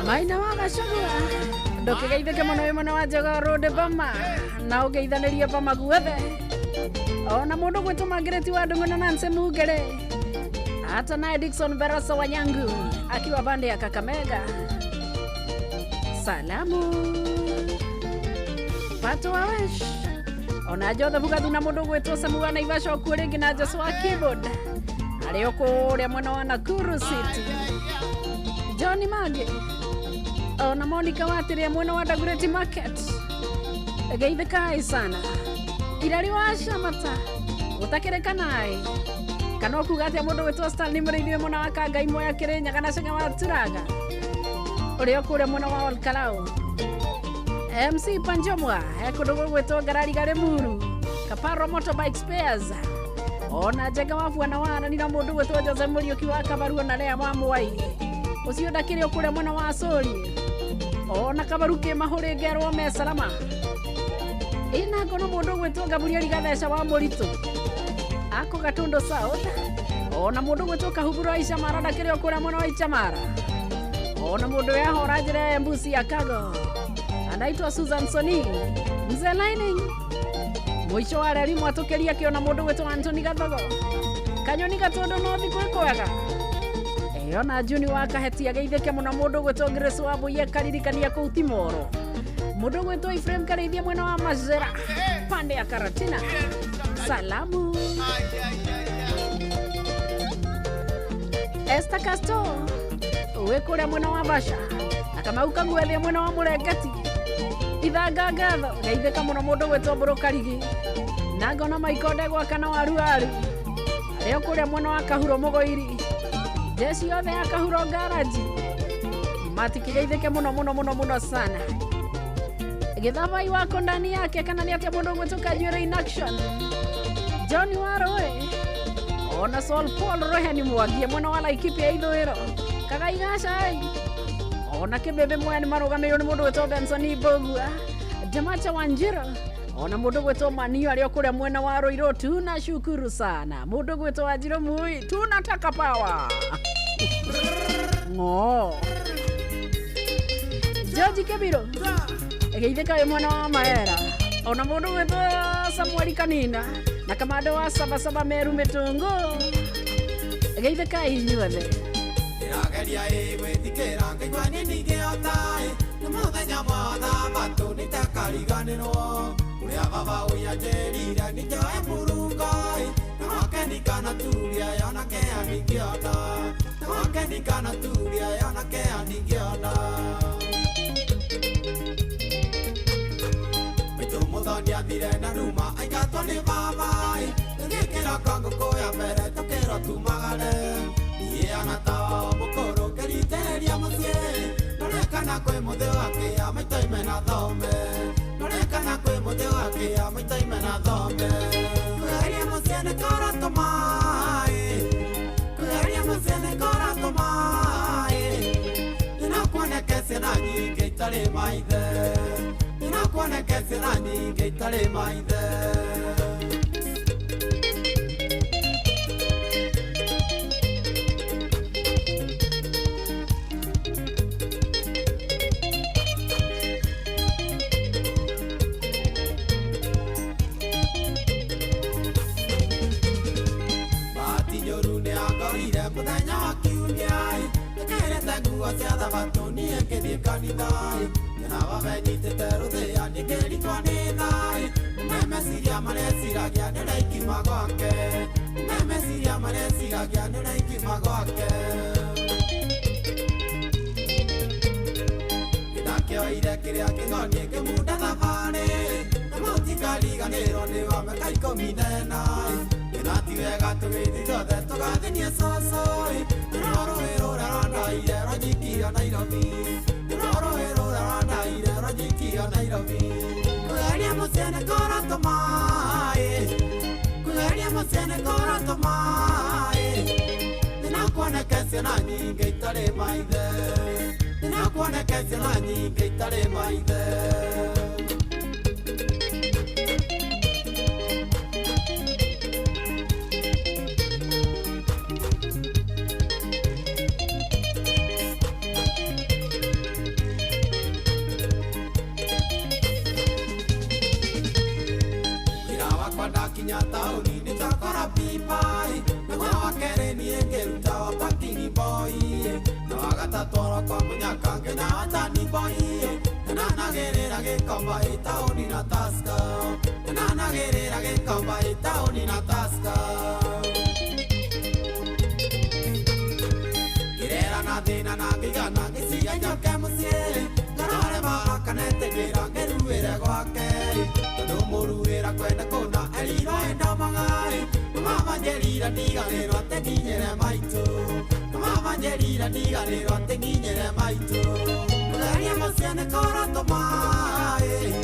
Maina wa Gacagua ndokigeithĩke mũno wĩ mwena wa Njoga Road Bama na ũgeithanĩrie Bama guothe ona mũndũ gwĩtwo Margaret wa Ndung'u na Nancy Mugere hata naye Dickson Barasa wa Nyangu akiwa bande ya Kakamega salamu Pato Awesh ona Jothe Bugathu na mũndũ gwĩtwo Samuel Naivasha kũrĩ ngina Joshua Keyboard arĩ kũrĩa mwena wa Nakuru City Johnny Mage ona Monica Watire mwena wa Dagoretti Market geithĩkai sana irari wa Shamata utakerekanaĩ kana okuga atĩa mũndũ wĩtwo Stanley Mũrĩithie mwena wa Kangai Moya Kĩrĩnyaga na Cenya wa Turaga ũrĩa kũrĩa mwena wa Olkalao MC Panjomwa ekũndũ gwĩtwo Garari Muru Kaparo Motorbike Spares ona Njega wa Bwana wa Anani na mũndũ gwĩtwo Jose Mũriũki wa Kabaru na Lea wa Mwai ũcio ndakĩrĩ kũrĩa mwena wa Sori ona Kabaru kĩmahũrĩ ngerwo me salama ina ngono mũndũ gwĩtwo Gabriel Gatheca wa Mũritũ ako Gatundu South ona mũndũ gwĩtwo Kahuburu wa Icamara ndakĩrĩ kũrĩa mwena wa Icamara ona mũndũ yahora njĩra ya Embusi ya Kago anaitwa Susan Soni Mzee Lining mwisho wa reri mwatũkĩria kĩona mũndũ gwĩtwo Anthony Gathogo Kanyoni Gatondo no thikũ kwega ona Juni wa Kahetia geithĩke mũno mũndũ gwĩtwo Grace wa Buye karirikania kũu Timoro mũndũ gwĩtwo Ephraim Karĩithia mwena wa Mazera pande ya Karatina salamu Esther Casto wĩkũrĩa mwena wa Basha akamauka gwethia mwena wa Mũrengeti Ithanga Ngatho geithĩka mũno mũndũ gwĩtwo Mbũrũ Karigi na ngona Maiko Ndegwa kana waru arĩa kũrĩa mwena wa Kahuro Mũgoiri Jesi yothe ya Kahuro Garage matikigeithĩke mũno sana Gĩthabai wako ndani yake kana nĩ atĩa mũndũ gwĩtwo Kanjuĩra in action John Waroe ona Sol Paul Roheni Mwangie mwena wa Laikipia ithũĩro Kagai Gacai ona Kĩbebe Mwene marũgamĩrĩirwo nĩ mũndũ gwĩtwo Benson Ibogua Jamacha Wanjiro ona mũndũ gwĩtwo Manio arĩa kũrĩa mwena wa Roiro tunashukuru sana mũndũ gwĩtwo Wanjiro Mui tunataka power ngo George Kebiro geithĩka wĩ mwena wa Maera ona mũndũ gwĩtwo Samuel Kanina na kamando wa Saba Meru Mĩtũngũ geithĩka inyuothe irageria gwĩthikĩra ngaigua nĩ ningĩhota nĩ mũthenya mwega matũ nĩtakariganĩrwo ũrĩa baba ũyanjĩrire nĩnjoe Mũrungu na wake ndikanaturia yonake aningĩona na wake ndikanaturia yonake aningĩona Maitũ Mũthoni athire na ruma aingatwo nĩ baba ngĩkĩra ngũkũ ya mbere tũkĩrwo tumagare Iana tawa mũkũrũ ngĩritereria mũciĩ Norekana kwĩ mũthĩ wake ya maitũ imena thombe Norekana kwĩ mũthĩ wake ya maitũ imena thombe Kũgeria mũciĩ nĩ kora tũmaĩ Kũgeria mũciĩ nĩ kora tũmaĩ Nĩnakuoneke ciana nyingĩ itarĩ maithe Nĩnakuoneke ciana nyingĩ itarĩ maithe Mũthenya wa kiumia nĩngerete nguo cia thabatũ niĩ ngĩthiĩ kanitha na baba nyitĩte rũthĩa nĩngĩritwo nĩ thayũ meciria mareciragia nĩ raikima gwake meciria mareciragia nĩ raikima gwake nĩndakĩoire kĩrĩa kĩng'onie ngĩmunda thabarĩ na mũtikariganĩrwo nĩ wa mĩaka 14 Nati wega tũgĩthitothe tũgathĩnie cũcũ Rũrũĩ rũrĩa rwandaire rwanyikia Nairobi Rũrũĩ rũrĩa rwandaire rwanyikia Nairobi Kũgeria mũciĩ nĩ kora tũmaĩ Kũgeria mũciĩ nĩ kora tũmaĩ Nĩnakuoneke ciana nyingĩ itarĩ maithe Nĩnakuoneke ciana nyingĩ itarĩ maithe Kinya tauni nĩtakora pipai Nĩguo wa kerĩ niĩ ngĩruta wa Patini boy Na wa gatatũ oro kwa mũnyaka nginya wa Tani boy Nĩnanagĩrĩra gĩkomba ĩtaũni na Tusker Nĩnanagĩrĩra gĩkomba ĩtaũni na Tusker Ngĩrera na thĩna na ngĩigana ngĩciria njoke mũciĩ makanetengera ngeruire gwake tondu muruira kwenda kuna eriro enda magai mama njerira ndiganirwo atenginyere maitu mama njerira ndiganirwo atenginyere maitu kugeria muciene kora tomai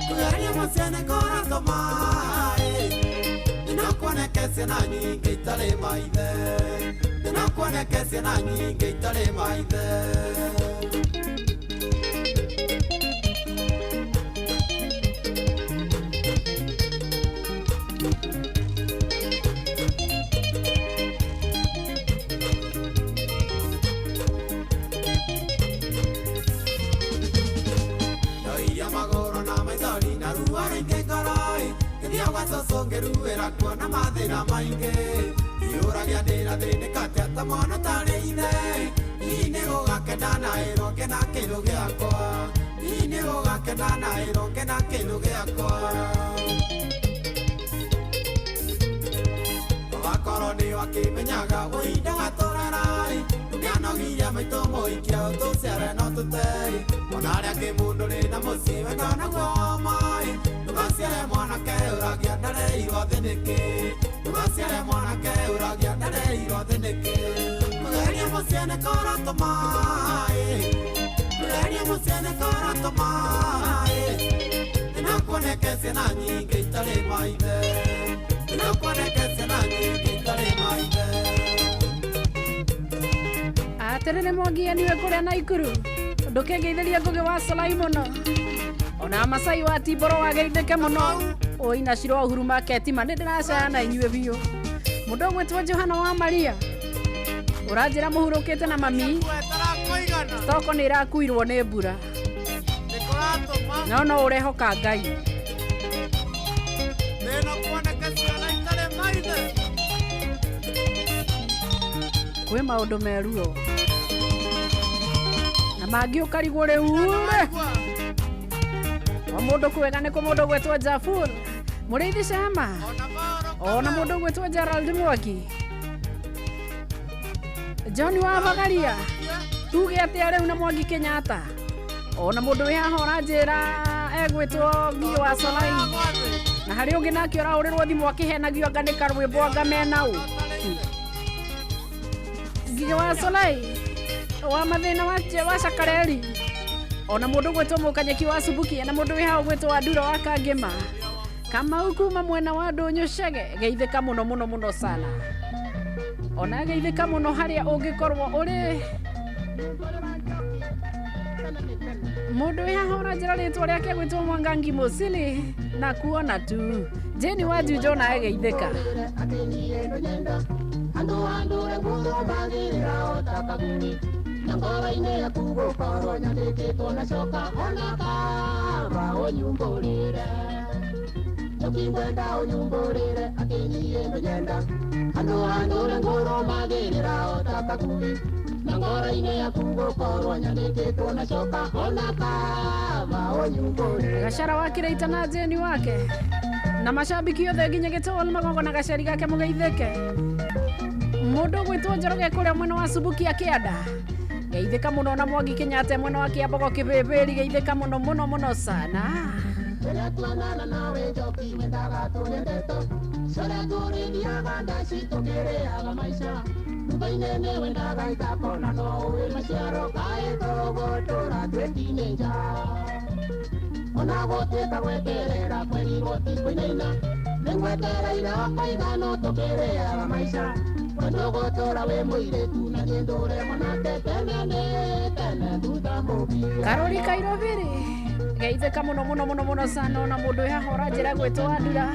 kugeria muciene kora tomai ndinakuoneke ciana nyingĩ itarĩ maithe ndinakuoneke ciana nyingĩ itarĩ maithe Songeruera kuona mathina maingi iuragia ndira thindikate ata mwana tari ithe ini gugakena na ironge na kindu giakwa ini gugakena na ironge na kindu giakwa wakorwo ni wakimenyaga uhinda gatorera nianogirie maitũ mũikia ũtũciare no tũtei ona arĩa kĩmundu rĩ na mũciĩ wenda naguo mai ndũgaciare mwanake ũragia ndareirwo thĩ nĩkĩ ndũgaciare mwanake ũragia ndareirwo thĩ nĩkĩ kũgeria mũciĩ nĩ kora tũmaĩ kũgeria mũciĩ nĩ kora tũmaĩ ndinakuoneke ciana nyingĩ itarĩ maithe ndinakuoneke ciana nyingĩ itarĩ maithe aterere mwagia niwe kuria Naikuru ndukengeithiria ngugi wa Solai muno ona Masai wa Timboro wageithike muno oina ciro huru market ma ndiracana inyue biu mundu gwetwo Johana wa Maria uranjira muhurukite na mami stoko ni irakuirwo ni mbura no urehoka Ngai neno kuoneka ciana itarĩ maithe kwe maundu meruo na mangi ukarigwo riure wa mundu kwega ni ku mundu gwetwo Jafur Muriithi Shama ona mundu gwetwo Gerald Mwaki John wa Bagaria tuge atia riu na Mwangi Kenyatta ona mundu wi haha uranjira egwetwo Ngio wa Solai na hari ungi nake uraurirwo thimu akihenagio nganika rwimbo anga menau Ngio wa Solai wa mathina wa Shakareri ona mundu gwetwo Mukanyeki wa Subuki na mundu wi haha gwetwo Adura wa Kangema kama ukuma mwena wa Ndunyu Chege geithika muno muno muno sana ona geithika muno haria ungikorwo uri mundu wi haha uranjira ritwa riake gwetwo Mwangangi Musili na kuona tu Jeni wa Jujo na geithika andu andure nguru magirira otakaguni ngoro-inĩ yaku gũkorwo nyandĩkĩtwo na coka ona kaba ũnyumbũrĩre ũkingwenda ũnyumbũrĩre akĩnyie mĩnyenda andũ andũre ngũrũ magĩrĩra otakaguni na ngoro-inĩ yaku gũkorwo nyandĩkĩtwo na coka ona kaba ũnyumbũrĩre Gacara wakĩrĩita na Jeni wake na mashabiki othe nginya Gĩtũũri magongo na gacari gake mũgeithĩke mundu gwitwo Njoroge kuria mwena wa Subuki akianda geithika muno na Mwangi Kenyatta mwena wa Kiambogo Kibĩbĩri geithika muno muno muno sana tuanana nawe njoki wendaga tũnyendeto core tũrĩthiaga ndaci tũkĩrĩaga maica thutha-inĩ nĩ wendaga ithako na no ũĩ maciaro kaĩ tũgũtũra twĩki-inĩ nja ona gũtuĩka gweterera kwerirwo ti kũinaina nĩ ngwetereire wakaiga no tũkĩrĩaga maica Ndogotora we mũirĩtu na niĩ ndũre mwanake tene thutha mũbira Karoli Kairobiri geithika muno muno muno muno sana ona mundu haha uranjira gwitwo Adura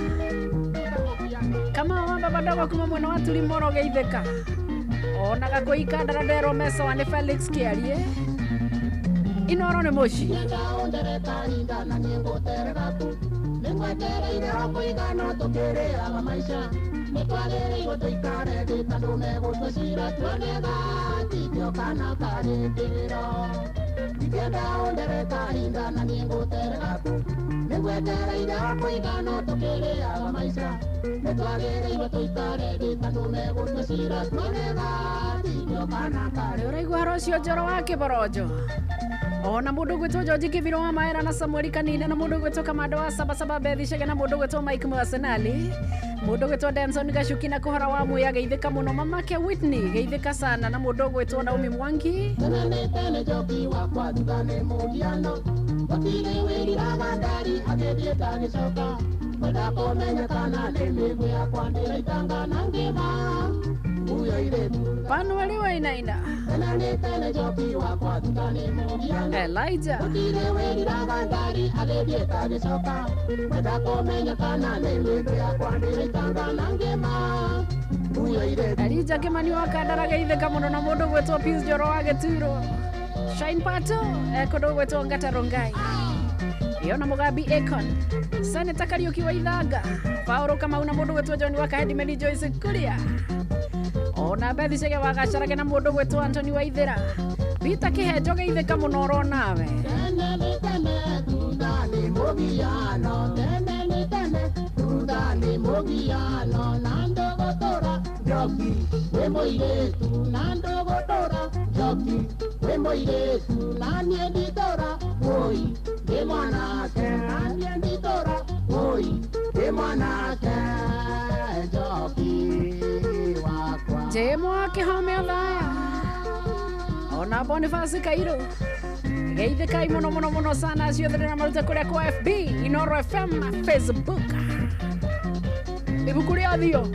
kama wamba badogo kuma mwena wa Tulimoro geithika ona gakuika ndaradero meso wa Felix Kiarie inoro nĩ muci ndaondereka na niĩ ngũterera tu nĩ ngwetereire wakũiga no tũkĩrĩaga maica nĩtwagĩrĩirwo tũikare thĩ tondũ megũtũcira tuonega tithio kana karĩkĩrĩro ingĩenda ũndereka hinda na niĩ ngũterera tu nĩ ngwetereire wakũiga no tũkĩrĩaga maica nĩtwagĩrĩirwo tũikare thĩ tondũ megũtũcira tuonega tithio kana karĩkĩrĩro ũraigua haro ũcio Njoro wa Kĩborojo ona mundu gwitwo George Kibiro wa Maera na Samuel Kanina na mundu gwitwo Kamando wa Sabasaba Bethi Shega na mundu gwitwo Mike Mwasenali mundu gwitwo Denson Gashuki na Kuhara wa Muya geithika muno mamake Whitney geithika sana na mundu gwitwo Naomi Mwangi tene joki wa kwa dugane mugiano otile wiriraga ndari agithiĩte agĩcoka kwenda kũmenya kana nĩ mĩigũ yakwa ndĩraitanga na ngĩma uyo iretu Panueli Wainaina tene joki wa kwa dugane mugiano Elijah otile wiriraga ndari agithiĩte agĩcoka kwenda kũmenya kana nĩ mĩigũ yakwa ndĩraitanga na ngĩma uyo iretu Elijah Kimani wa Kandara geithika muno na mundu gwitwo Pius Joro wa Gituro Shine Pato kodo gwitwo Ngata Rongai Yona Mugabi Econ Senator Kariuki wa Ithanga Paulo Kamau na mundu gwitwo John wa Kahedi Meli Joyce Kuria ona Bethi Shege wa Gacarage na mundu gwitwo Anthony wa Ithera Peter Kihejo geithika muno ro nawe Tudani Mogiano Nando Gotora Joki Wemoiretu Nando Gotora Joki Wemoiretu Nani Editora Oi Demanake Nani Editora Oi Demanake Joki Wakwa Jemo akihome thaya ona Boniface Kairo geithika muno sana ciothe na maruta kuria kwa FB Inoro FM Facebook ibuku ria thio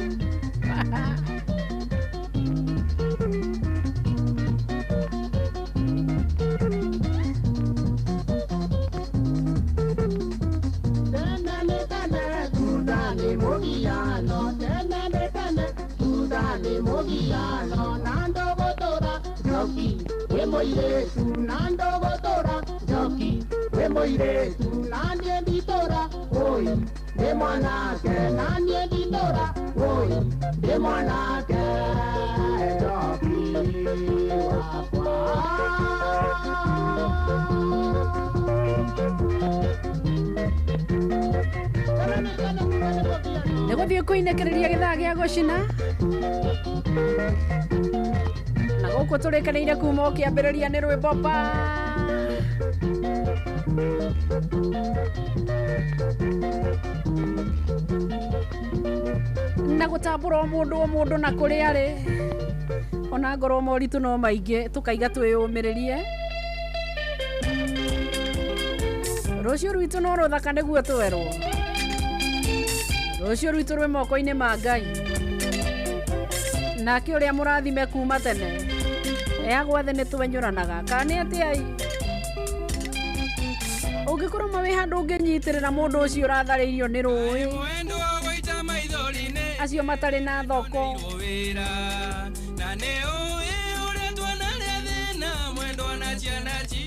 Mogiano Nando Gotora Joki Wemoiretu Nando Gotora Joki Wemoiretu Nani Editora Oi Demanake Nani Editora Oi Demanake Joki Negothie kuinekereria githaa gia gucina na guku turikanire kuma ukiambiriria ni rwimbo pa na gutambura mundu na kuri ari ona ngoro moritu no maingi tukaiga twiyumiririe rucio rwitu no ruthaka niguo twerwo rucio rwitu rwi moko-ini ma Ngai nake uria murathime kuma tene eagwathe ni twenyuranaga kani atiai ungikorwo mawi handu unginyitirira mundu ucio urathariirio ni rui acio matari na thoko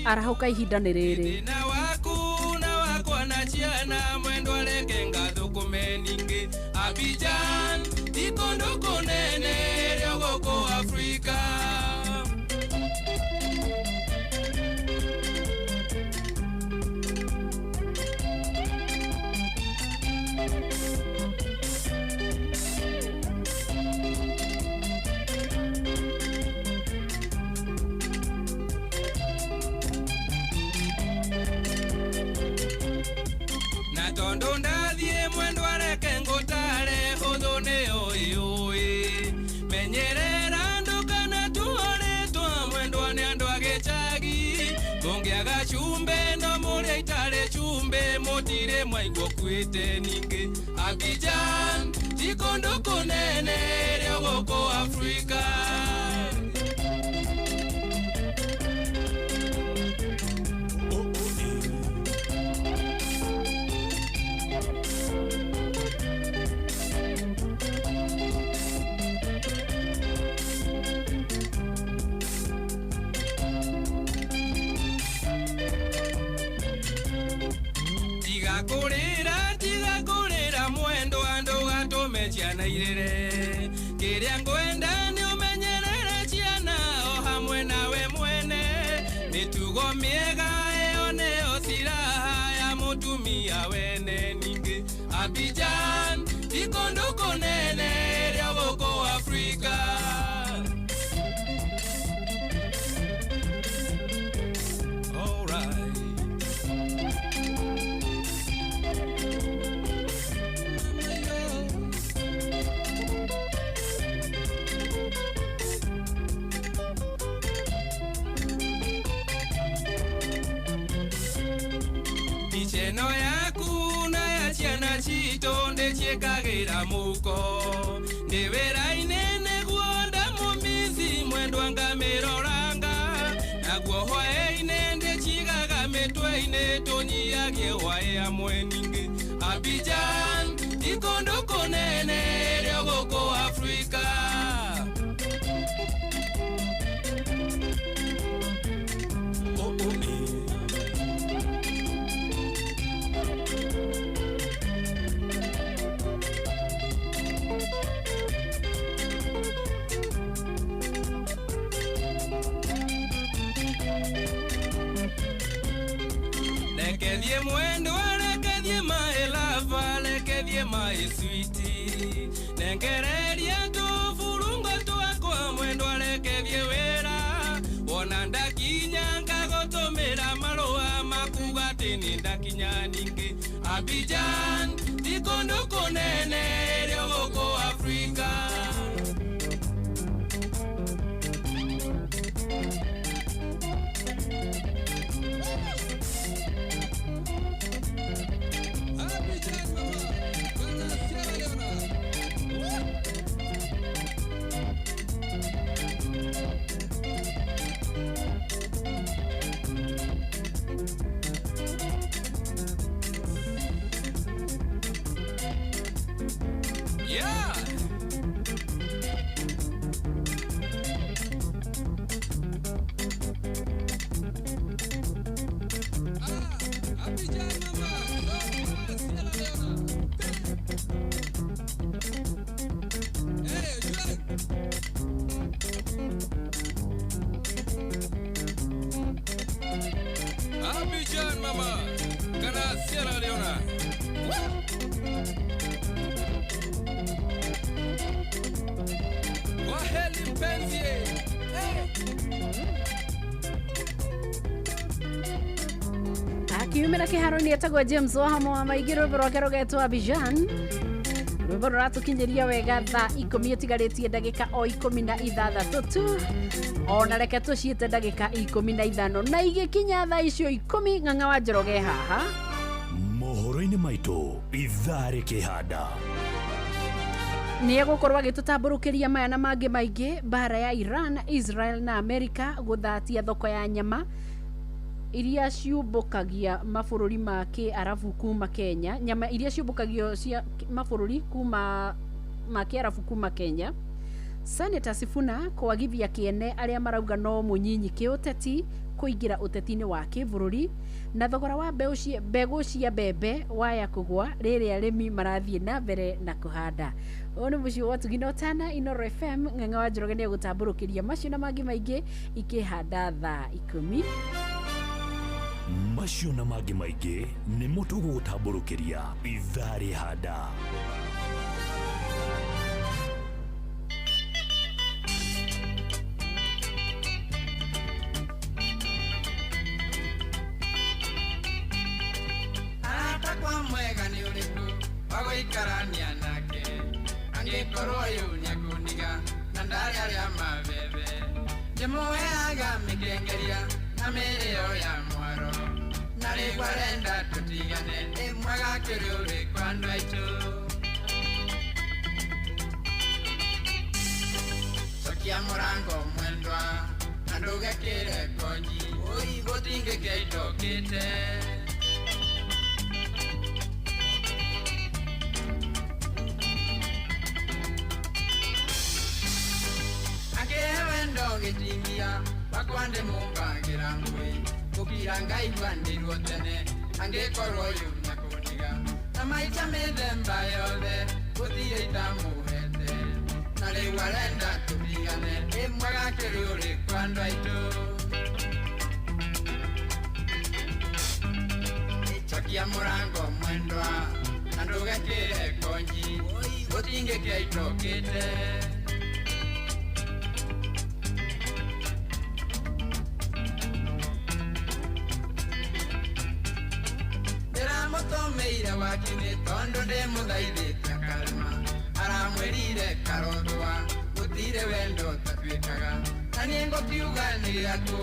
arahuka ihinda ni riri Abidjan, ikondo konene ryogoko Afrika. Na tondo ndadhie mwendo areke ngotare hodone oi oi menyerera ndokana tuore twa mwendo ane ando agechagi bonge agachumbe no muri itare chumbe motire mwaigwo kwite ninge Abidjan tikondo konene ryogoko Afrika. Tiga kurira mwendo ando gatome ciana irere kiria ngwenda ni umenyerere ciana o hamwe nawe mwene mitugo miega eo neo siraha ya mutumia wene ningi Abidjan ikondo konene rya goko Afrika. All right. cieno yaku na ya ciana citũ ndĩciĩkagĩra mũko ndĩ wĩra-inĩ nĩguo ndamũmithi mwendwa ngamĩroranga naguo hwaĩ-inĩ ndĩcigaga mĩtwe-inĩ tũnyiagie hwaĩ hamwe ningĩ Abidjan ikondo kũnene rĩo gũkũ Afrika Lekedie mwendo, lekedie my lava, lekedie my sweetie. Nengereria tu furungo tu akwa mwendo, lekedie wera. Wonanda kinyanga gotomera maroa makugatini ndakinya ningi. Abidjan, tikondo konene, ryogoko Afrika. Abidjan mama, kana Sierra Leone. Waheli mpenzi. Akiumira kĩharo-inĩ etagwo James Wahamo wa maingĩ rwĩmbo rwake rũgetwo Abidjan. Rwĩmbo rũratũkinyĩria wega thaa 10 ĩtigarĩtie ndagĩka o 16 tu. Ona reke tũciĩte ndagĩka 15 na igĩkinya thaa icio 10 Ng'ang'a wa Njoroge haha. Mohoro-inĩ maitũ ithaa rĩkĩhanda. Nĩ egũkorwo agĩtũtambũrũkĩria maya na mangĩ maingĩ mbara ya Iran, Israel na Amerika gũthatia thoko ya nyama iria ciumbũkagia mabũrũri ma kĩarabu kuma Kenya, nyama iria ciumbũkagio cia mabũrũri kuma ma kĩarabu kuma Kenya. Senator Sifuna kwagithia kĩene arĩa marauga no mũnyinyi kĩũteti kũingĩra ũteti-inĩ wa kĩbũrũri na thogora wa mbegũ cia mbembe waya kũgwa rĩrĩa arĩmi marathiĩ na mbere na kũhanda. Ũyũ nĩ mũciĩ wa Tugino Tana Inoro FM. Ng'ang'a wa Njoroge nĩ egũtambũrũkĩria macio na mangĩ maingĩ ikĩhanda thaa 10. Macio na mangĩ maingĩ nĩ mũtũgũgũtambũrũkĩria ithaa rĩhanda. Kwa mwega ni ũrĩkũ wagũikarania nake angĩkorwo ũyũ nĩakũniga na ndarĩ arĩa mabebe ndĩmũheaga mĩkengeria na mĩrĩo ya mwaro na rĩu arenda tũtigane nĩ mwega kĩrĩ ũrĩkũ andũ aitũ cokia mũrango mwendwa na ndũgekĩre konyi ũi gũtingĩkĩitũkĩte Getingia bakwande mumbagira ngwe kukira ngai kwandirwo tene angĩkorwo ũyũ nĩakũniga na maita mĩthemba yothe gũtirĩ itamuhete na rĩu arenda tũtigane nĩ mwega kĩrĩ ũrĩkũ andũ aitũ cokia mũrango mwendwa na ndũgekĩre konyi gũtingĩkĩaitũkĩte Tomeire wakinĩ tondũ ndĩmũthaithĩte akarema aramwĩrire karondwa gũtirĩ wendo tatuĩkaga na niĩ ngũkiuga nĩ gĩatũ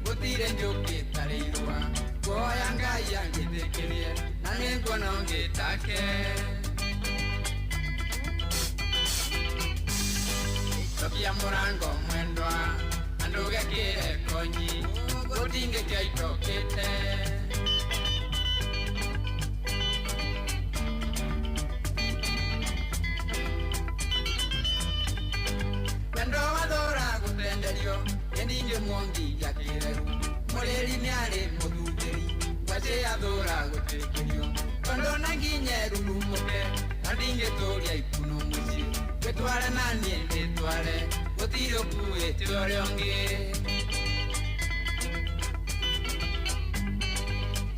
gũtirĩ njũkĩ tarĩ irũa kuoya ngai angĩthikĩrie na nĩnguona ũngĩtake cokia mũrango mwendwa na ndũgekĩre konyi gũtingĩkia itokĩte wendo wathũra gũtenderio nĩndingĩmuongia kĩreru mũrĩri nĩarĩ mũthundĩri ngwacĩ athũra gũtĩkĩrio tondũ na nginye rurumũke na ndingĩtũria ikuno mũciĩ wĩtware na niĩ ndĩtware gũtirĩ ũkuĩte ũrĩa ũngĩ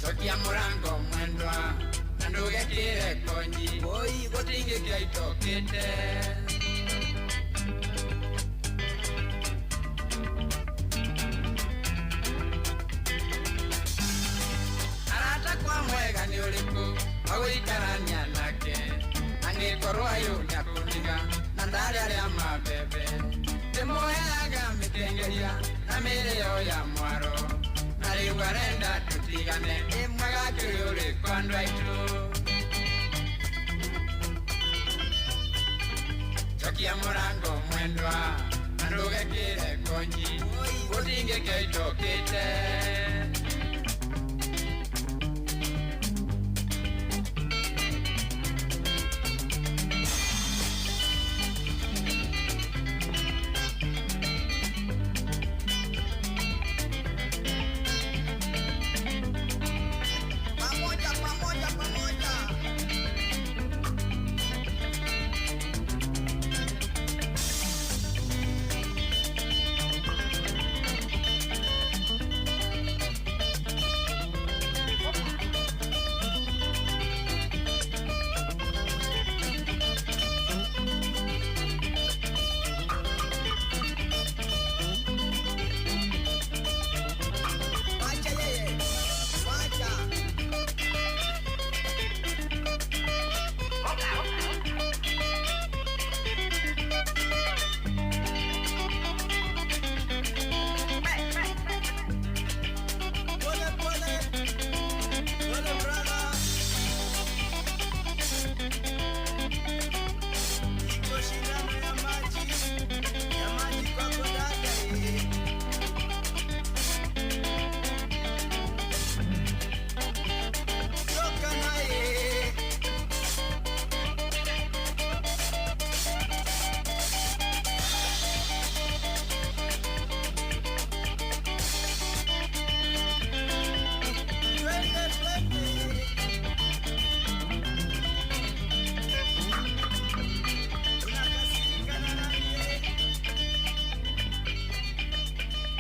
cokia mũrango mwendwa na ndũgekĩre konyi gũtingĩkia itokĩte mwega nĩ ũrĩkũ agũikarania nake angĩkorwo ayũ nĩakũniga na ndarĩ arĩa mabebe ndĩmũheaga mĩkengeria na mĩrĩo ya mwaro na rĩu arenda tũtigane mwega kĩrĩ ũrĩkũ andũ aitũ cokia mũrango mwendwa na ndũgekĩre konyi gũtingĩkia itokĩte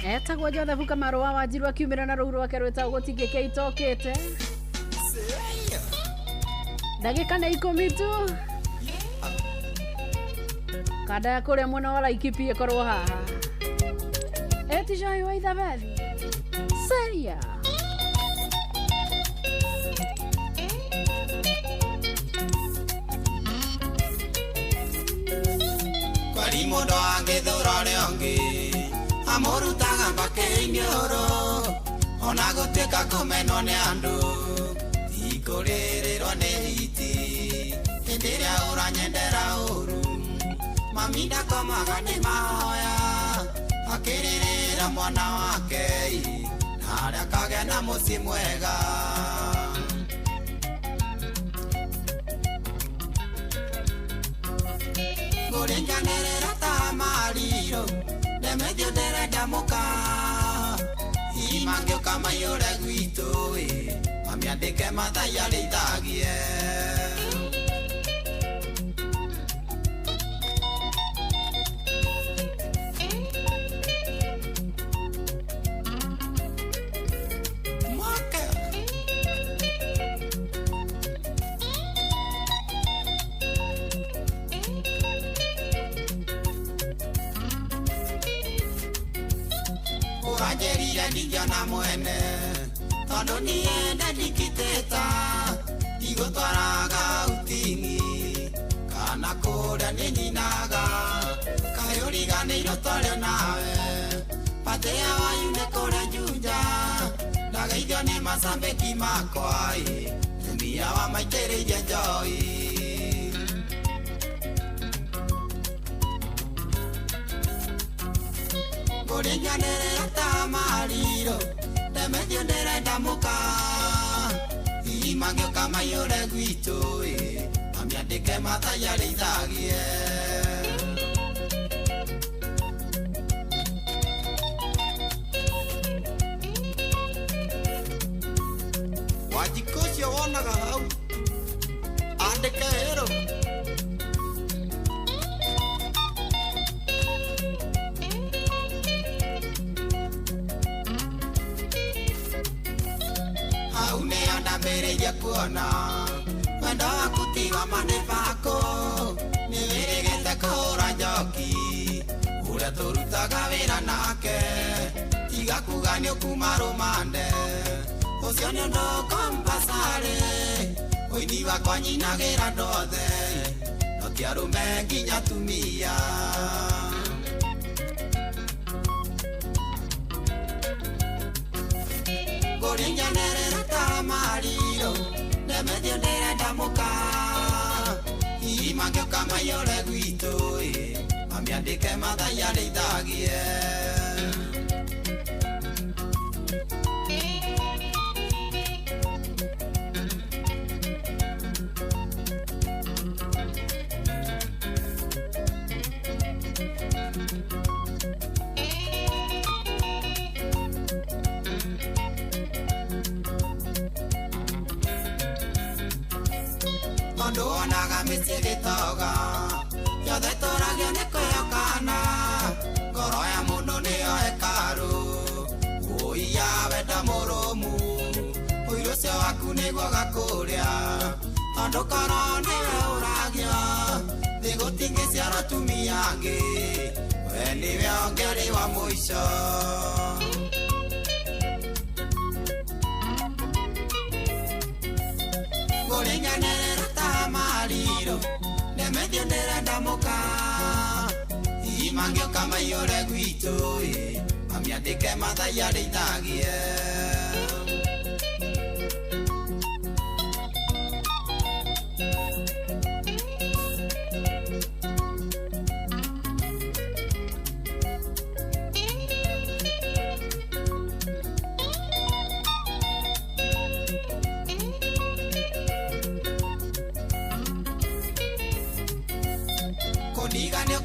etagwo Joseph Kamarwa Wanjiru akiumĩra na rũu rwake rwĩtagwo gũtingĩkia itokĩte ndagĩka nĩ 10 tu kanda ya kũrĩa mwena wa Laikipia ĩkorwo haha etijai wa ithabethi seria kwari mũndũ angĩthũra ũrĩa ũngĩ amũrutaga mbakĩ-inĩ ũrũ ona gũtuĩka kũmenwo nĩ andũ ikũrĩrĩrwo nĩ hiti hĩndĩ ĩrĩa ũranyendera ũru mami ndakomaga nĩ mahoya akĩrĩrĩra mwana wake na harĩa kagĩa na mũciĩ mwega ngũrĩnjanĩrĩra ta mariro Demedio derenda muka Imangĩũka maiyũre gwitũ mami andĩke mathai arĩithagie Ũranjĩrire ndingĩona mwene tondũ niĩ ndandĩkĩtĩta ndigũtwaraga utingi kana kũrĩa nĩ nyinaga kaĩ ũriganĩirwo twarĩ nawe patĩa wanyu nĩ kũrĩa Juja ndagĩitha Ndeithio nĩ macambĩki makwa Tumia wa maitĩrĩirie njohi Ngũringanĩrĩra ta mariro Ndemethio ndĩrenda mũka Irima ngĩũka maiyũre gwitũ Mamiandĩke mathai arĩithagie Wajiko ũcio wonaga hau Andĩke hero Hau nĩyo ndambĩrĩirie kuona Wendo waku tiga manĩbako Nĩ wĩrĩgĩte kũhũra njoki Ũrĩa tũrutaga wĩra nake Tiga kuga nĩ ũkuma rũmande Ũcio nĩ ũndũ kompasarĩ Ũini wakwa nyinagĩra ndothe No ti arũme nginya tumia Ngũringanĩrĩra ta mariro Ndemethio ndĩrenda mũka Irima ngĩũka maiyũre gwitũ Mamiandĩke mathai arĩithagie Nduonaga mĩciĩ gĩtoga Yothe tũragio nĩ kwĩhokana Ngoro ya mũndũ nĩyo hekarũ Ũiya wenda mũrũmu Ũiru ũcio waku nĩguo gakũrĩa Tondũ koro nĩwe ũragio Thĩ gũtingĩciara tumia angĩ We nĩwe ongeri wa mũico Ngũringanĩrĩra ta mariro Ndemethio ndĩrenda mũka Irima ngĩũka maiyũre gwitũ Mamiandĩke mathai arĩithagie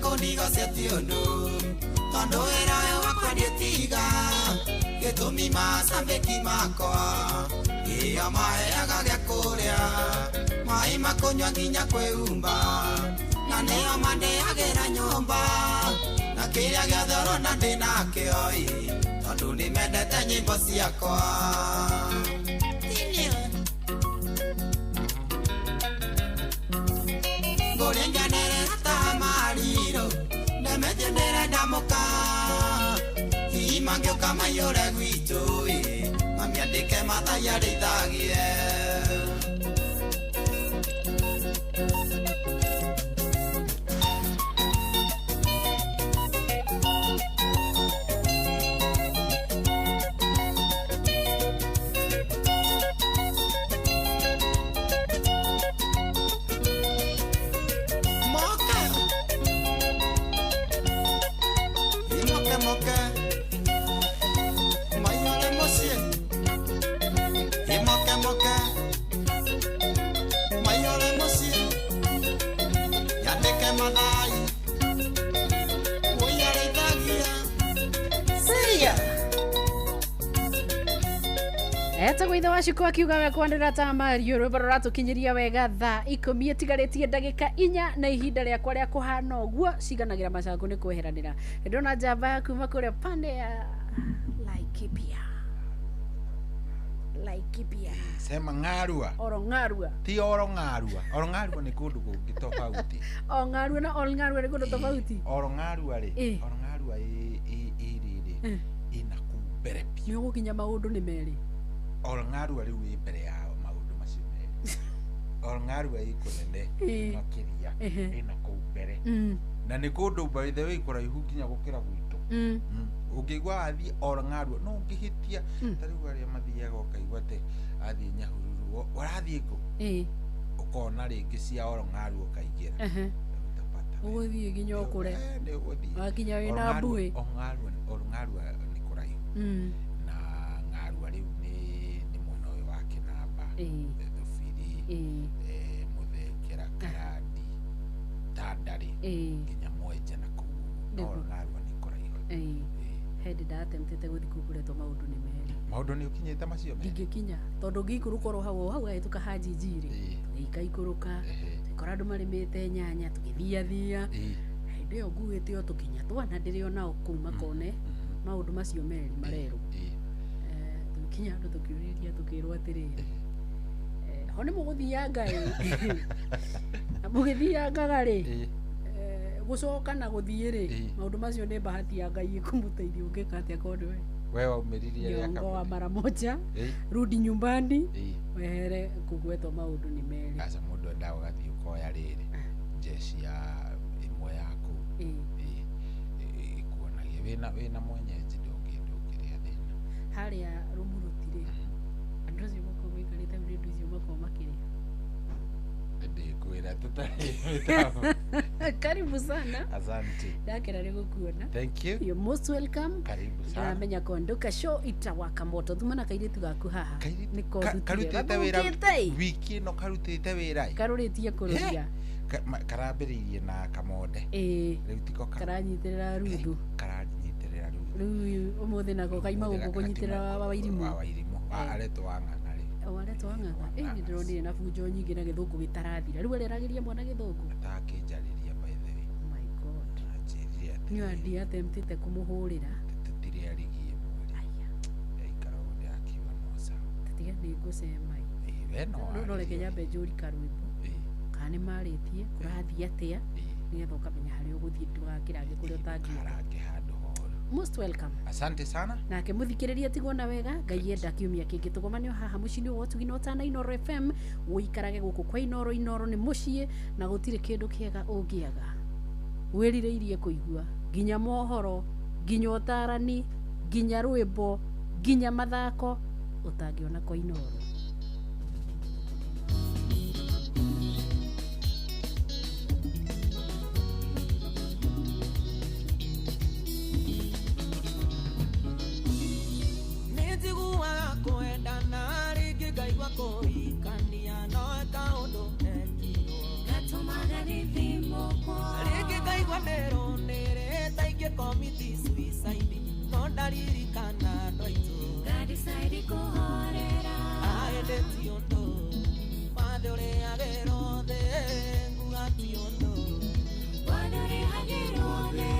Kondigo setiondo Tondo era wakwa ndietiga Gĩtũmi macambĩki makwa Gĩa maheaga gĩa kũrĩa Maĩ makũnyua nginya kwĩumba Na nĩo mandĩagĩra nyũmba Na kĩrĩa gĩothe ũrona ndĩnakĩo Tondũ nĩmendete nyĩmbo ciakwa Ngũringanĩrĩra ta mariro Ndemethio ndĩrenda mũka Irima ngĩũka maiyũre gwitũ Mamiandĩke mathai arĩithagie Etagwo ithe wa Ciku akiuga we kwandĩra ta Mario rwĩmbo rũratũkinyĩria wega thaa 10 ĩtigarĩtie ndagĩka 4 na ihinda rĩakwa rĩa kũhana ũguo ciganagĩra macangu nĩ kweheranĩra ndona njamba ya kuma kũrĩa pande ya Laikipia sema Ng'arua Orong'arua ti Orong'arua Orong'arua nĩ kũndũ kũngĩ tofauti Ong'arua na Orong'arua nĩ kũndũ tofauti Orong'arua rĩ Orong'arua ĩrĩ ĩna kumbere nĩ ũgũkinya maũndũ nĩ merĩ Orong'arua rĩu ĩ mbere yao maũndũ macio merĩ Orong'arua ĩ kũnene makĩria ĩna kũu mbere na nĩ kũndũ by the way kũraihu nginya gũkĩra gwitũ Ũngĩigua athiĩ Olng'arua no ũngĩhĩtia ta rĩu arĩa mathiaga ũkaigua atĩ athiĩ Nyahururu ũrathiĩ kũ ũkona rĩngĩ cia Olng'arua ũkaingĩra ũgũthiĩ nginya ũkũre wakinya wĩna mbuĩ. Olng'arua nĩ kũraihu na Ng'arua rĩu nĩ mwena ũyũ wa Kĩnamba Thubiri Mũthekera Karandi Tandarĩ nginya Mwenje na kũu no Olng'arua nĩ kũraihu. Hendi ndatemtete gũthiĩ kũu kũretwo maũndũ nĩ merĩ. Maũndũ nĩ ũkinyĩte macio merĩ? Ndingĩkinya tondũ ngĩikũrũka oro hau hahĩtũka Hanjinjirĩ ikaikũrũka ikora andũ marĩmĩte nyanya tũgĩthiathia hĩndĩ ĩyo nguĩte o tũkinya twana ndĩrĩ onao kũu makone maũndũ macio merĩ marerwo. Tũkinya andũ tũkĩũrĩria tũkĩrwo atĩrĩrĩ ho nĩ mũgũthianga na mũgĩthiangaga rĩ gũcoka na gũthiĩ rĩ maũndũ macio nĩ bahati ya Ngai ĩkũmũteithia ũngĩka atĩa konde we waumĩririe Nyongo wa mara moja rudi nyumbani wehere kugwetwo maũndũ nĩ merĩ. Aca mũndũ endaga ũgathiĩ ũkoya rĩrĩ jeshi ya ĩmwe yaku ĩkuonagia wĩna mwenyeji ndũngĩrĩa thĩna harĩa Rũmurũti-rĩ andũ acio makoragwo maikarĩte rĩndũ icio makoragwo makĩrĩa ndikwĩra tũtarĩ. Karibu sana. Asante. Ndakena nĩ gũkuona. Thank you. You're most welcome. Karibu sana. Ndamenya kondoka show itawaka moto thumana kairitu gaku haha niko karutĩte wĩra wiki ĩno karutĩte wĩra karũrĩtie kũrũria karambĩrĩirie na Kamonde rĩu tiko karanyitĩrĩra Ruthu rĩu ũmũthĩ nako kaima gũkũ kũnyitĩrĩra wa Wairimũ aretwo Wang'ang'a aretwo Wang'ang'a nĩ ndĩronire na bunjo nyingĩ na Gĩthũngũ gĩtarathira rĩu arĩragĩria mwana Gĩthũngũ atakĩnjarĩria by the way. Oh my god nĩ andi atemptĩte kũmũhũrĩra tũtirĩ arigie mweri yaikara ũndĩ akiuga no sawa tũtiga nĩ ngũcema no reke nyambe njũri karwĩmbo kana nĩ marĩtie kũrathiĩ atĩa nĩgetha ũkamenya harĩa ũgũthiĩ ndũgakĩrange kũrĩa ũtangĩũka. Most welcome. Asante sana. Nake muthikiriria tigwo na wega Ngai enda kiumia kingi tugomanio haha mucini wo tugino tana Inoro FM wikarage guku kwa Inoro ni mucii na gutire kindu kiega ungiaga wirireirie kuigua ginya mohoro ginya utarani ginya rwimbo ginya mathako utangiona kwa Inoro. Koikania no kaundu ekirwo gatumaga rithimo kwa rĩngĩ ngaigua nĩrũnĩrĩ ta ingĩkomiti suicide no ndaririkana andũ aitũ ngadecide kũhorera aende ti ũndũ wathe ũrĩagĩrwo thĩ nguga ti ũndũ wathe ũrĩagĩrwo thĩ.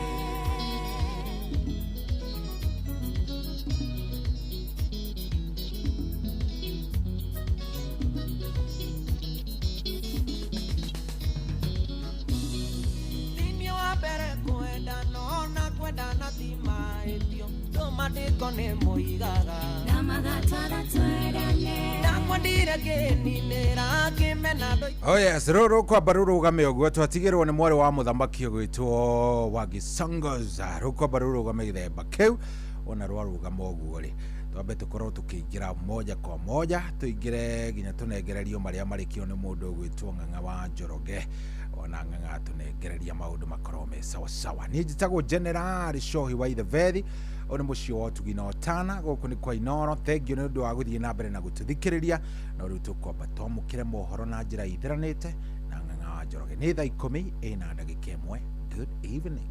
Matiko nĩ mũigaga na magatwara twerane na kwendire kĩninĩra kĩmena ndũ. Oh yes, rũrũ kwamba rũrũgame ũguo twatigĩrwo nĩ mwarĩ wa mũthamaki ũgwĩtwo Wagisongoza rũkwamba rũrũgame gĩthemba kĩu ona rwarũgama ũguo rĩ twambe tũkorwo tũkĩingĩra moja kwa moja tũingĩre nginya tũnengererio marĩa marĩkio nĩ mũndũ ũgwĩtwo Ng'ang'a wa Njoroge ona Ng'ang'a tũnengereria maũndũ makorwo me sawa sawa. Niĩ njĩtagwo General Cohi wa Ithevethi one mũciĩ wa Tugina Otana gũkũ nĩ kwa Inoro. Thengio nĩ ũndũ wa gũthiĩ na mbere na gũtũthikĩrĩria no rĩu tũkwamba twamũkĩre mohoro na njĩra ithiranĩte na Ng'ang'a wa Njoroge. Nĩ thaa 10 na ndagĩka 1. Good evening.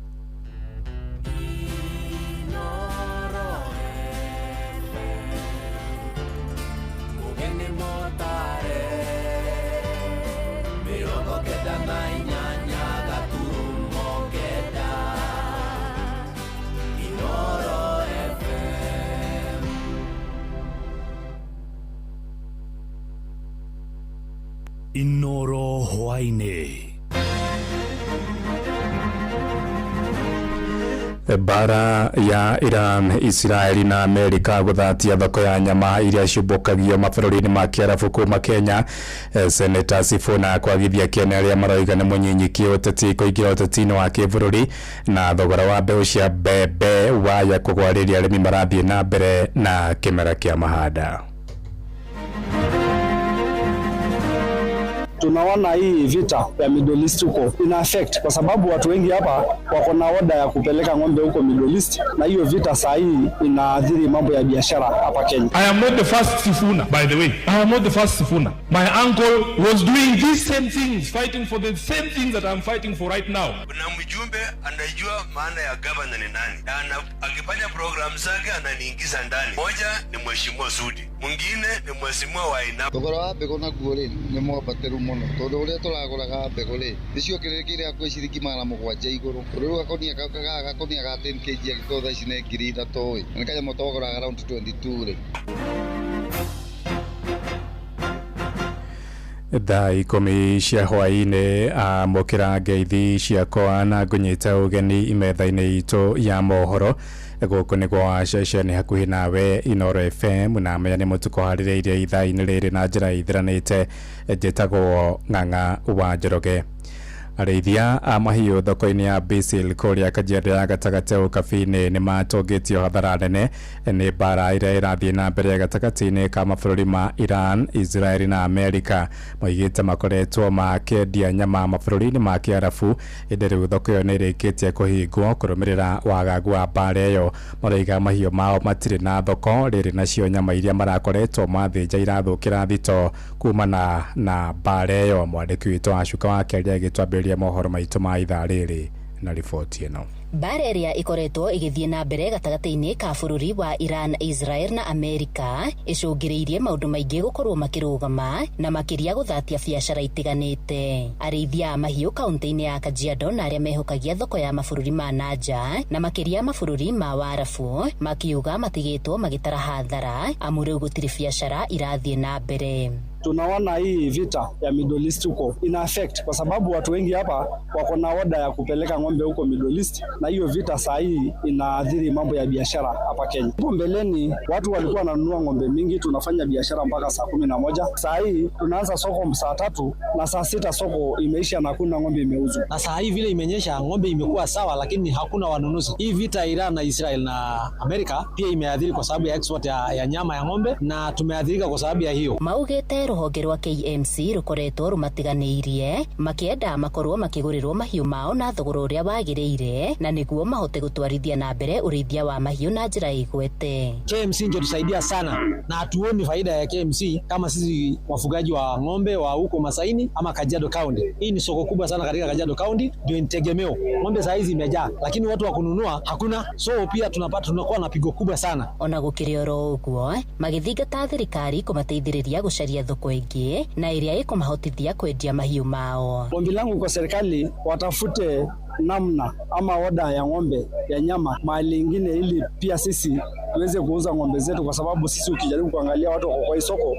Mugeni motare mirongo kenda na inyanya gaturumo kenda Inoro FM. Inoro hwainĩ. Bara ya Iran, Israeli na Amerika guthatia thoko ya nyama iria ciumbukagio mabũrũri-inĩ ma Kiarabu kuma Kenya. Senator Sifuna kwagithia Kenya aria maroiga nĩ mũnyinyiki ũteti kũingĩra ũteti-inĩ wa kĩbũrũri, na thogora wa mbegũ cia mbembe waya kũgwarĩria arĩmi marathiĩ na mbere na kĩmera kĩa mahanda. Tunaona hii vita ya Middle East huko ina affect kwa sababu watu wengi hapa wako na oda ya kupeleka ng'ombe huko Middle East, na hiyo vita saa hii inaathiri mambo ya biashara hapa Kenya. I am not the first Sifuna, by the way. I am not the first Sifuna. My uncle was doing these same things, fighting for the same things that I'm fighting for right now. Kuna mjumbe anajua maana ya governor ni nani. Na akifanya program zake ananiingiza ndani. Moja ni Mheshimiwa Sudi, mwingine ni Mheshimiwa Wainabu. Thogora wa mbegũ naguo rĩ nĩ mwambatĩru mũno tondũ ũrĩa tũragũraga mbegũ rĩ nĩcio kĩrĩkĩrĩa kwĩ ciringi 700 igũrũ. Rĩu gakonia ga 10 kg agĩkorwo thaa ici nĩ 3,000 ĩ, na kanyamũ tũgũraga around 22 rĩ. Thaa 10 cia hwaĩ-inĩ amũkĩra ngeithi ciakwa na ngũnyita ũgeni imetha-inĩ itũ ya mohoro gũkũ nĩ gwa ceceni hakuhĩ nawe Inooro FM, na menya nĩ mũtuko harĩrĩirie ithaa-inĩ rĩrĩ na njĩra ithiranĩte. Njĩtagwo Ng'ang'a wa Njoroge. Arĩithia a mahiũ thoko-inĩ ya Basil kũrĩa Kajiado ya gatagatĩ ũkabi-inĩ nĩ matũngĩtio hathara nene nĩ mbara ĩrĩa ĩrathiĩ na mbere gatagatĩ-inĩ ka mabũrũri ma Iran, Israeli na Amerika. Moigĩte makoretwo makĩendia nyama mabũrũri-inĩ ma Kiarabu, ĩndĩ rĩu thoko ĩyo nĩ ĩrĩkĩtie kũhingwo kũrũmĩrĩra wagagu wa mbara ĩyo. Maroiga mahiũ mao matirĩ na thoko rĩrĩ nacio nyama iria marakoretwo mathĩnja irathũkĩra thito kumana na mbara ĩyo. Mwandĩki witũ Acuka wa Keria agĩtwambĩrĩria mohoro maitũ ma ithaa rĩrĩ na riboti ĩno. Mbara ĩrĩa ĩkoretwo ĩgĩthiĩ na mbere gatagatĩ-inĩ ka bũrũri wa Iran, Israel na Amerika ĩcũngĩrĩirie maũndũ maingĩ gũkorwo makĩrũgama na makĩria gũthatia biacara itiganĩte. Arĩithia a mahiũ kaunti-inĩ ya Kajiado na arĩa mehokagia thoko ya mabũrũri ma nanja na makĩria mabũrũri ma Warabu makiuga matigĩtwo magĩtara hathara amu rĩu gũtirĩ biacara irathiĩ na mbere. Tunaona hii vita ya Middle East huko ina affect kwa sababu watu wengi hapa wako na oda ya kupeleka ng'ombe huko Middle East, na hiyo vita saa hii inaathiri mambo ya biashara hapa Kenya. Hapo mbeleni watu walikuwa wananunua ng'ombe mingi, tunafanya biashara mpaka saa 11. Saa hii tunaanza soko saa 3 na saa 6 soko imeisha na hakuna ng'ombe imeuzwa. Na saa hii vile imenyesha ng'ombe imekuwa sawa, lakini hakuna wanunuzi. Hii vita Iran na Israel na Amerika pia imeathiri kwa sababu ya export ya nyama ya ng'ombe, na tumeathirika kwa sababu ya hiyo. Maugĩte rũhonge rwa KMC rũkoretwo rũmatiganĩirie makĩenda makorwo makĩgũrĩrwo mahiũ mao na thogora ũrĩa wagĩrĩire na nĩguo mahote gũtwarithia na mbere ũrĩithia wa mahiũ na njĩra igwete. KMC ndio tusaidia sana na hatuoni faida ya KMC kama sisi wafugaji wa ng'ombe wa huko Masaini ama Kajiado County. Hii ni soko kubwa sana katika Kajiado County, ndio integemeo. Ng'ombe saa hizi imejaa lakini watu wa kununua hakuna, so pia tunakuwa na pigo kubwa sana. Ona gũkĩrĩ oro ũguo magĩthingata thirikari kũmateithĩrĩria gũcaria thoko ĩngĩ na ĩrĩa ĩkũmahotithia kwendia mahiũ mao. Ombi langu kwa serikali watafute namna ama oda ya ng'ombe ya nyama mahali ingine, ili pia sisi tuweze kuuza ng'ombe zetu, kwa sababu sisi ukijaribu kuangalia watu wako kwa soko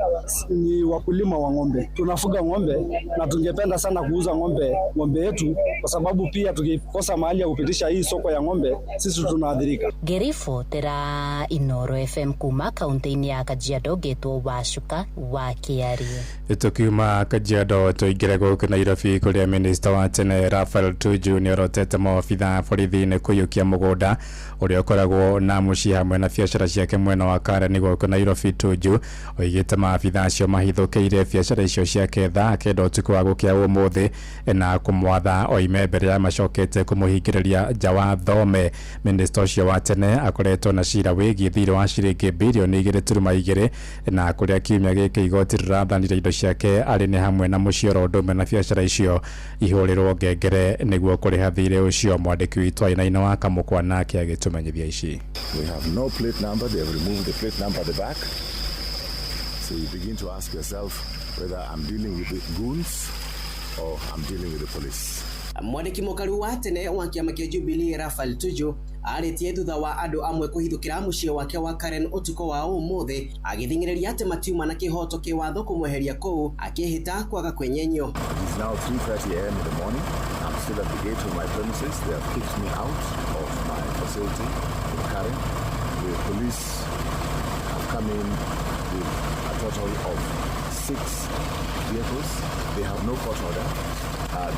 ni wakulima wa ng'ombe. Tunafuga ng'ombe na tungependa sana kuuza ng'ombe yetu, kwa sababu pia tukikosa mahali ya kupitisha hii soko ya ng'ombe sisi tunaadhirika. Gerifo tera Inooro FM kuma kaunti-inĩ ya Kajiado getwo Wacuka wa Kiarie. Tukiuma Kajiado tũingĩre gũkũ Nairobi kũrĩa minista wa tene Raphael Tuju nĩorotete maobitha borithi-inĩ kũiyũkia mũgũnda ũrĩa ũkoragwo na mũciĩ hamwe na biacara ciake mwena wa Karen gũkũ Nairobi. Tuju oigĩte maabitha acio mahithũkĩire biacara icio ciake thaa kenda ũtukũ wa gũkĩa ũmũthĩ na kũmwatha oime mbere ya macokete kũmũhingĩrĩria nja wa thome. Minista ũcio wa tene akoretwo na cira wĩgiĩ thirĩ wa ciringi birioni 2.2 na kũrĩa kiumia gĩkĩ igoti rĩrathanire indo ciake arĩ nĩ hamwe na mũcioro ũndũmwe na biacara icio ihũrĩrwo ngengere nĩguo kũrĩha thirĩ ũcio. Mwandĩki witũ Aina wa Kamũkwa nake agĩtũmenyithia ici. We have no plate number. They have removed the plate number at the back. So you begin to ask yourself whether I'm dealing with the goons or I'm dealing with the police. Mwandĩki mũkaru wa tene wa kĩama kĩa Jubilee Raphael Tuju arĩtie thutha wa andũ amwe kũhithũkĩra mũciĩ wake wa Karen ũtukũ wa ũmũthĩ, agĩthing'ĩrĩria atĩ matiuma na kĩhoto kĩwatho kũmweheria kũu, akĩhĩta kwaga kwenyenyo. It is now 3:30 a.m. in the morning. I'm still at the gate of my premises. They have kicked me out of my facility in Karen. The police have come in with a total of 6 vehicles. They have no court order.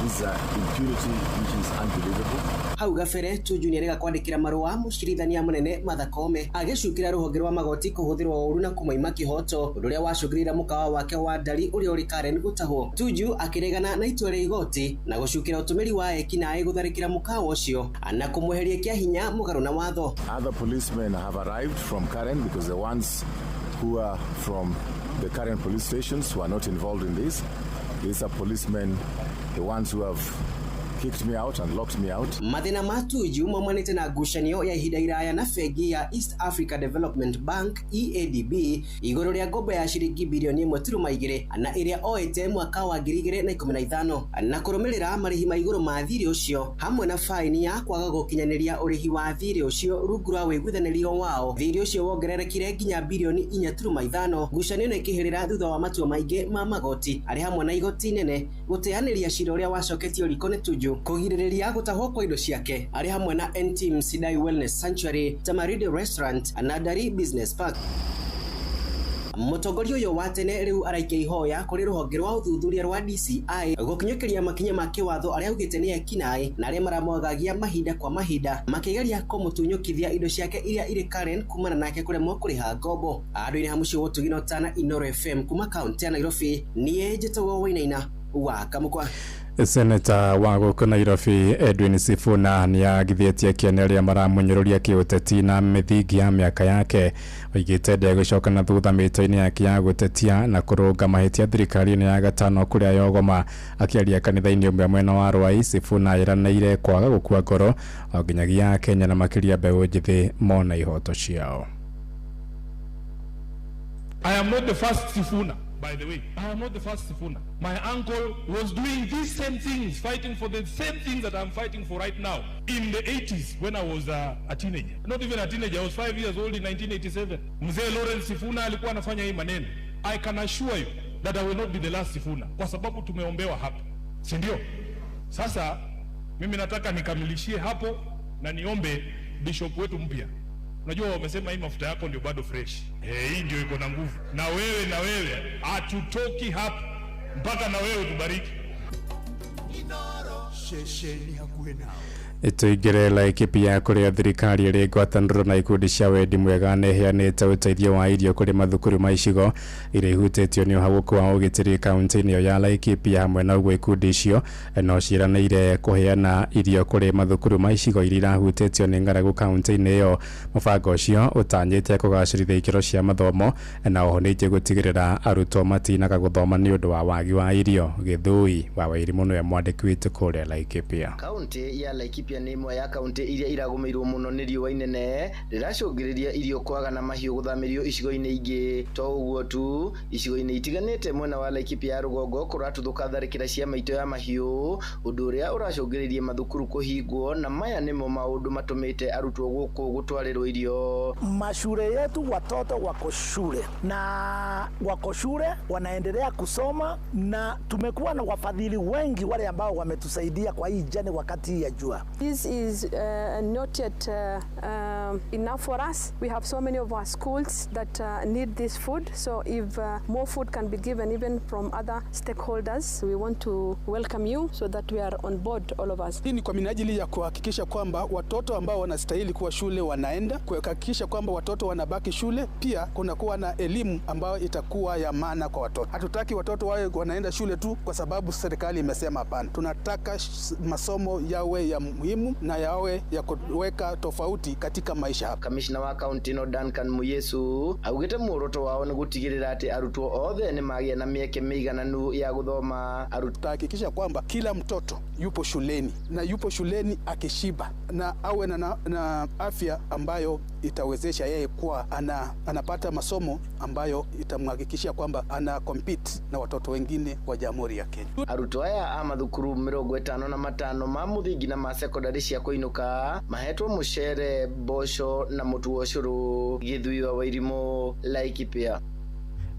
This is impunity which is unbelievable. Hau gabere Tuju nĩarega kwandĩkĩra marũa mũcirithania mũnene Martha Koome agĩcukĩra rũhonge rwa magoti kũhũthĩrwo ũru na kũmaima kĩhoto ũndũ ũrĩa wacũngĩrĩire mũkawa wake wa ndari ũrĩa ũrĩ Karen gũtahwo. Tuju akĩregana na itua rĩa igoti na gũcukĩra ũtũmĩri wa ekinaĩ gũtharĩkĩra mũkawa ũcio na kũmweheria kĩa hinya mũgarũ na watho. Other policemen have arrived from Karen because the ones who are from the Karen police stations who are not involved in this. These are policemen, the ones who have kicked me out and locked me out. Mathina ma Tuju mamanĩte na ngucanio ya ihinda iraya na bengi ya East Africa Development Bank EADB igũrũ rĩa ngombo ya ciringi bilioni 1.2 na ĩrĩa oete mwaka wa 2015 na kũrũmĩrĩra marĩhi ma igũrũ ma thirĩ ũcio hamwe na faini ya kwaga gũkinyanĩria ũrĩhi wa thirĩ ũcio rungu rwa wĩiguithanĩrio wao. Thirĩ ũcio wongererekire nginya bilioni 4.5. Ngucanio ĩno ĩkĩhĩrĩra thutha wa matua maingĩ ma magoti arĩ hamwe na igoti inene gũteanĩria cira ũrĩa wacoketio riko nĩ Tuju kũgirĩrĩria gũtahwo kwa indo ciake arĩ hamwe na NT Msidai Wellness Sanctuary, Tamarinde Restaurant na Dari Business Park. Mũtongoria ũyũ wa tene rĩu araikia ihoya kũrĩ rũhonge rwa ũthuthuria rwa DCI gũkinyũkĩria makinya ma kĩwatho arĩa augĩte nĩ ekinaĩ na arĩa maramwagagia mahinda kwa mahinda makĩgeria kũmũtunyũkithia indo ciake iria irĩ Karen kumana nake kũremwo kũrĩha ngombo. Andũ-inĩ ha mũciĩ wotugino tana Inoro FM kuma kaunti ya Nairobi, niĩ njĩtagwo Wainaina wa Kamũkwa. Senator wa gũkũ Nairobi Edwin Sifuna nĩagithĩtie kĩene arĩa maramunyũrũria kĩũteti na mĩthingi ya mĩaka yake oigĩte ndegũcoka na thutha mĩtũ-inĩ yake ya gũtetia na kũrũnga mahĩtia thirikari-inĩ ya gatano kũrĩa yogoma. Akĩaria kanitha-inĩ ũmwe mwena wa Rwai, Sifuna eranĩire kwaga gũkua ngoro o nginyagia Kenya na makĩria mbeũ njĩthĩ mona ihoto ciao. I am not the first Sifuna. By the way, I am not the first Sifuna. My uncle was doing these same things, fighting for the same things that I'm fighting for right now. In the 80s, when I was a teenager. Not even a teenager, I was 5 years old in 1987. Mzee Lawrence Sifuna alikuwa anafanya hii maneno. I can assure you that I will not be the last Sifuna. Kwa sababu tumeombewa hapa. Si ndio? Sasa, mimi nataka nikamilishie hapo na niombe bishop wetu mpya. Unajua wamesema hii mafuta yako ndio bado fresh. Hii ndio iko na nguvu. Na wewe hatutoki hapa mpaka na wewe tubariki. Inoro shesheni hakuwe nao. Ituigire Laikipia kũrĩa thirikari ĩrĩ ngwatanĩro na ikundi cia wendi mwega nĩheanĩte ũteithio wa irio kũrĩ mathukuru ma icigo iria ihutĩtio nĩ ũhagũku wa ũgitĩri kaunti-inĩ ĩyo ya Laikipia. Hamwe na ũguo ikundi icio no ciĩranĩire kũheana irio kũrĩ mathukuru ma icigo iria irahutĩtio nĩ ng'aragu kaunti-inĩ ĩyo. Mũbango ũcio ũtanyĩte kũgacĩrithia ikĩro cia mathomo na oho nĩngĩ gũtigĩrĩra arutwo matinaga gũthoma nĩ ũndũ wa wagi wa irio. Gĩthũi wa Wairimũ nĩwe mwandĩki witũ kũrĩa Laikipia. Kaunti ya Laikipia nĩ imwe ya kaunti iria iragũmĩirwo mũno nĩ riũa inene rĩracũngĩrĩria irio kwaga na mahiũ gũthamĩrio icigo-inĩ ingĩ. To ũguo tu, icigo-inĩ itiganĩte mwena wa Laikipia ya rũgongo kũratũthũka tharĩkĩra cia maitũ ya mahiũ, ũndũ ũrĩa ũracũngĩrĩria mathukuru kũhingwo, na maya nĩmo maũndũ matũmĩte arutwo gũkũ gũtwarĩrwo irio. Mashule yetu watoto wako shule na wako shule wanaendelea kusoma, na tumekuwa na wafadhili wengi wale ambao wametusaidia kwa hii jane wakati ya jua. This is not yet enough for us. We have so many of our schools that need this food. So if more food can be given even from other stakeholders, we want to welcome you so that we are on board, all of us. Hii ni kwa minajili ya kuhakikisha kwamba watoto ambao wanastahili kuwa shule wanaenda, kuhakikisha kwamba watoto wanabaki shule, pia kuna kuwa na elimu ambayo itakuwa ya maana kwa watoto. Hatutaki watoto wawe wanaenda shule tu kwa sababu serikali imesema hapana. Tunataka masomo yawe ya muhimu na yawe ya kuweka tofauti katika maisha hapa. Kamishna wa kaunti no Duncan Muyesu augĩte muoroto wao nĩ gũtigĩrĩra atĩ arutwo othe nĩ magĩa na mĩeke mĩigananu ya gũthoma. Tutahakikisha kwamba kila mtoto yupo shuleni na yupo shuleni akishiba na awe na afya ambayo itawezesha yeye kuwa anapata masomo ambayo itamhakikishia kwamba ana compete na watoto wengine wa Jamhuri ya Kenya. Arutwo aya a mathukuru 55 ma muthingi na ma secondary cia kũinũka mahetwo mũcere, mboco na mũtu wa ũcũrũ. Gĩthui wa Wairimũ, Laikipia.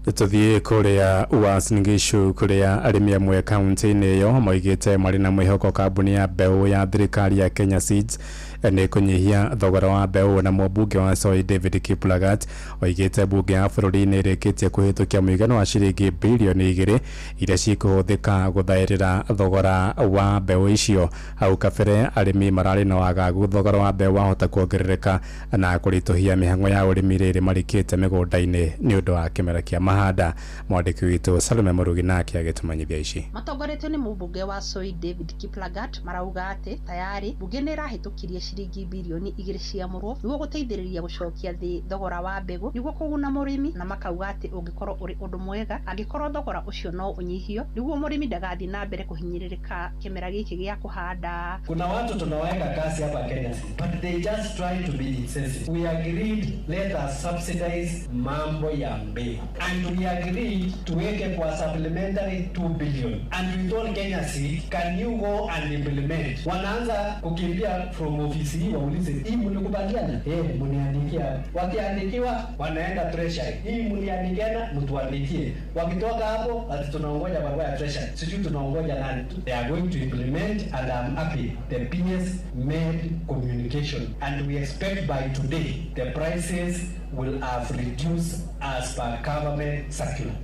Tuthiĩ kũrĩa Uasin Gishu kũrĩa arĩmi amwe kaunti-inĩ ĩyo moigĩte marĩ na mwĩhoko kambuni ya mbeũ ya thirikari ya Kenya Seeds nĩ kũnyihia thogora wa mbeũ, na mũmbunge wa Soi David Kiplagat oigĩte mbunge ya bũrũri nĩ ĩrĩkĩtie kũhĩtũkia mũigana wa ciringi bilioni 2 iria cikũhũthĩka gũthaĩrĩra thogora wa mbeũ icio. Hau kabere arĩmi mararĩ na wagagu thogora wa mbeũ wahota kuongerereka na kũritũhia mĩhang'o ya ũrĩmi rĩrĩ marĩkĩte mĩgũnda-inĩ nĩ ũndũ wa kĩmera kĩa mahanda. Mwandĩki witũ Salome Mũrugi nake agĩtũmenyithia ici. Matongoretio nĩ mũmbunge wa Soi David Kiplagat marauga atĩ tayari bunge nĩ ĩrahĩtũkirie ciringi bilioni 2 ciamũrwo nĩguo gũteithĩrĩria gũcokia thĩ thogora wa mbegũ nĩguo kũguna mũrĩmi, na makauga atĩ ũngĩkorwo ũrĩ ũndũ mwega angĩkorwo thogora ũcio no ũnyihio nĩguo mũrĩmi ndagathiĩ na mbere kũhinyĩrĩrĩka kĩmera gĩkĩ gĩa kũhanda. Kuna watu tunaweka kazi hapa Kenya, but they just try to be insensitive. We agreed let us subsidize mambo ya mbegu, and we agreed tuweke kwa supplementary 2 billion, and we told Kenya Seed, can you go and implement? Wanaanza kukimbia from ofisi hii waulize hii mlikubaliana? Mniandikia. Wakiandikiwa wanaenda treasury. Hii mliandikiana mtuandikie. Wakitoka hapo ati tunaongoja barua ya treasury. Sisi tunaongoja nani? They are going to implement, and I'm happy the PS made communication, and we expect by today the prices will have reduced as per government circular.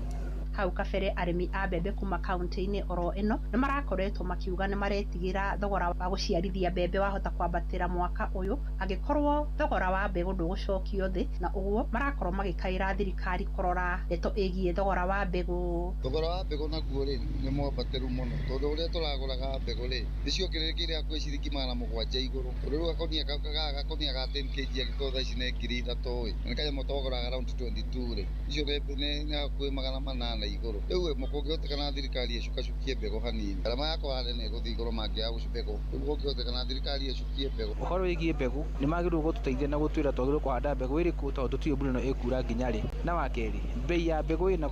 Hau kabere arĩmi a mbembe kuma kaunti-inĩ oro ĩno nĩ marakoretwo makiuga nĩ maretigĩra thogora wa gũciarithia mbembe wahota kwambatĩra mwaka ũyũ angĩkorwo thogora wa mbegũ ndũgũcokio thĩ, na ũguo marakorwo magĩkaĩra thirikari kũrora ndeto ĩgiĩ thogora wa mbegũ. Thogora wa mbegũ naguo rĩ nĩ mwambatĩru mũno, tondũ ũrĩa tũragũraga mbegũ rĩ nĩciongererekire hakuhĩ ciringi 700 igũrũ. Rĩu gakonia ga 10 kg agĩkorwo thaa ici nĩ 3,000 nĩ kanyamũ tũgũraga around 22 rĩ, icio nĩ hakuhĩ 800 igũrũ. Rĩu mũkũngĩhotekana thirikari ĩcukacukie mbegũ hanini, garama ya kũhanda nĩ ĩgũthiĩ igũrũ mangĩaga mbegũ. Rĩu mũkũngĩhotekana thirikari ĩcukie mbegũ. Ũhoro wĩgiĩ mbegũ nĩ magĩrĩirwo gũtũteithia na gũtwĩra twagĩrĩirwo kũhanda mbegũ ĩrĩkũ, tondũ tũtiũĩ mbura ĩno ĩkura nginya rĩ. Na wa kerĩ, bei ya mbegũ ĩna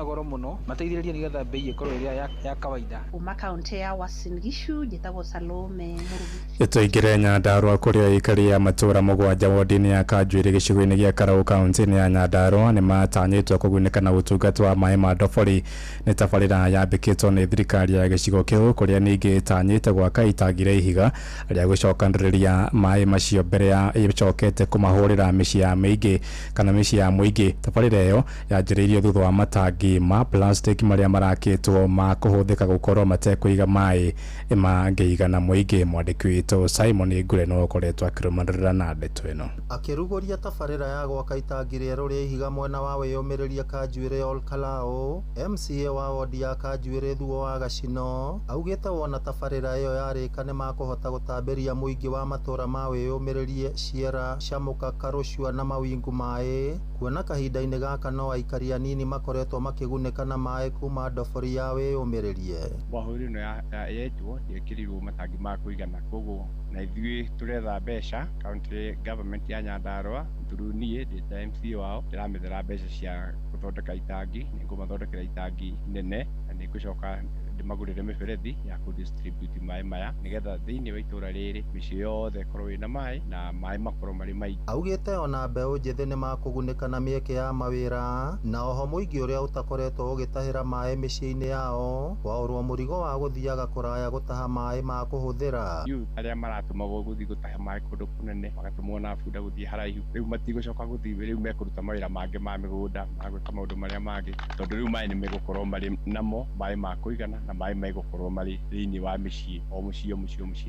goro mũno, mateithĩrĩrie nĩgetha bei ĩkorwo ĩrĩa ya kawaida. Kuma kaunti ya Uasin Gishu, njĩtagwo Salome Mũrugi. Tũingĩre Nyandarua kũrĩa aikari a matũũra mũgwanja wodi-inĩ ya Kanjuĩrĩ gĩcigo-inĩ gĩa Karaũ kaunti-inĩ ya Nyandarua nĩ matanyĩtwo kũgunĩka na ũtungata wa maĩ ma ndobori nĩ tabarĩra yambĩkĩtwo nĩ thirikari ya gĩcigo kĩu, kũrĩa ningĩ ĩtanyĩte gwaka itangi rĩa ihiga rĩa gũcokanĩrĩria maĩ macio mbere ya ĩcokete kũmahũrĩra mĩciĩ ya mĩingĩ kana mĩciĩ ya mũingĩ. Tabarĩra ĩyo yanjĩrĩirio thutha wa matangi ma plastic marĩa marakĩtwo ma kũhũthĩka gũkorwo matekũiga maĩ mangĩigana mũingĩ. Mwandĩki witũ Simon Ngure no ũkoretwo akĩrũmanĩrĩra na ndeto ĩno. Akĩrugũria tabarĩra ya gwaka itangi rĩerũ rĩa ihiga mwena wa wĩyũmĩrĩria Kanjuĩrĩ Ol Kalou, MCA wa wodi ya Kanjuĩrĩ Thuo wa Gacino augĩte wona tabarĩra ĩyo yarĩka nĩ makũhota gũtambĩria mũingĩ wa matũũra ma wĩyũmĩrĩrie Ciera, Camuka, Karũcua na Mawingu maĩ, kuona kahinda-inĩ gaka no aikari anini makoretwo makĩgunĩka na maĩ kuma ndobori ya wĩyũmĩrĩrie. Mbahũri ĩno yetwo yekĩrirwo matangi ma kũigana, koguo na ithuĩ tũretha mbeca county government ya Nyandarua through niĩ ndĩ MCA wao ndĩramethera mbeca cia gũthondeka itangi. Nĩ ngũmathondekera itangi nene na nĩ ngũcoka ndĩmagũrĩre mĩberethi ya kũdistribute maĩ maya nĩgetha thĩinĩ wa itũũra rĩrĩ mĩciĩ yothe ĩkorwo ĩna maĩ na maĩ makorwo marĩ maingĩ. Augĩte ona mbeũ njĩthĩ nĩ makũgunĩka na mĩeke ya mawĩra, na oho mũingĩ ũrĩa ũtakoretwo ũgĩtahĩra maĩ mĩciĩ-inĩ yao waũrwo mũrigo wa gũthiaga kũraya gũtaha maĩ ma kũhũthĩra. Youth arĩa maratũmagwo gũthiĩ gũtaha maĩ kũndũ kũnene magatũmwo na bunda gũthiĩ haraihu, rĩu matigũcoka gũthiĩ, rĩu mekũruta mawĩra mangĩ ma mĩgũnda magwĩka maũndũ marĩa mangĩ, tondũ rĩu maĩ nĩ megũkorwo marĩ namo, maĩ ma kũigana na maĩ megũkorwo marĩ thĩinĩ wa mĩciĩ, o mũciĩ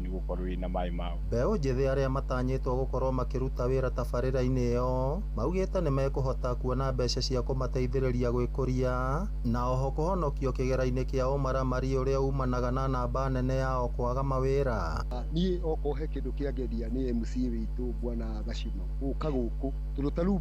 nĩ gũkorwo wĩna maĩ mao. Mbeũ njĩthĩ arĩa matanyĩtwo gũkorwo makĩruta wĩra tabarĩra-inĩ ĩyo maugĩte nĩ mekũhota kuona mbeca cia kũmateithĩrĩria gwĩkũria na oho kũhonokio kĩgera-inĩ kĩa ũmaramari ũrĩa umanaga na namba nene yao kwaga mawĩra. Niĩ okorwo he kĩndũ kĩangeria nĩ MCA witũ Bwana Gacino gũka gũkũ, tondũ ta rĩu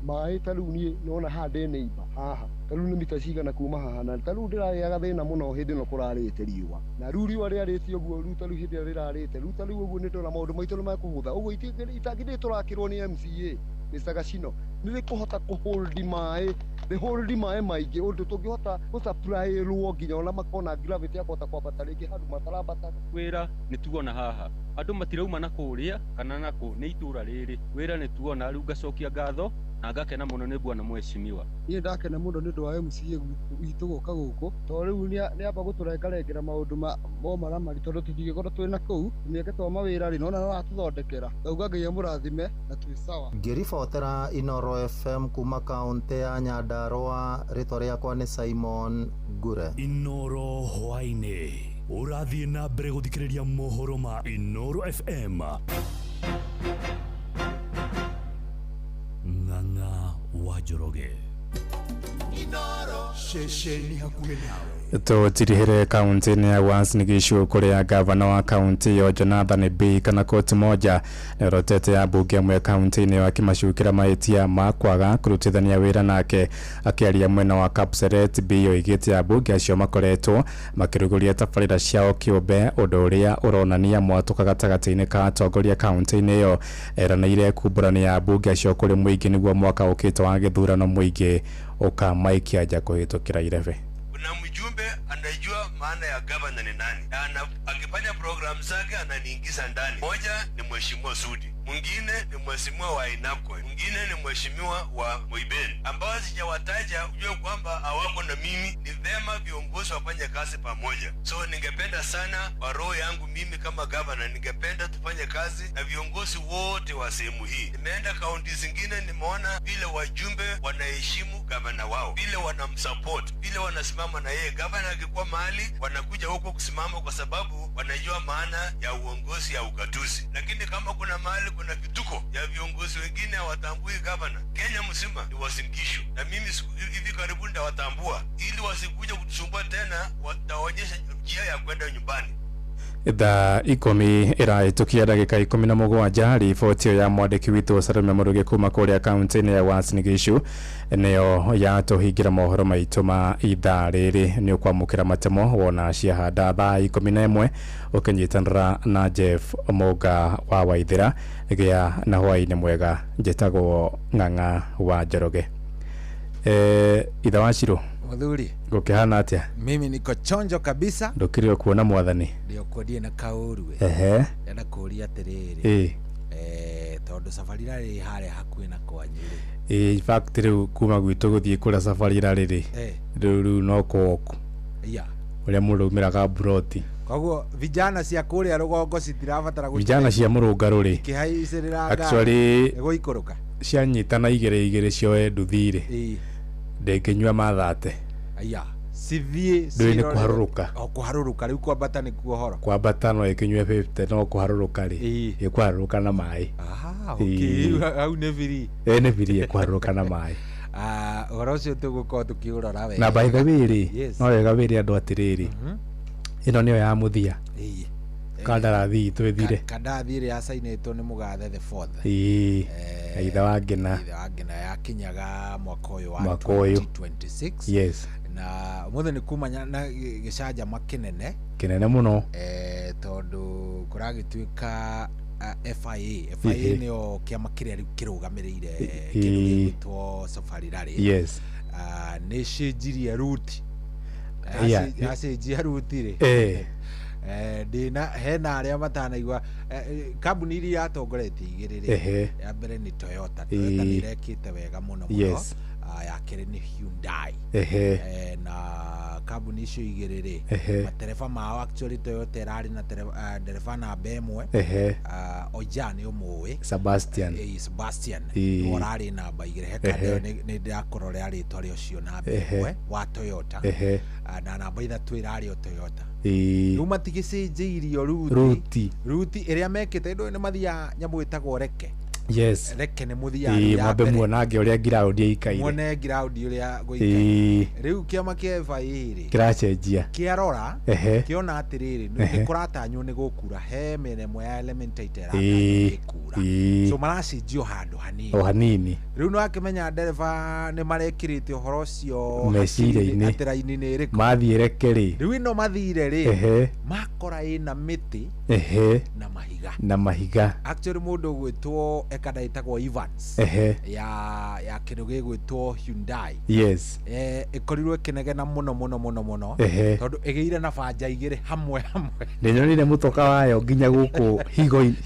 maĩ ta rĩu niĩ nona haha ndĩ neighbor haha, ta rĩu nĩ mita cigana kuma haha, na ta rĩu ndĩragĩa gathĩna mũno hĩndĩ ĩno kũrarĩte riũa, na rĩu riũa rĩarĩte ũguo, rĩu ta rĩu hĩndĩ ĩrĩa rĩrarĩte, rĩu ta rĩu ũguo nĩ ndona maũndũ maitũ nĩ mekũhũtha, ũguo itangi rĩrĩ tũrakĩrwo nĩ MCA Mr. Gacino nĩ rĩkũhota kũholdi maĩ, rĩholdi maĩ maingĩ ũndũ tũngĩhota gũsupply-rwo nginya ona makona gravity ya kũhota kwambata rĩngĩ handũ matarambata. Wĩra nĩ tuona haha, andũ matirauma na kũrĩa kana nakũ, nĩ itũũra rĩrĩ, wĩra nĩ tuona, rĩu ngacokia ngatho na ngakena muno nĩ bwana mheshimiwa. Niĩ ndakena mũno nĩ ũndũ wa MCA witũ gũka gũkũ tondũ rĩu nĩamba gũtũrengarengera maũndũ maramari tondũ tũtingĩkorwo twĩ na kũu mĩeke twa mawĩra rĩ nona no atũthondekera ngauga Ngai amũrathime na twĩ sawa. Ngĩribotera Inoro FM kuma kaũntĩ ya Nyandarua, rĩtwa rĩakwa nĩ Simon Ngure. Inoro hwainĩ ũrathiĩ na mbere gũthikĩrĩria mohoro ma Inoro FM. Ng'ang'a wa Njoroge. Inoro shesheni hakuhĩ nawe. Tũtirihĩre kaunti-inĩ ya Uasin Gishu kũrĩa gavana wa kaunti yo Jonathan B kana koti moja nĩorotete ya mbunge amwe kaunti-inĩ yo akĩmacukĩra mahĩtia ma kwaga kũrutithania wĩra nake. Akĩaria mwena wa Kapseret, B oigĩte ya mbunge acio makoretwo makĩrugũria tabarĩra ciao kĩũmbe, ũndũ ũrĩa ũronania mwatũka gatagatĩ-inĩ ka atongoria kaunti-inĩ ĩyo. Eranĩire kumbũrania ya mbunge acio kũrĩ mũingĩ nĩguo mwaka ũkĩte wa gĩthurano mũingĩ ũkamaikia nja kũhĩtũkĩra irebe. Kuna mjumbe anajua maana ya governor ni nani, na akifanya program zake ananiingiza ndani. Moja ni mheshimiwa Sudi, mwingine ni mheshimiwa wa Inapkoi, mwingine ni mheshimiwa wa Moibeni, ambao sijawataja ujue kwamba hawako na mimi. Ni vema viongozi wafanye kazi pamoja. So ningependa sana kwa roho yangu mimi kama governor, ningependa tufanye kazi na viongozi wote wa sehemu hii. Nimeenda kaunti zingine, nimeona vile wajumbe wanaheshimu governor wao, vile wanamsupport, vile wanasimama na yeye. Governor akikuwa mahali wanakuja huko kusimama kwa sababu wanajua maana ya uongozi ya ugatuzi. Lakini kama kuna mahali kuna vituko ya viongozi wengine hawatambui governor, Kenya mzima ni Uasin Gishu, na mimi hivi karibuni ndawatambua ili wasikuja kutusumbua tena, wataonyesha njia ya kwenda nyumbani. Thaa 10 ĩrahĩtũkia ndagĩka 17 riboti ya mwandĩki witũ Salome Mũrugi kuma kũrĩa kaunti-inĩ ya Uasin Gishu nĩyo yatũhingĩra mohoro maitũ ma ithaa rĩrĩ. Nĩ ũkwamũkĩra matemo wona ciahanda thaa 11 ũkĩnyitanĩra na Jeff Mũnga wa Waithĩra. Gĩa na hwaĩ-inĩ mwega. Njĩtagwo Ng'ang'a wa Njoroge. Itha wa Shiro Muthuri, gũkĩhana atĩa? Mimi niko chonjo kabisa. Ndũkĩrĩ kuona mwathani? Ndio kodie na kaũru we. Yana kũria atĩrĩrĩ. Tondũ safari rarĩ harĩa hakuhĩ na Kwanyĩrĩ. In fact rĩu kuma gwitũ gũthiĩ kũrĩa safari rarĩ rĩu no kũoku. Ũrĩa mũrũmĩraga buroti. Koguo vijana cia kũrĩa rũgongo citirabatara gũthiĩ. Vijana cia mũrũngarũ rĩ. Kĩhaicĩrĩra actually gũikũrũka. Cianyitana igĩrĩ cioe nduthi-rĩ. Ndĩngĩnyua mathate. Sivie ndũĩ kuharũrũka. Kuharũrũka rĩu kwambata nĩ kuohoro. Kwambata no ĩkĩnyue 50 no kuharũrũka rĩ. Ĩkũharũrũka na maĩ. Okay. Au nĩ viri. Nĩ viri ĩkũharũrũka na maĩ. Ũhoro ũcio tũgũkorwo tũkĩũrora wega. Na by the way rĩ, no wega wĩre andũ atĩrĩrĩ. Ĩno nĩyo ya mũthia. Kandarathi itũ ĩthire. Kandarathi ĩrĩa yacainĩtwo nĩ mũgathe the fourth. Ithe wa Ngina. Ithe wa Ngina yakinyaga mwaka ũyũ wa 2026. Yes. Na mũthĩ nĩ kumanya na gĩcanjama kĩnene mũno. Tondũ kũragĩtuĩka FIA nĩyo kĩama kĩrĩa rĩu kĩrũgamĩrĩire kĩndũ gĩtwo Safari Rally. Yes. Nĩ cenjirie route. Yacenjia route rĩ. Ndina hena arĩa matanaigua kambuni iria yatongoretie igĩrĩ rĩ. Ya mbere nĩ Toyota. Toyota nĩ ĩrekĩte wega mũno mũno. Ya kerĩ nĩ Hyundai. Na kambuni icio igĩrĩ rĩ, matereba mao actually Toyota ĩrarĩ na ndereba namba ĩmwe. Oja nĩ ũmũĩ. Sebastian nĩ ũrarĩ namba igĩrĩ. Heka nĩ ndakũrora rĩtwa rĩcio namba ĩmwe wa Toyota. Na namba ithatũ ĩrarĩ o Toyota. Rĩu matigĩcenjeirio ruti ĩrĩa mekĩte. Ndũĩ nĩ mathiaga nyamũ ĩtagwo reke. Yes. Reke nĩ mũthiaga mwambe muonange ũrĩa ground ĩikaire. Muone ground ũrĩa gũikaire. Rĩu kĩama kĩa FIA rĩ kĩracenjia. Kĩarora kĩona atĩrĩrĩ nĩ kũratanywo nĩ gũkura he mĩena ĩmwe ya Elementaita ĩrakura. So maracenjio handũ hanini. Rĩu no akĩmenya ndereba nĩ marekĩrĩte ũhoro ũcio meciria-inĩ atĩ raini-inĩ ĩrĩkũ mathiĩ reke rĩ. Rĩu ĩno mathire rĩ makora ĩna mĩtĩ na mahiga. Actually mũndũ gwĩtwo ekada ĩtagwo Evans ya kĩndũ gĩgwĩtwo Hyundai. Yes. Ĩkorirwo ĩkĩnegena mũno tondũ ĩgĩire na banja igĩrĩ hamwe. Nĩnyonire mũtoka wayo nginya gũkũ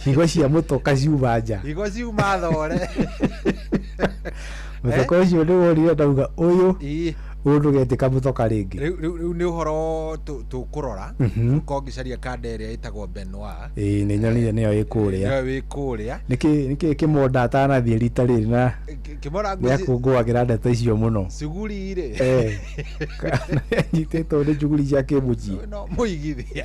higo cia mũtoka ciuma nja. Higo ciuma thore. Mutoka ucio nĩ wonire ndauga ũyũ ũndũ getika mutoka rĩngĩ. Rĩu nĩ ũhoro tũkũrora ũkongicaria kanda ĩrĩa ĩtagwo Benoit. Nĩ nyonire nĩyo ĩkũrĩa. Nĩkĩ kĩmonda atanathiĩ rita rĩrĩ na nĩakũngũagĩra ndeto icio mũno. Shughuli rĩ. Nyitĩtwo nĩ shughuli cia kĩmũciĩ. No mũigithia.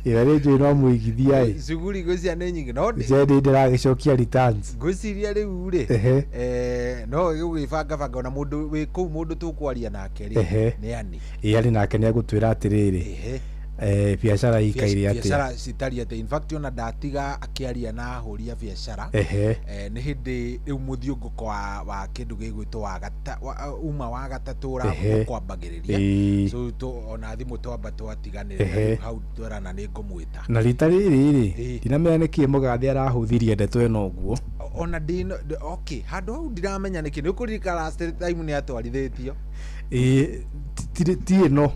Ĩyo rĩnjũĩ no mũigithia ĩ. Shughuli gũcia nĩ nyingĩ no ndĩragĩcokia returns. Ngwĩciria rĩu rĩ. No gĩgũgĩbanga ona mũndũ wĩ kũu mũndũ tũkwaria nake rĩ nĩ ani. Arĩ nake nĩ agũtwĩra atĩrĩrĩ. Biacara ikaire atĩa. Biacara citari atĩa. In fact ona ndatiga akĩaria na ahũri a biacara. Nĩ hĩndĩ rĩu mũthiũngũko wa kĩndũ gĩgwĩtwo uma wa gatatũ kwambagĩrĩria. So ona thimũ twamba twatiganĩrĩra hau twerana nĩ ngũmwĩta. Na rita rĩrĩ ndinamenya nĩkĩ mũgathĩ arahũthirie ndeto ĩno ũguo. Ona okay handũ hau ndiramenya nĩkĩ nĩ ũkũririkana last time nĩ atwarithĩtio. Ti ĩno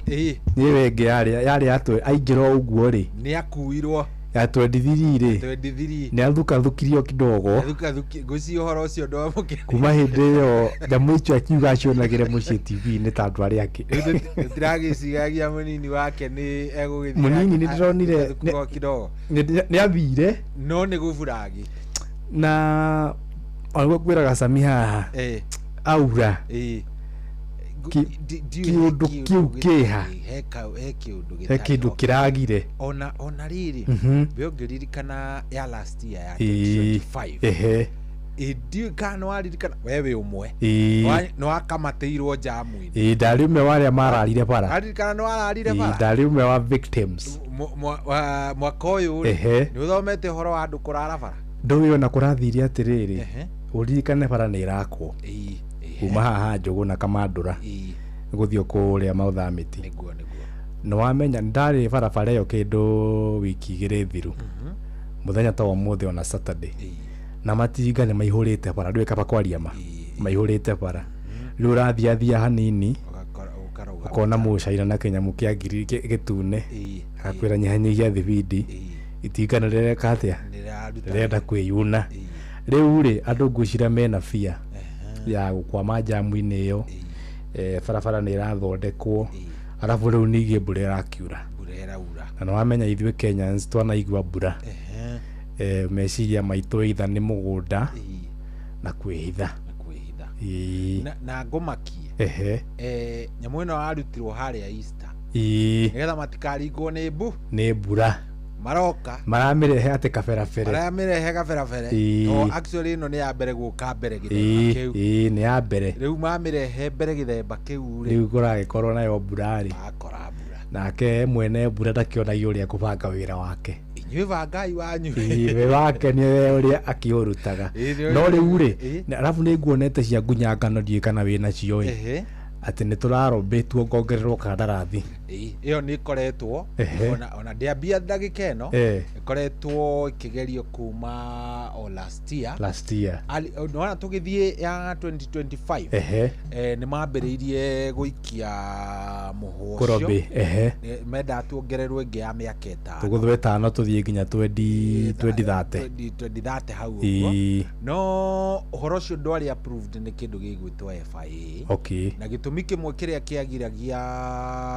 nĩ wenge yarĩ aingĩra ũguo rĩ nĩ akuirwo yatwendithirie nĩ athukathukirio kidogo ngũci ũhoro ũcio ndwamũkĩra kuma hĩndĩ ĩyo nyamũ icio akiuga acionagĩre mũciĩ TV-inĩ ta andũ arĩa angĩ. Tũtiragĩcigagia mũnini wake nĩ egũgĩthiĩ mũnini nĩ ndĩronire nĩ athire no nĩ gũburagi na alikuwa kwĩraga Sami haha aura kiundu kiu kiha he kindu kiragire ona riri biongeririkana ya last year ya 2025 ndiyo kana waririkana wewe umwe no akamateirwo jamu-inĩ ndari umwe waria mararire bara waririkana no ararire bara ndari umwe wa victims mwaka ũyũ nĩ uthomete horo wa andũ kũrara bara ndũĩ ona kũrathiire atĩrĩrĩ uririkane bara nĩ irakwo kuma haha Njogu na Kamandũra gũthiĩ kũrĩa Mauthamĩti nĩ wamenya ndarĩ barabara ĩyo kĩndũ wiki igĩrĩ thiru mũthenya ta ũmũthĩ ona Saturday na matinga nĩ maihũrĩte bara ndũĩ kaba kwaria maihũrĩte bara rĩu ũrathiathia hanini ũkona mũcaina na kĩnyamũ kĩa ngiri gĩtune agakwĩra nyihanyihia thibindi itinga nĩ rĩreka atĩa rĩrenda kwĩyuna rĩu rĩ andũ ngwĩciria mena bia ya gukwama jamu-inĩ ĩyo barabara nĩ irathondekwo arabu rĩu ningĩ mbura ĩrakiura na nĩ wamenya ithuĩ Kenyans twanaigua mbura meciria maitũ either nĩ mũgũnda na kwĩhitha na ngũmakie nyamũ ĩno yarutirwo harĩa Easter nĩgetha matikaringwo nĩ mbura maroka maramirehe ate kaberabere no actually no nĩ ya mbere gũka mbere gĩthemba kĩu nĩ ya mbere rĩu mamirehe mbere gĩthemba kĩu rĩu kũragĩkorwo nayo mbura rĩ nake mwene mbura ndakĩonagia ũrĩa kũbanga wĩra wake inyuĩ bangai wanyu we wake nĩ ũrĩa akĩũrutaga no rĩu rĩ arabu nĩ nguonete cia ngunyangano ndiĩ kana wĩna cio atĩ nĩ tũrarobĩtwo ngongererwo kandarathi ĩyo nĩ ĩkoretwo ona ndĩambia ndagĩka ĩno ĩkoretwo ĩkĩgerio kuma o last year nona tũgĩthiĩ ya 2025 nĩ mambĩrĩirie gũikia mũhũ ũcio menda tuongererwo ĩngĩ ya mĩaka ĩtano tũgũthwo ĩtano tũthiĩ nginya 2030 hau ũguo no ũhoro ũcio ndwarĩ approved nĩ kĩndũ gĩgwĩtwo FIA na gĩtũmi kĩmwe kĩrĩa kĩagiragia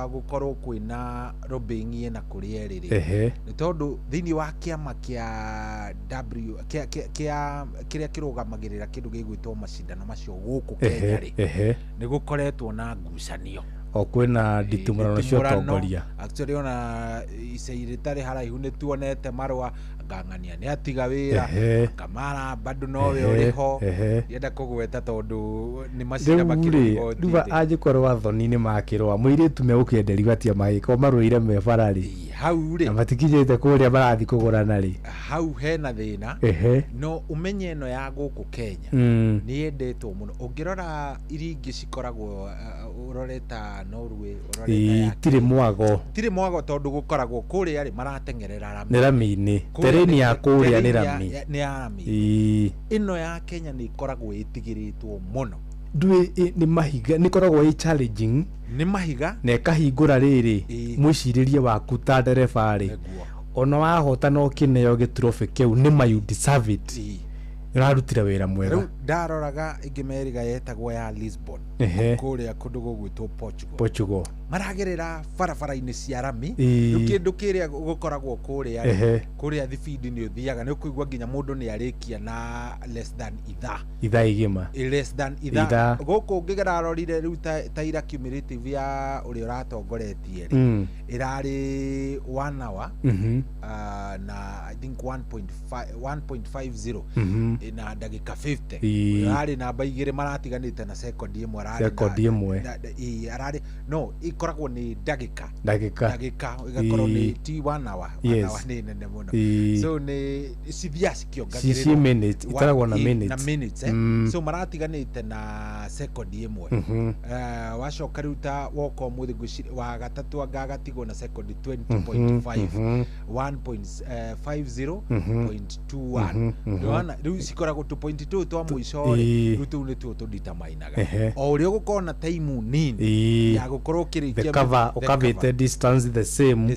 gũkorwo kwĩna lobbying na kũrĩa rĩrĩ nĩ tondũ thĩinĩ wa kĩama kĩrĩa kĩrũgamagĩrĩra kĩndũ gĩgwĩtwo macindano macio gũkũ Kenya rĩ nĩ gũkoretwo na ngucanio kwĩna nditimũrano cia ũtongoria actually ona ica rĩtarĩ haraihu nĩ tuonete marũa ngang'ania nĩ atiga wĩra Kamara bado nowe ũrĩho yenda kũgweta tondũ nĩ macira makĩrwo rĩu angĩkorwo wathoni-inĩ makĩrũa mũirĩtu megũkĩenderio atia magĩkorwo marũire me bara rĩ hau rĩ na matikinyĩte kũrĩa marathiĩ kũgũrana rĩ hau hena thĩna no ũmenye ĩno ya gũkũ Kenya nĩ yendetwo mũno ũngĩrora iria ingĩ cikoragwo ũroreta Norway ũroreta tirĩ mwago tondũ gũkoragwo kũrĩa rĩ marateng'erera rami-inĩ tereni ya kũrĩa nĩ rami ĩno ya Kenya nĩ ikoragwo ĩtigĩrĩtwo mũno ndũĩ nĩ mahiga nĩ koragwo ĩ challenging nĩ mahiga na ĩkahingũra rĩrĩ mwĩcirĩrie waku ta ndereba rĩ ona wahota no kĩneo gĩtrofe kĩu nĩ ma you deserve it Nĩrarutire wĩra mwega. Rĩu ndaroraga ingĩmeriga yetagwo ya Lisbon kũrĩa kũndũ gũgwĩtwo Portugal. Maragerera barabara-inĩ cia rami. Rĩu kĩndũ kĩrĩa gũkoragwo kũrĩa thibindi nĩ ũthiaga nĩ ũkũigua nginya mũndũ nĩ arĩkia na less than ithaa igima. Less than ithaa. Gũkũ ngĩgerarorire rĩu ta ira cumulative ya ũrĩa ũratongoretie ĩrarĩ 1 hour na I think 1.50 na ndagĩka 50. Ĩrarĩ namba igĩrĩ maratiganĩte na sekondi ĩmwe ararĩ no ikoragwo nĩ ndagĩka igakorwo nĩ ti 1 hour. 1 hour nĩ nene mũno. So nĩ cithia cikiongagĩrĩrwo minutes itaragwo na minutes. So maratiganĩte na sekondi ĩmwe. Wacoka rĩu ta woka mũthĩ wa gatatũ angagatigwo na sekondi 20.5 1.50.21. Ndona rĩu cikoragwo 2.2 twa mũico rĩu tu nĩ tuo tũnditamainaga. O ũrĩa gũkorwo na time nini ya gũkorwo kĩrĩkia ukavite distance the same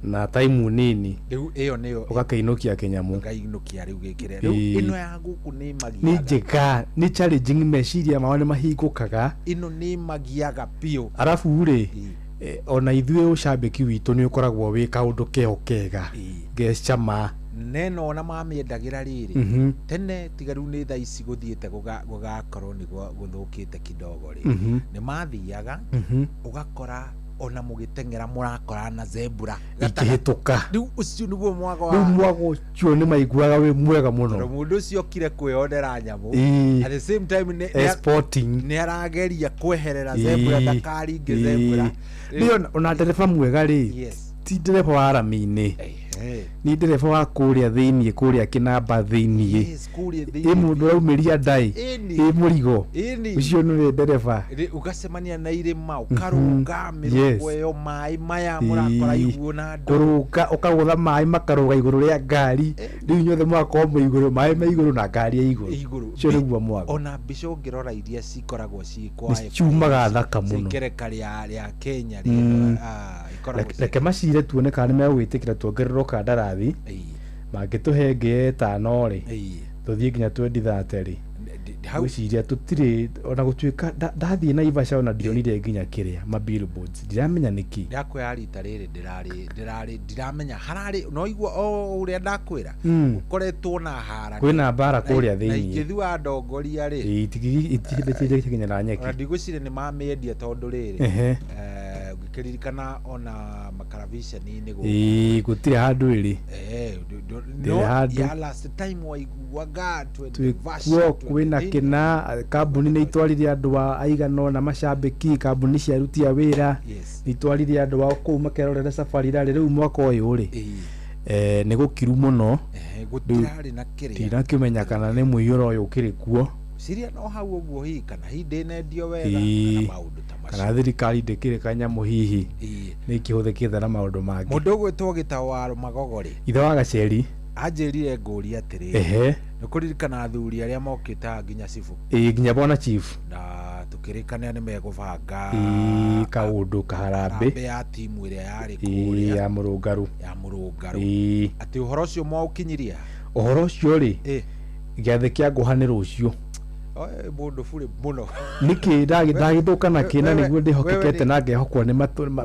na time nini. Rĩu ĩyo nĩyo ũgakĩinũkia kĩnyamũ. Ũkaiinũkia rĩu gĩkĩre. Rĩu ĩno ya gũkũ nĩ magiaga. Nĩ njega nĩ challenging meciria mao nĩ mahingũkaga. Ĩno nĩ magiaga piũ. Arafu rĩ ona ithuĩ ũcambĩki witũ nĩ ũkoragwo wĩ kaũndũ keho kega ngecama neno ona mamĩendagĩra rĩrĩ tene tiga rĩu nĩ thaa ici gũthiĩte gũgakorwo nĩguo gũthũkĩte kidogo rĩ nĩ mathiaga ũgakora ona mũgĩteng'era mũrakora na zebra ikĩhĩtũka. Rĩu ũcio nĩguo mwago ũcio nĩ maiguaga wĩ mwega mũno. Mũndũ ũcio okire kwĩyonera nyamũ at the same time nĩ arageria kweherera zebra ndakaringe zebra. Nĩ ona ndereba mwega rĩ ti ndereba wa rami-inĩ ni ndereba wa kũrĩa thĩiniĩ kũrĩa kĩnamba thĩiniĩ mũndũ ũraumĩria ndai mũrigo ũcio nĩ ndereba. Ũgacemania na irĩma ũkarũnga mĩrongo ĩyo maĩ maya mũrakora igũrũ na kũrũnga ũkagũtha maĩ makarũga igũrũ rĩa ngari rĩu inyuothe mwakorwo mwĩ igũrũ maĩ ma igũrũ na ngari ya igũrũ ũcio nĩguo mwago. Ona mbica ũngĩrora iria cikoragwo ciĩkwa ciumaga thaka mũno ikereka rĩa Kenya reke macire tuone kana nĩ megwĩtĩkĩra tuongererwo kandarathi mangĩtũhe 5 rĩ tũthiĩ nginya 2030 rĩ gwĩciria tũtirĩ ona gũtuĩka ndathiĩ Naivasha ona ndionire nginya kĩrĩa ma billboards ndiramenya nĩkĩ. Ndakwĩra rita rĩrĩ ndiramenya hararĩ no igua o ũrĩa ndakwĩra ũkoretwo na hara kwĩna mbara kũrĩa thĩiniĩ na ingĩthua ndongoria rĩ itigĩkinyĩra nyeki. Ndigwĩciria nĩ mamĩendia tondũ rĩrĩ ũngĩkĩririkana ona makaravishani-inĩ gũtirĩ handũ ĩrĩ ya last time waiguaga twĩkuo kwĩna kĩna kambuni nĩ itwarire andũ aigana na macambĩki kambuni cia aruti a wĩra nĩ itwarire andũ ao kũu makerorera safari rally rĩu mwaka ũyũ rĩ nĩ gũkiru mũno gũtirarĩ na kĩrĩa ndinakĩmenya kana nĩ mũiyũro ũyũ ũkĩrĩ kuo ciria no hau ũguo hihi kana hihi ndĩnendio wega na maũndũ ta macio kana thirikari ndĩkĩrĩ kanyamũ hihi nĩ ikĩhũthĩkĩte na maũndũ mangĩ. Mũndũ ũgwĩtwo Gĩtaũ wa Magogo rĩ ithe wa Gaceri anjĩrire ngũria atĩrĩrĩ nĩ kũririkana athuri arĩa mokĩte nginya cibu nginya bona chief na tũkĩrĩkanĩra nĩ megũbanga kaũndũ kaharambĩ ya timu ĩrĩa yarĩ kũrĩa ya mũrũngarũ atĩ ũhoro ũcio mwaũkinyiria. Ũhoro ũcio rĩ gĩathĩ kĩa ngũha nĩ rũciũ mũndũ burĩ mũno nĩkĩ ndagĩthũka na kĩna nĩguo ndĩhokekete na ngehokwo nĩ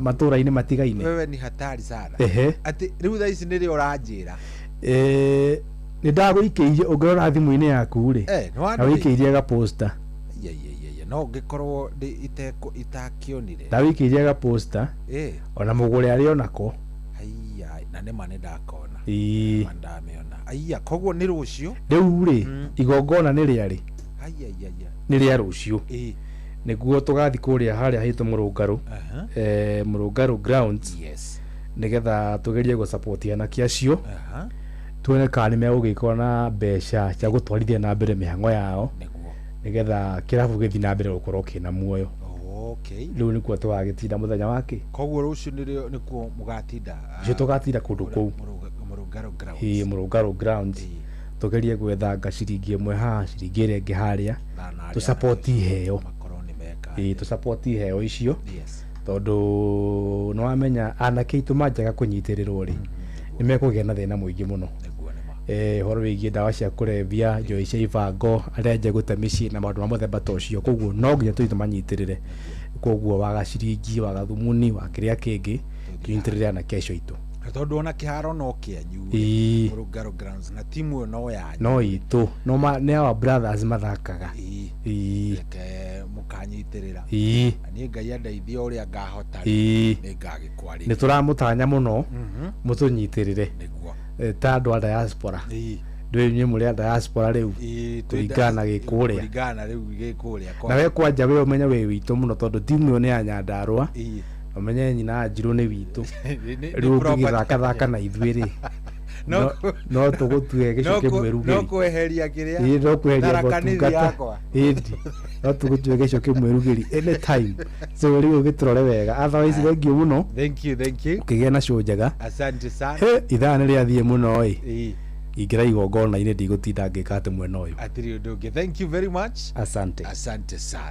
matũra-inĩ matigaine. Wewe ni hatari sana atĩ rĩu thaa ici nĩrĩo ũranjĩra nĩ ndagũikĩirie ũngĩrora thimũ-inĩ yaku rĩ na wĩikĩirie ga poster no ngĩkorwo itakĩonire ndawĩikĩirie ga poster ona mũgũre arĩ onako na nĩ ma nĩ ndakona ndamĩona koguo nĩ rũciũ rĩu rĩ igongona nĩ rĩarĩ nĩ rĩa rũciũ nĩguo tũgathi kũrĩa harĩa hitũ mũrũngarũ grounds nĩgetha tũgerie gũsupport anake acio tuone kana nĩ megũgĩkorwo na mbeca cia gũtwarithia na mbere mĩhang'o yao nĩgetha kĩrabu gĩthiĩ na mbere gũkorwo kĩna muoyo. Rĩu nĩkuo tũgagĩtinda mũthenya wake. Koguo rũciũ nĩkuo mũgatinda rũciũ tũgatinda kũndũ kũu mũrũngarũ grounds tũgerie gwetha ciringi ĩmwe haha ciringi ĩrĩa ĩngĩ harĩa tũsupport iheo tũsupport iheo icio tondũ nĩ wamenya anake aitũ manjaga kũnyitĩrĩrwo rĩ nĩ mekũgĩa na thĩna mũingĩ mũno horo wigie ndawa cia kurevia njoi cia ibango arenje gute micii na maundu ma muthemba ta ucio koguo no nginya tumanyitirire koguo waga ciringi waga thumuni wa kiria kingi tuintirire na kesho itu tondu ona kiharo no kianyu Murungaro Grounds na timu no yanyu no itu no ma ne our brothers mathakaga ke mukanyitirira ani ngai andeithia uria ngahota ni ngagikwari ni turamutanya muno mutunyitirire ta andu a diaspora ndwe muri diaspora riu kuringana gikuria na we kwanja we umenya we witu muno tondu timu yo ni ya Nyandarua omenye nyina Njirũ ni witu riu tugithaka na ithuĩ no tugutue gicoke mweruge no kweheria kiria no kweheria gotungata no tugutue gicoke mwerugeri anytime so riu giturore wega otherwise thank you muno thank you ukigia na show njega asante sana ithaa ni riathie muno ingira igongona-inĩ ndigũtinda ngĩka atĩ mwena ũyũ atiri undu ungi thank you very much asante sana